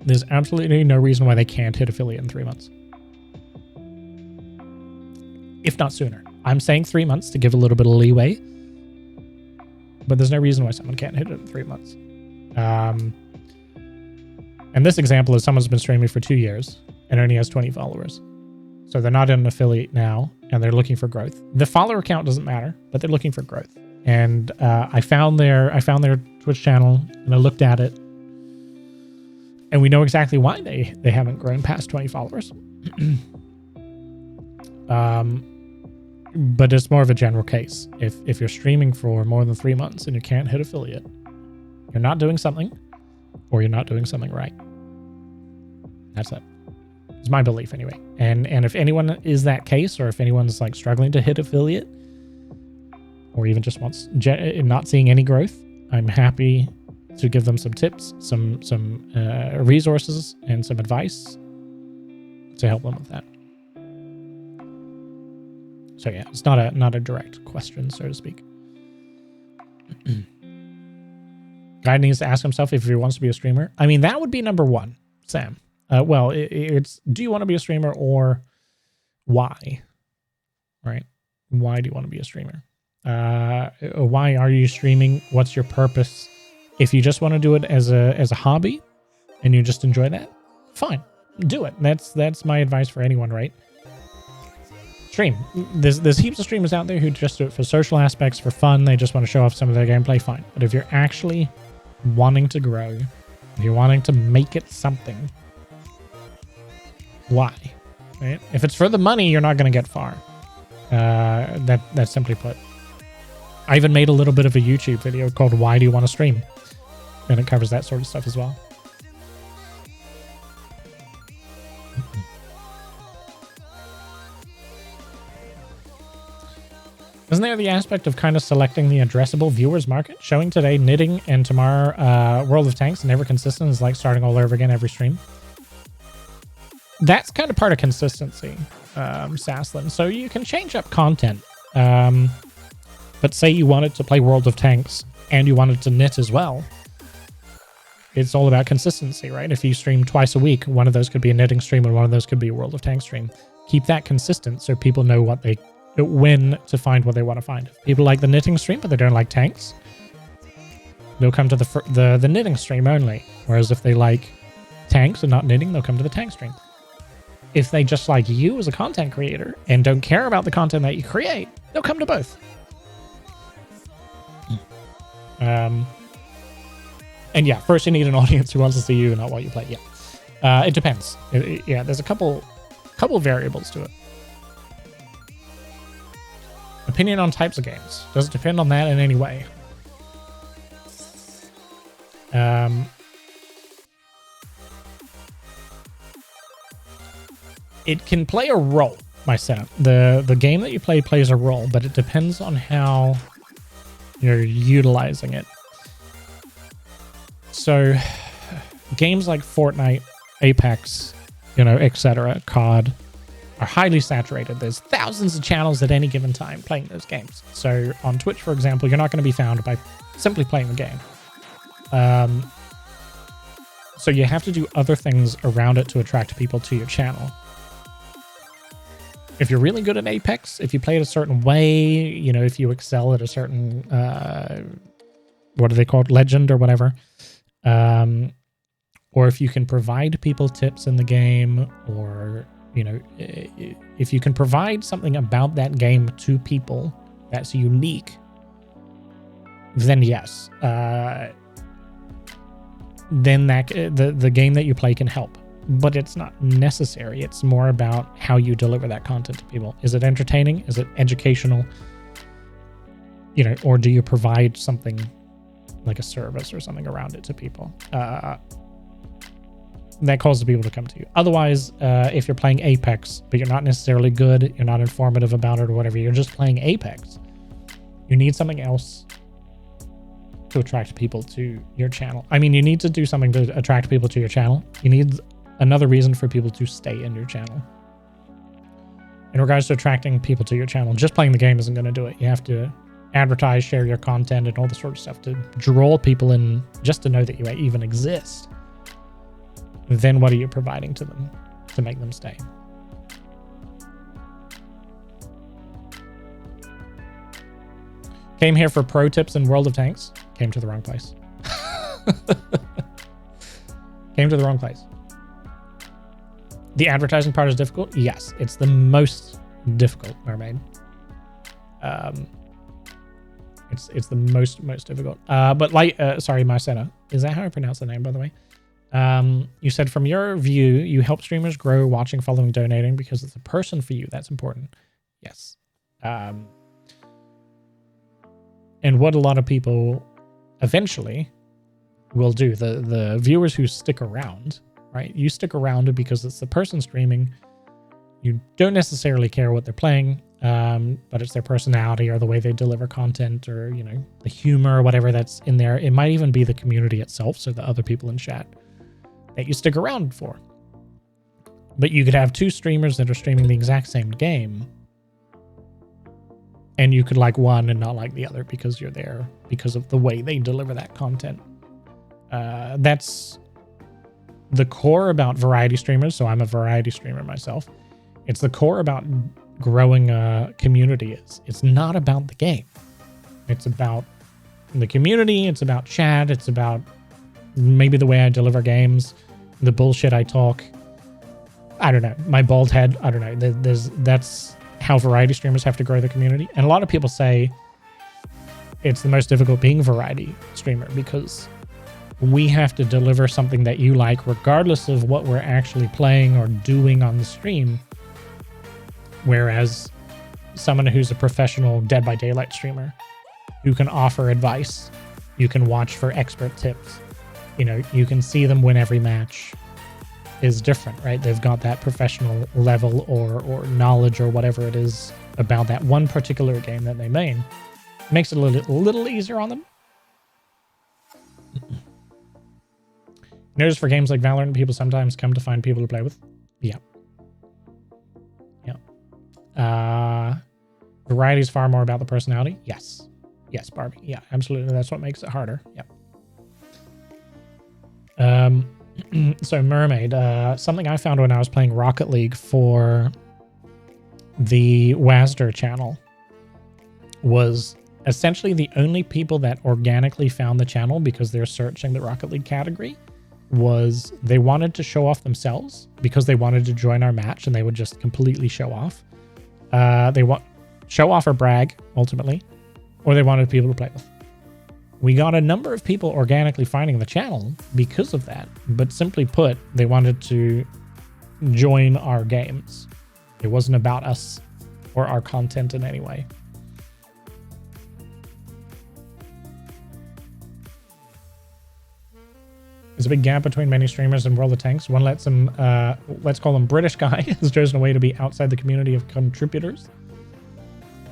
there's absolutely no reason why they can't hit affiliate in 3 months. If not sooner. I'm saying 3 months to give a little bit of leeway, but there's no reason why someone can't hit it in 3 months. And this example is someone's been streaming for 2 years and only has 20 followers. So they're not in an affiliate now and they're looking for growth. The follower count doesn't matter, but they're looking for growth. and I found their Twitch channel, and I looked at it, and we know exactly why they haven't grown past 20 followers. But it's more of a general case. If you're streaming for more than 3 months and you can't hit affiliate, you're not doing something, or you're not doing something right. That's it. It's my belief anyway. And if anyone is that case, or if anyone's like struggling to hit affiliate, or even just wants not seeing any growth, I'm happy to give them some tips, some resources, and some advice to help them with that. So yeah, it's not a direct question, so to speak. Guy needs to ask himself if he wants to be a streamer. I mean, that would be number one, Sam. Well, it's do you want to be a streamer, or why? Right? Why do you want to be a streamer? Why are you streaming? What's your purpose? If you just want to do it as a hobby and you just enjoy that, fine, do it. That's my advice for anyone, right? Stream. There's heaps of streamers out there who just do it for social aspects, for fun. They just want to show off some of their gameplay, fine. But if you're actually wanting to grow, if you're wanting to make it something, why? Right? If it's for the money, you're not going to get far. That's simply put. I even made a little bit of a YouTube video called "Why Do You Want to Stream?" and it covers that sort of stuff as well. Isn't there the aspect of kind of selecting the addressable viewers market? Showing today knitting and tomorrow World of Tanks, never consistent, is like starting all over again every stream. That's kind of part of consistency, Saslin. So you can change up content. But say you wanted to play World of Tanks and you wanted to knit as well. It's all about consistency, right? If you stream twice a week, one of those could be a knitting stream and one of those could be a World of Tanks stream. Keep that consistent so people know when to find what they want to find. If people like the knitting stream but they don't like tanks, they'll come to the knitting stream only. Whereas if they like tanks and not knitting, they'll come to the tank stream. If they just like you as a content creator and don't care about the content that you create, they'll come to both. And yeah, first you need an audience who wants to see you, not what you play. Yeah, it depends. Yeah, there's a couple variables to it. Opinion on types of games. Does it depend on that in any way? It can play a role, my setup. The game that you play plays a role, but it depends on how you're utilizing it. So games like Fortnite, Apex, etc., COD, are highly saturated. There's thousands of channels at any given time playing those games. So on Twitch, for example, you're not going to be found by simply playing the game. So you have to do other things around it to attract people to your channel. If you're really good at Apex, if you play it a certain way, if you excel at a certain, what are they called? Legend or whatever. Or if you can provide people tips in the game, or if you can provide something about that game to people that's unique, then yes, then the game that you play can help. But it's not necessary. It's more about how you deliver that content to people. Is it entertaining? Is it educational? Or do you provide something like a service or something around it to people? That causes people to come to you. Otherwise, if you're playing Apex, but you're not necessarily good, you're not informative about it or whatever, you're just playing Apex, you need something else to attract people to your channel. I mean, you need to do something to attract people to your channel. You need another reason for people to stay in your channel. In regards to attracting people to your channel, just playing the game isn't going to do it. You have to advertise, share your content, and all the sort of stuff to draw people in, just to know that you even exist. Then what are you providing to them to make them stay? Came here for pro tips in World of Tanks. Came to the wrong place. Came to the wrong place. The advertising part is difficult. Yes, it's the most difficult, Mermaid. It's the most difficult. But like, sorry, Marcena. Is that how I pronounce the name, by the way? You said from your view, you help streamers grow watching, following, donating because it's a person for you. That's important. Yes. And what a lot of people eventually will do, the viewers who stick around, right? You stick around because it's the person streaming. You don't necessarily care what they're playing, but it's their personality or the way they deliver content or, you know, the humor or whatever that's in there. It might even be the community itself, so the other people in chat that you stick around for. But you could have two streamers that are streaming the exact same game, and you could like one and not like the other because you're there because of the way they deliver that content. That's the core about variety streamers. So I'm a variety streamer myself. It's the core about growing a community. It's not about the game. It's about the community. It's about chat. It's about maybe the way I deliver games, the bullshit I talk. I don't know. My bald head. I don't know. That's how variety streamers have to grow the community. And a lot of people say it's the most difficult being a variety streamer because we have to deliver something that you like regardless of what we're actually playing or doing on the stream. Whereas someone who's a professional Dead by Daylight streamer who can offer advice, you can watch for expert tips, you know, you can see them win every match, is different, right? They've got that professional level or knowledge or whatever it is about that one particular game that they main. It makes it a little easier on them. Notice for games like Valorant, people sometimes come to find people to play with. Yeah. Variety is far more about the personality. Yes, Barbie. Yeah, absolutely. That's what makes it harder. Yep. So Mermaid, something I found when I was playing Rocket League for the WASDR channel was essentially the only people that organically found the channel because they're searching the Rocket League category was they wanted to show off themselves because they wanted to join our match and they would just completely show off. They want show off or brag ultimately, or they wanted people to play with. We got a number of people organically finding the channel because of that, but simply put, they wanted to join our games. It wasn't about us or our content in any way. There's a big gap between many streamers and World of Tanks. One lets him, let's call him British guy, has chosen a way to be outside the community of contributors.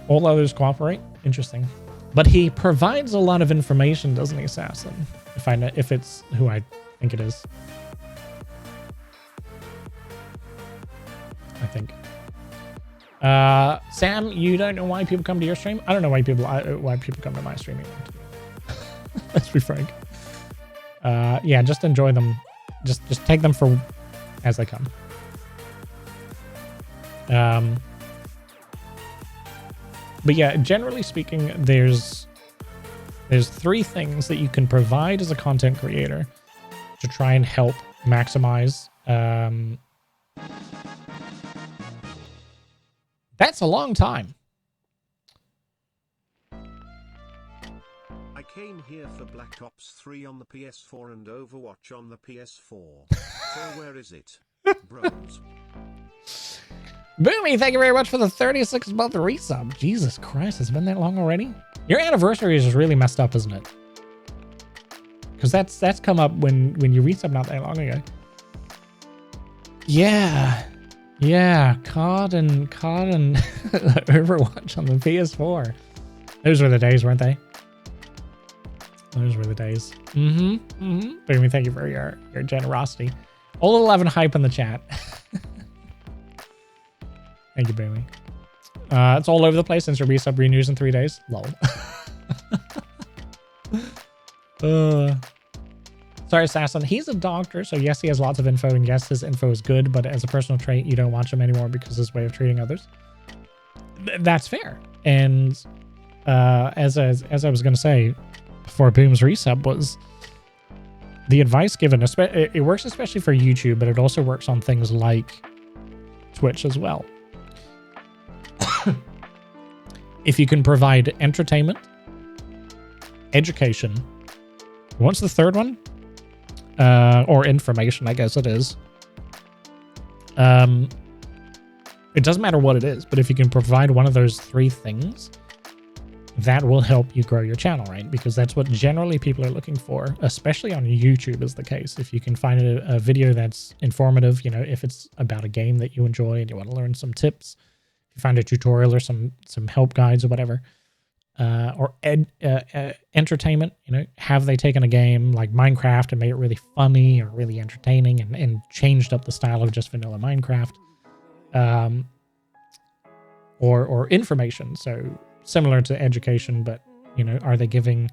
All others cooperate. Interesting. But he provides a lot of information, doesn't he, Assassin? If it's who I think it is. I think. Sam, you don't know why people come to your stream? I don't know why people come to my stream. Let's be frank. Yeah, just enjoy them. Just take them for as they come. But yeah, generally speaking, there's three things that you can provide as a content creator to try and help maximize. That's a long time. I came here for Black Ops 3 on the PS4 and Overwatch on the PS4. So where is it, bros? Boomy, thank you very much for the 36-month resub. Jesus Christ, it's been that long already? Your anniversary is just really messed up, isn't it? Because that's come up when you resub not that long ago. Yeah, COD and Overwatch on the PS4. Those were the days, weren't they? Those were the days. Boomy, thank you for your generosity. All 11 hype in the chat. Thank you, Boomy. It's all over the place since your resub renews in 3 days. Lol. Sorry, Assassin. He's a doctor, so yes, he has lots of info, and yes, his info is good, but as a personal trait, you don't watch him anymore because of his way of treating others. That's fair. And as I was going to say before Boom's resub was the advice given, it works especially for YouTube, but it also works on things like Twitch as well. If you can provide entertainment education. What's the third one? Or information, I guess it is. It doesn't matter what it is, but if you can provide one of those three things, that will help you grow your channel, right? Because that's what generally people are looking for, especially on YouTube is the case. If you can find a video that's informative, you know, if it's about a game that you enjoy and you want to learn some tips, if you find a tutorial or some help guides or whatever, or entertainment, you know, have they taken a game like Minecraft and made it really funny or really entertaining and changed up the style of just vanilla Minecraft, or information, so similar to education, but, you know, are they giving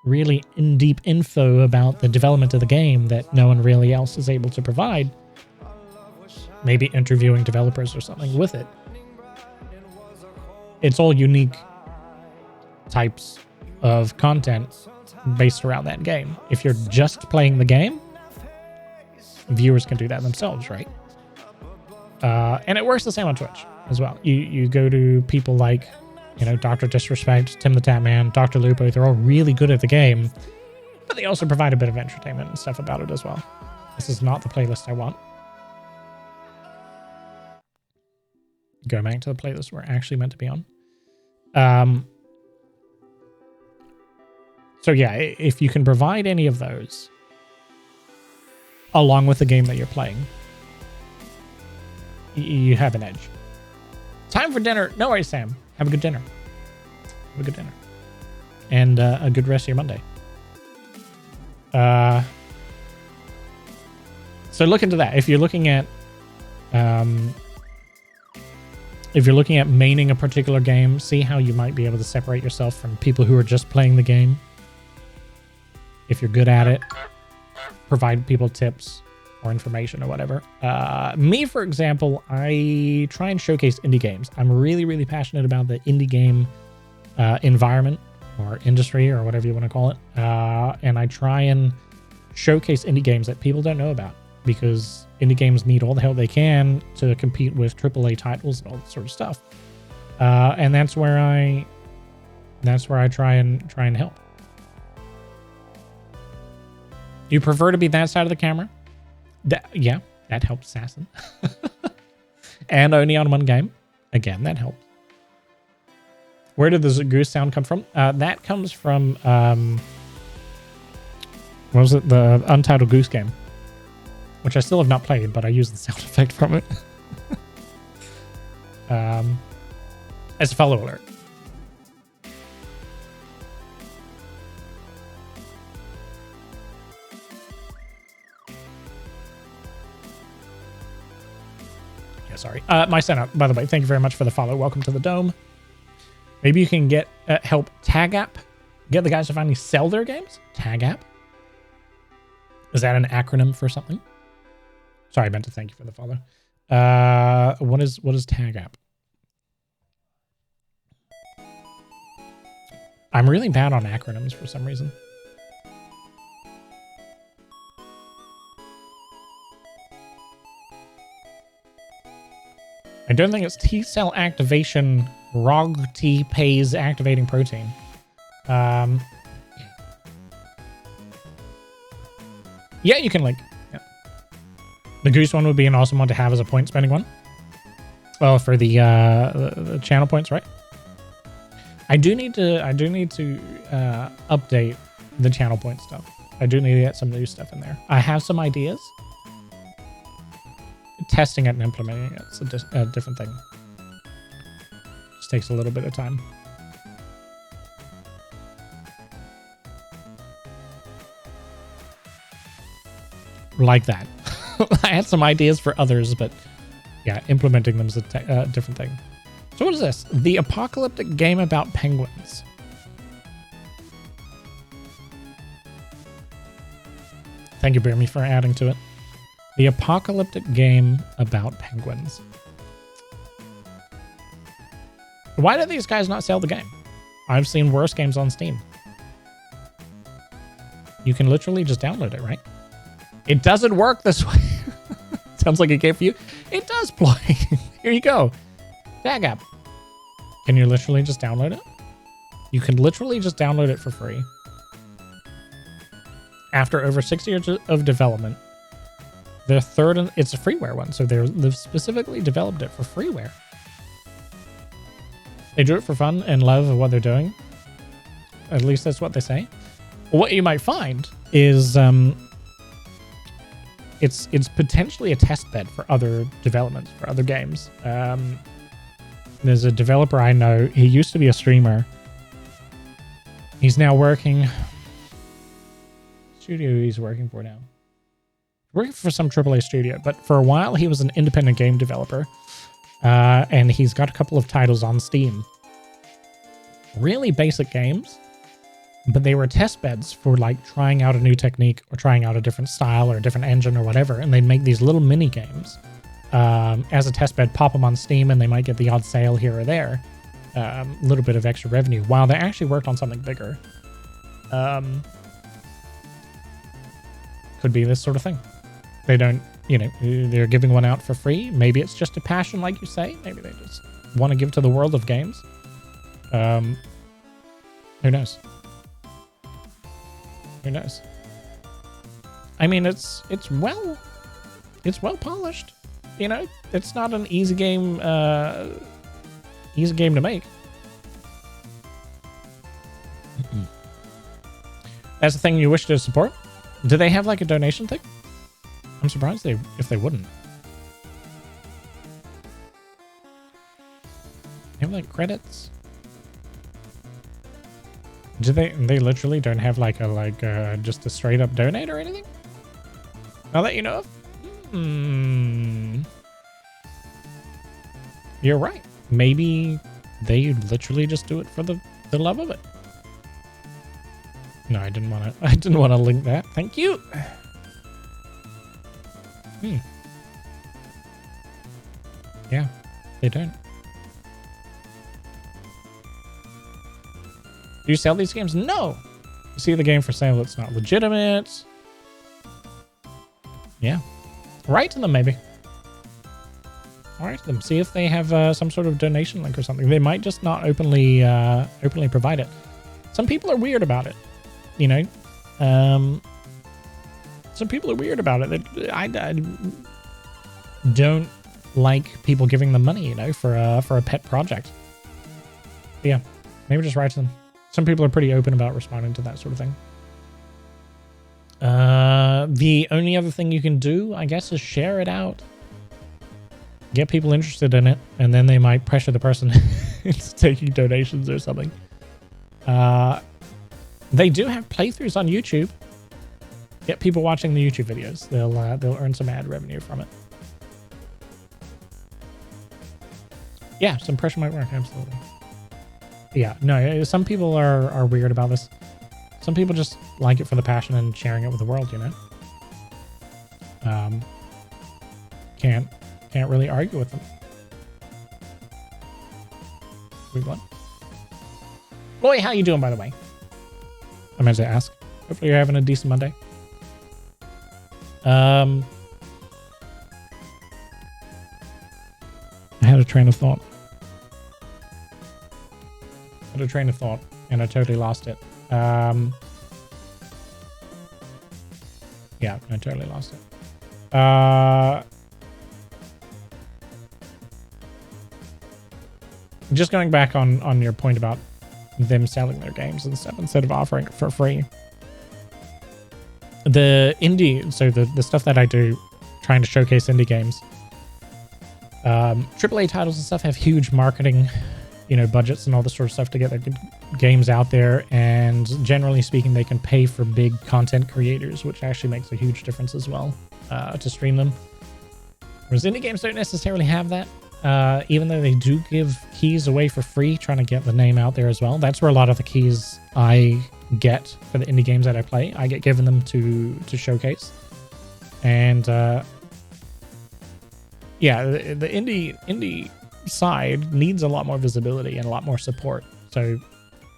really in-deep info about the development of the game that no one really else is able to provide? Maybe interviewing developers or something with it. It's all unique types of content based around that game. If you're just playing the game, viewers can do that themselves, right? And it works the same on Twitch as well. You go to people like, you know, Dr. Disrespect, Tim the Tatman, Dr. Lupo. They're all really good at the game, but they also provide a bit of entertainment and stuff about it as well. This is not the playlist I want. Go back to the playlist we're actually meant to be on. So yeah, if you can provide any of those along with the game that you're playing, you have an edge. Time for dinner. No worries, Sam. Have a good dinner. Have a good dinner. And a good rest of your Monday. So look into that. If you're looking at maining a particular game, see how you might be able to separate yourself from people who are just playing the game. If you're good at it, provide people tips or information or whatever. Me, for example, I try and showcase indie games. I'm really, really passionate about the indie game environment or industry or whatever you want to call it. And I try and showcase indie games that people don't know about, because indie games need all the help they can to compete with AAA titles and all that sort of stuff. And that's where I try and help. You prefer to be that side of the camera? Yeah, that helps, Assassin. And only on one game. Again, that helps. Where did the goose sound come from? That comes from, what was it? The Untitled Goose Game, which I still have not played, but I use the sound effect from it. As a follow alert. Sorry. My setup, by the way, thank you very much for the follow. Welcome to the Dome. Maybe you can get help Tag App. Get the guys to finally sell their games? Tag App? Is that an acronym for something? Sorry, I meant to thank you for the follow. What is Tag App? I'm really bad on acronyms for some reason. I don't think it's T-cell activation. ROG T pays activating protein. Yeah, you can link. Yeah. The goose one would be an awesome one to have as a point spending one. Well, for the channel points, right? I do need to update the channel point stuff. I do need to get some new stuff in there. I have some ideas. Testing it and implementing it, it's a different thing. Just takes a little bit of time. Like that. I had some ideas for others, but yeah, implementing them is a different thing. So what is this? The apocalyptic game about penguins. Thank you, Birmy, for adding to it. The apocalyptic game about penguins. Why do these guys not sell the game? I've seen worse games on Steam. You can literally just download it, right? It doesn't work this way. Sounds like a game for you. It does play. Here you go. Tag App. Can you literally just download it? You can literally just download it for free. After over 6 years of development, their third, and it's a freeware one, so they've specifically developed it for freeware. They do it for fun and love of what they're doing. At least that's what they say. What you might find is it's potentially a test bed for other developments, for other games. There's a developer I know. He used to be a streamer. He's now working. Studio he's working for now. Working for some AAA studio, but for a while he was an independent game developer. And he's got a couple of titles on Steam. Really basic games, but they were test beds for like trying out a new technique or trying out a different style or a different engine or whatever. And they'd make these little mini games as a test bed, pop them on Steam, and they might get the odd sale here or there. A little bit of extra revenue while they actually worked on something bigger. Could be this sort of thing. They don't, they're giving one out for free. Maybe it's just a passion, like you say. Maybe they just want to give to the world of games. Who knows? Who knows? I mean, it's well polished. It's not an easy game to make. That's the thing you wish to support. Do they have like a donation thing? I'm surprised if they wouldn't. They have like credits. Do they literally don't have like just a straight up donate or anything? Now that you know of? You're right. Maybe they literally just do it for the love of it. No, I didn't want to link that. Thank you. Yeah, they don't. Do you sell these games? No. You see the game for sale, it's not legitimate. Yeah. Write to them, maybe. Write to them. See if they have some sort of donation link or something. They might just not openly provide it. Some people are weird about it. Some people are weird about it. I don't like people giving them money, for a pet project. But yeah, maybe just write to them. Some people are pretty open about responding to that sort of thing. The only other thing you can do, I guess, is share it out. Get people interested in it, and then they might pressure the person into taking donations or something. They do have playthroughs on YouTube. Get people watching the YouTube videos. They'll earn some ad revenue from it. Yeah, some pressure might work, absolutely. Yeah, no, some people are weird about this. Some people just like it for the passion and sharing it with the world, Can't really argue with them. We won. Boy, how you doing, by the way? I meant to ask. Hopefully you're having a decent Monday. I had a train of thought. And I totally lost it. Yeah, I totally lost it. Just going back on your point about them selling their games and stuff instead of offering it for free. The indie, so the stuff that I do, trying to showcase indie games. AAA titles and stuff have huge marketing, budgets and all this sort of stuff to get their good games out there. And generally speaking, they can pay for big content creators, which actually makes a huge difference as well, to stream them. Whereas indie games don't necessarily have that. Even though they do give keys away for free, trying to get the name out there as well. That's where a lot of the keys I get for the indie games that I play, I get given them to showcase. And yeah, the indie side needs a lot more visibility and a lot more support. So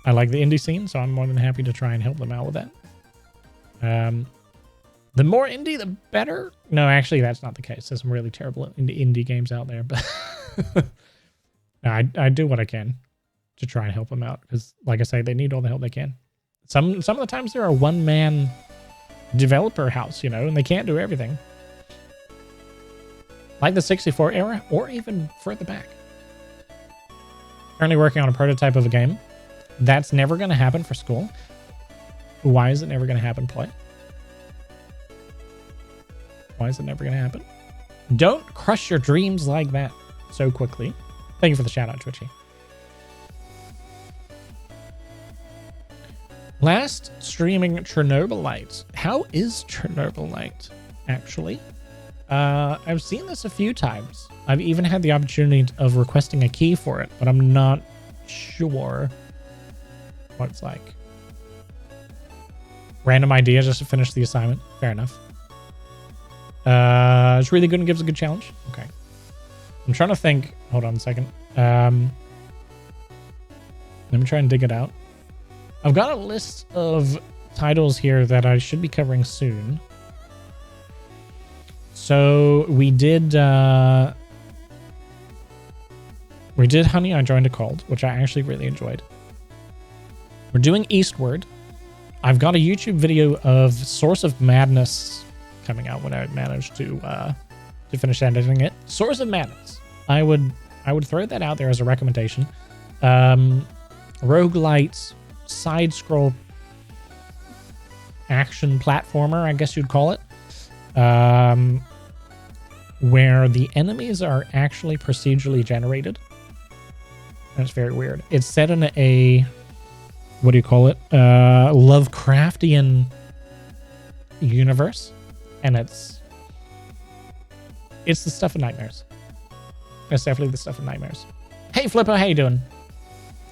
I like the indie scene, so I'm more than happy to try and help them out with that. The more indie, the better. No, actually, that's not the case. There's some really terrible indie games out there, but no, I do what I can to try and help them out because, like I say, they need all the help they can. Some of the times there are one-man developer house, you know, and they can't do everything. Like the 64 era, or even further back. Currently working on a prototype of a game. That's never going to happen for school. Why is it never going to happen, Play? Why is it never going to happen? Don't crush your dreams like that so quickly. Thank you for the shout out, Twitchy. Last streaming Chernobylite. How is Chernobylite, actually? I've seen this a few times. I've even had the opportunity of requesting a key for it, but I'm not sure what it's like. Random idea just to finish the assignment. Fair enough. It's really good and gives a good challenge. Okay. I'm trying to think. Hold on a second. Let me try and dig it out. I've got a list of titles here that I should be covering soon. So we did Honey, I Joined a Cult, which I actually really enjoyed. We're doing Eastward. I've got a YouTube video of Source of Madness coming out when I managed to finish editing it. Source of Madness. I would throw that out there as a recommendation. Roguelite, side-scroll action platformer, I guess you'd call it. Where the enemies are actually procedurally generated. That's very weird. It's set in a, what do you call it? Lovecraftian universe. And it's the stuff of nightmares. It's definitely the stuff of nightmares. Hey, Flipper, how you doing?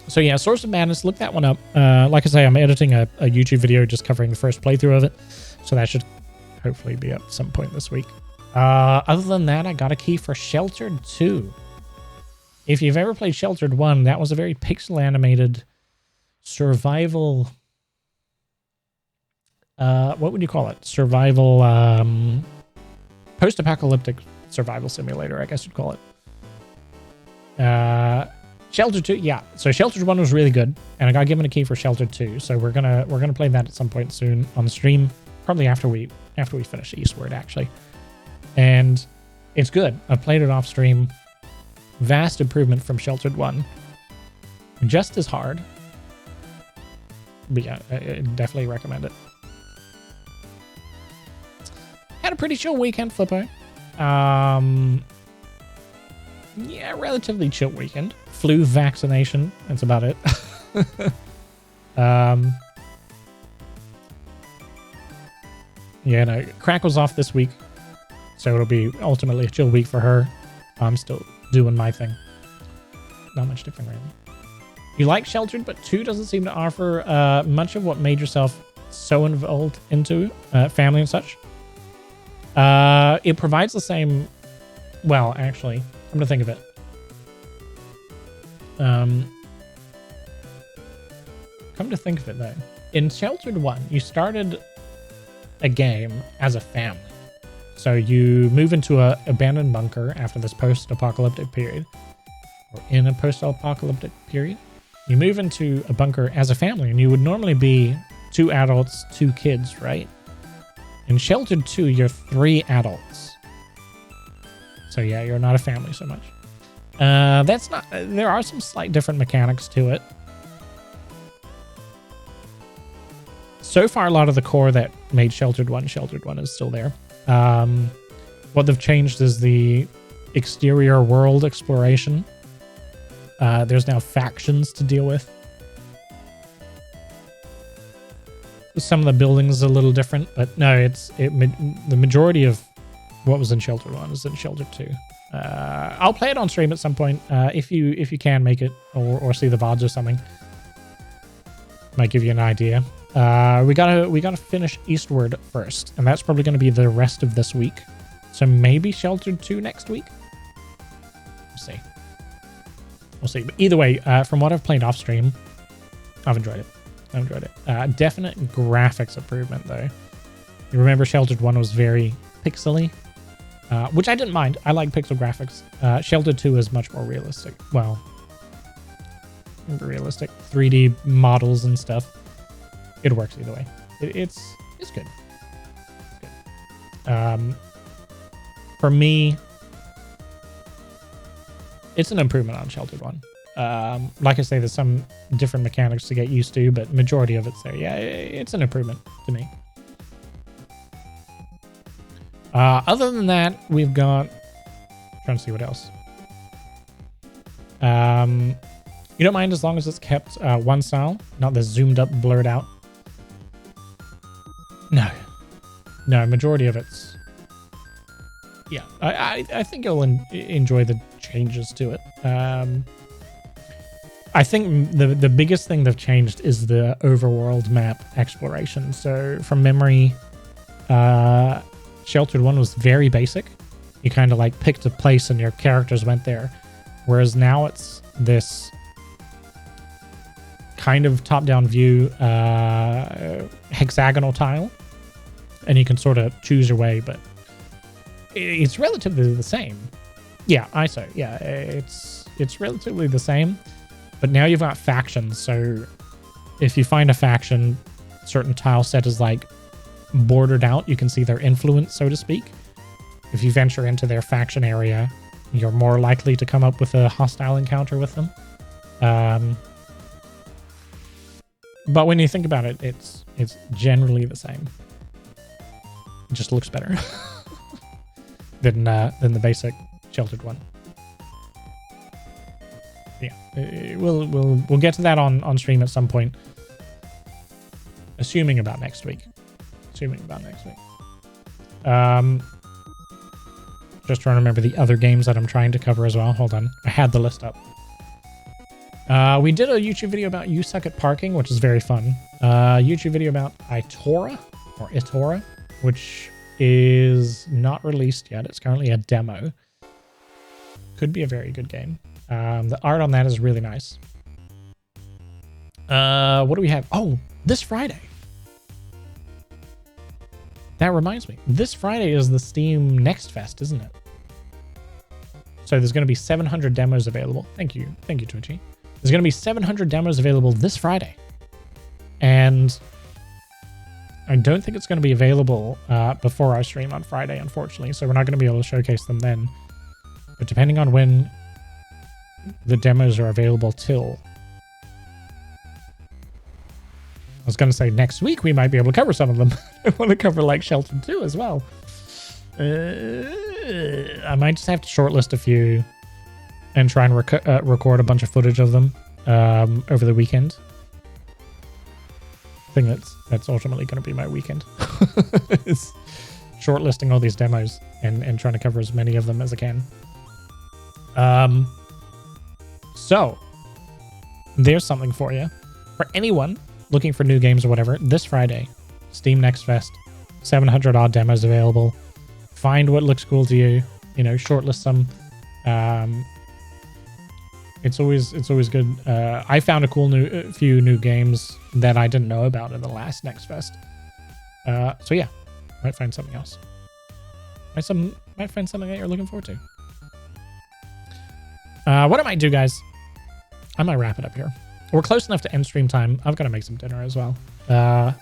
So yeah, Source of Madness, look that one up. Like I say, I'm editing a YouTube video just covering the first playthrough of it. So that should hopefully be up at some point this week. Other than that, I got a key for Sheltered 2. If you've ever played Sheltered 1, that was a very pixel animated survival... what would you call it? Survival, post-apocalyptic survival simulator, I guess you'd call it. Sheltered 2, yeah. So Sheltered 1 was really good, and I got given a key for Sheltered 2. So we're gonna play that at some point soon on the stream, probably after we finish Eastward, actually. And it's good. I've played it off stream. Vast improvement from Sheltered 1. Just as hard. But yeah, I definitely recommend it. Had a pretty chill weekend, Flippo. Yeah, relatively chill weekend. Flu vaccination. That's about it. Yeah, no, Crack was off this week. So it'll be ultimately a chill week for her. I'm still doing my thing. Not much different, really. You like Sheltered, but 2 doesn't seem to offer much of what made yourself so involved into family and such. It provides the same... Well, actually, I'm going to think of it. Come to think of it, though. In Sheltered 1, you started a game as a family. So you move into an abandoned bunker after this post-apocalyptic period. Or in a post-apocalyptic period. You move into a bunker as a family, and you would normally be 2 adults, 2 kids, right? In Sheltered 2, you're 3 adults. So yeah, you're not a family so much. That's not... There are some slight different mechanics to it. So far, a lot of the core that made Sheltered 1 is still there. What they've changed is the exterior world exploration. There's now factions to deal with. Some of the buildings are a little different, but no, the majority of what was in Sheltered 1 is in Sheltered 2. I'll play it on stream at some point if you can make it or see the VODs or something. Might give you an idea. We gotta finish Eastward first, and that's probably going to be the rest of this week. So maybe Sheltered 2 next week. We'll see. But either way, from what I've played off stream, I've enjoyed it. Definite graphics improvement, though. You remember Sheltered 1 was very pixely, which I didn't mind. I like pixel graphics. Sheltered 2 is much more realistic. Well, realistic 3D models and stuff. It works either way. It's good. For me, it's an improvement on Sheltered 1. Like I say, there's some different mechanics to get used to, but majority of it's there. Yeah, it's an improvement to me. Other than that, we've got... trying to see what else. You don't mind as long as it's kept one style, not the zoomed up, blurred out. No, majority of it's... yeah, I think you'll enjoy the changes to it. I think the biggest thing they've changed is the overworld map exploration. So from memory, Sheltered 1 was very basic. You kind of like picked a place and your characters went there. Whereas now it's this kind of top-down view hexagonal tile. And you can sort of choose your way, but it's relatively the same. Yeah, ISO. Yeah, it's relatively the same. But now you've got factions, so if you find a faction, certain tile set is like bordered out. You can see their influence, so to speak. If you venture into their faction area, you're more likely to come up with a hostile encounter with them. But when you think about it, it's generally the same. It just looks better than the basic Sheltered 1. Yeah, we'll get to that on stream at some point. Assuming about next week. Just trying to remember the other games that I'm trying to cover as well. Hold on, I had the list up. We did a YouTube video about You Suck at Parking, which is very fun. YouTube video about Itora, which is not released yet. It's currently a demo. Could be a very good game. The art on that is really nice. What do we have? Oh, this Friday. That reminds me. This Friday is the Steam Next Fest, isn't it? So there's going to be 700 demos available. Thank you, Twitchy. There's going to be 700 demos available this Friday. And I don't think it's going to be available before our stream on Friday, unfortunately. So we're not going to be able to showcase them then. But depending on when the demos are available till... I was going to say next week we might be able to cover some of them. I want to cover like Sheltered 2 as well. I might just have to shortlist a few and try and record a bunch of footage of them over the weekend. I think that's ultimately going to be my weekend. It's shortlisting all these demos and trying to cover as many of them as I can. So there's something for you. For anyone looking for new games or whatever, this Friday, Steam Next Fest, 700 odd demos available. Find what looks cool to you, shortlist them. It's always good. I found a few new games that I didn't know about in the last Next Fest. So yeah, might find something else. Might find something that you're looking forward to. What I might do, guys, I might wrap it up here. We're close enough to end stream time. I've got to make some dinner as well. My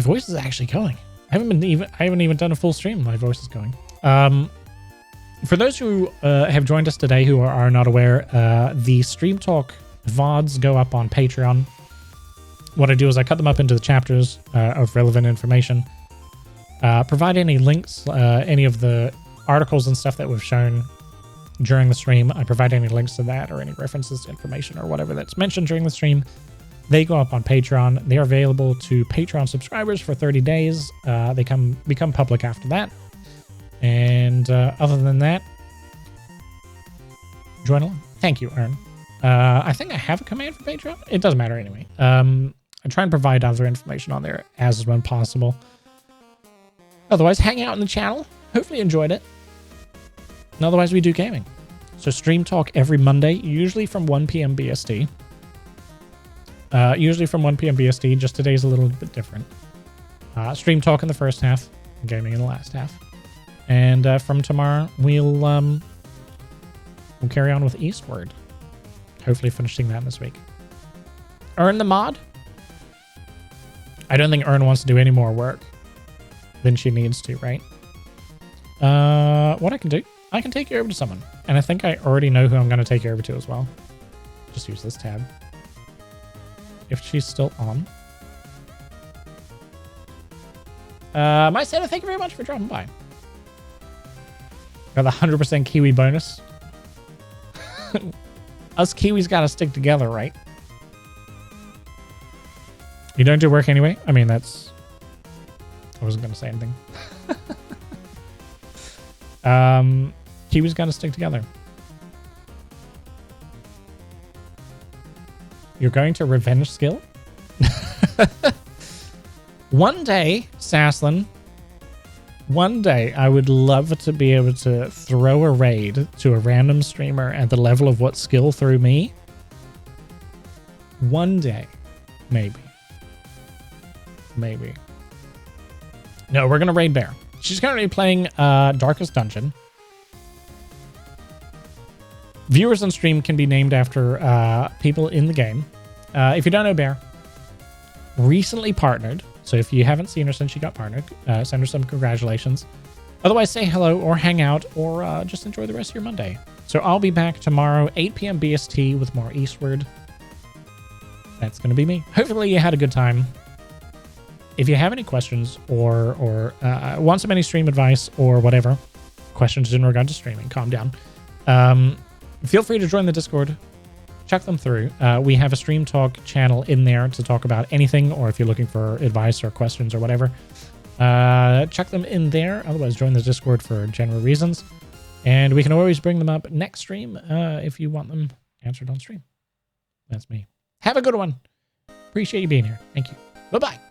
voice is actually going. I haven't even done a full stream. My voice is going. For those who have joined us today who are not aware, the Stream Talk VODs go up on Patreon. What I do is I cut them up into the chapters of relevant information. Provide any links, any of the articles and stuff that we've shown during the stream. I provide any links to that or any references to information or whatever that's mentioned during the stream. They go up on Patreon. They are available to Patreon subscribers for 30 days. They become public after that. And other than that, join along. Thank you, Ern. I think I have a command for Patreon. It doesn't matter anyway. I try and provide other information on there as when possible. Otherwise, hang out in the channel. Hopefully you enjoyed it. And otherwise, we do gaming. So Stream Talk every Monday, usually from 1 p.m. BST. Just today's a little bit different. Stream Talk in the first half, gaming in the last half. And from tomorrow, we'll carry on with Eastward. Hopefully finishing that this week. Earn the mod? I don't think Earn wants to do any more work. than she needs to, right? What I can do, I can take you over to someone. And I think I already know who I'm going to take you over to as well. Just use this tab. If she's still on. Mycena, thank you very much for dropping by. Got the 100% Kiwi bonus. Us Kiwis gotta stick together, right? You don't do work anyway? I mean, that's... I wasn't gonna say anything. Kiwis gotta stick together. You're going to revenge skill? One day, Saslin, one day I would love to be able to throw a raid to a random streamer at the level of what skill threw me. One day. Maybe. Maybe. No, we're going to raid Bear. She's currently playing Darkest Dungeon. Viewers on stream can be named after people in the game. If you don't know Bear, recently partnered. So if you haven't seen her since she got partnered, send her some congratulations. Otherwise, say hello or hang out or just enjoy the rest of your Monday. So I'll be back tomorrow, 8 p.m. BST with more Eastward. That's going to be me. Hopefully you had a good time. If you have any questions or want some any stream advice or whatever, questions in regard to streaming, calm down. Feel free to join the Discord. Check them through. We have a Stream Talk channel in there to talk about anything, or if you're looking for advice or questions or whatever, check them in there. Otherwise, join the Discord for general reasons. And we can always bring them up next stream if you want them answered on stream. That's me. Have a good one. Appreciate you being here. Thank you. Bye-bye.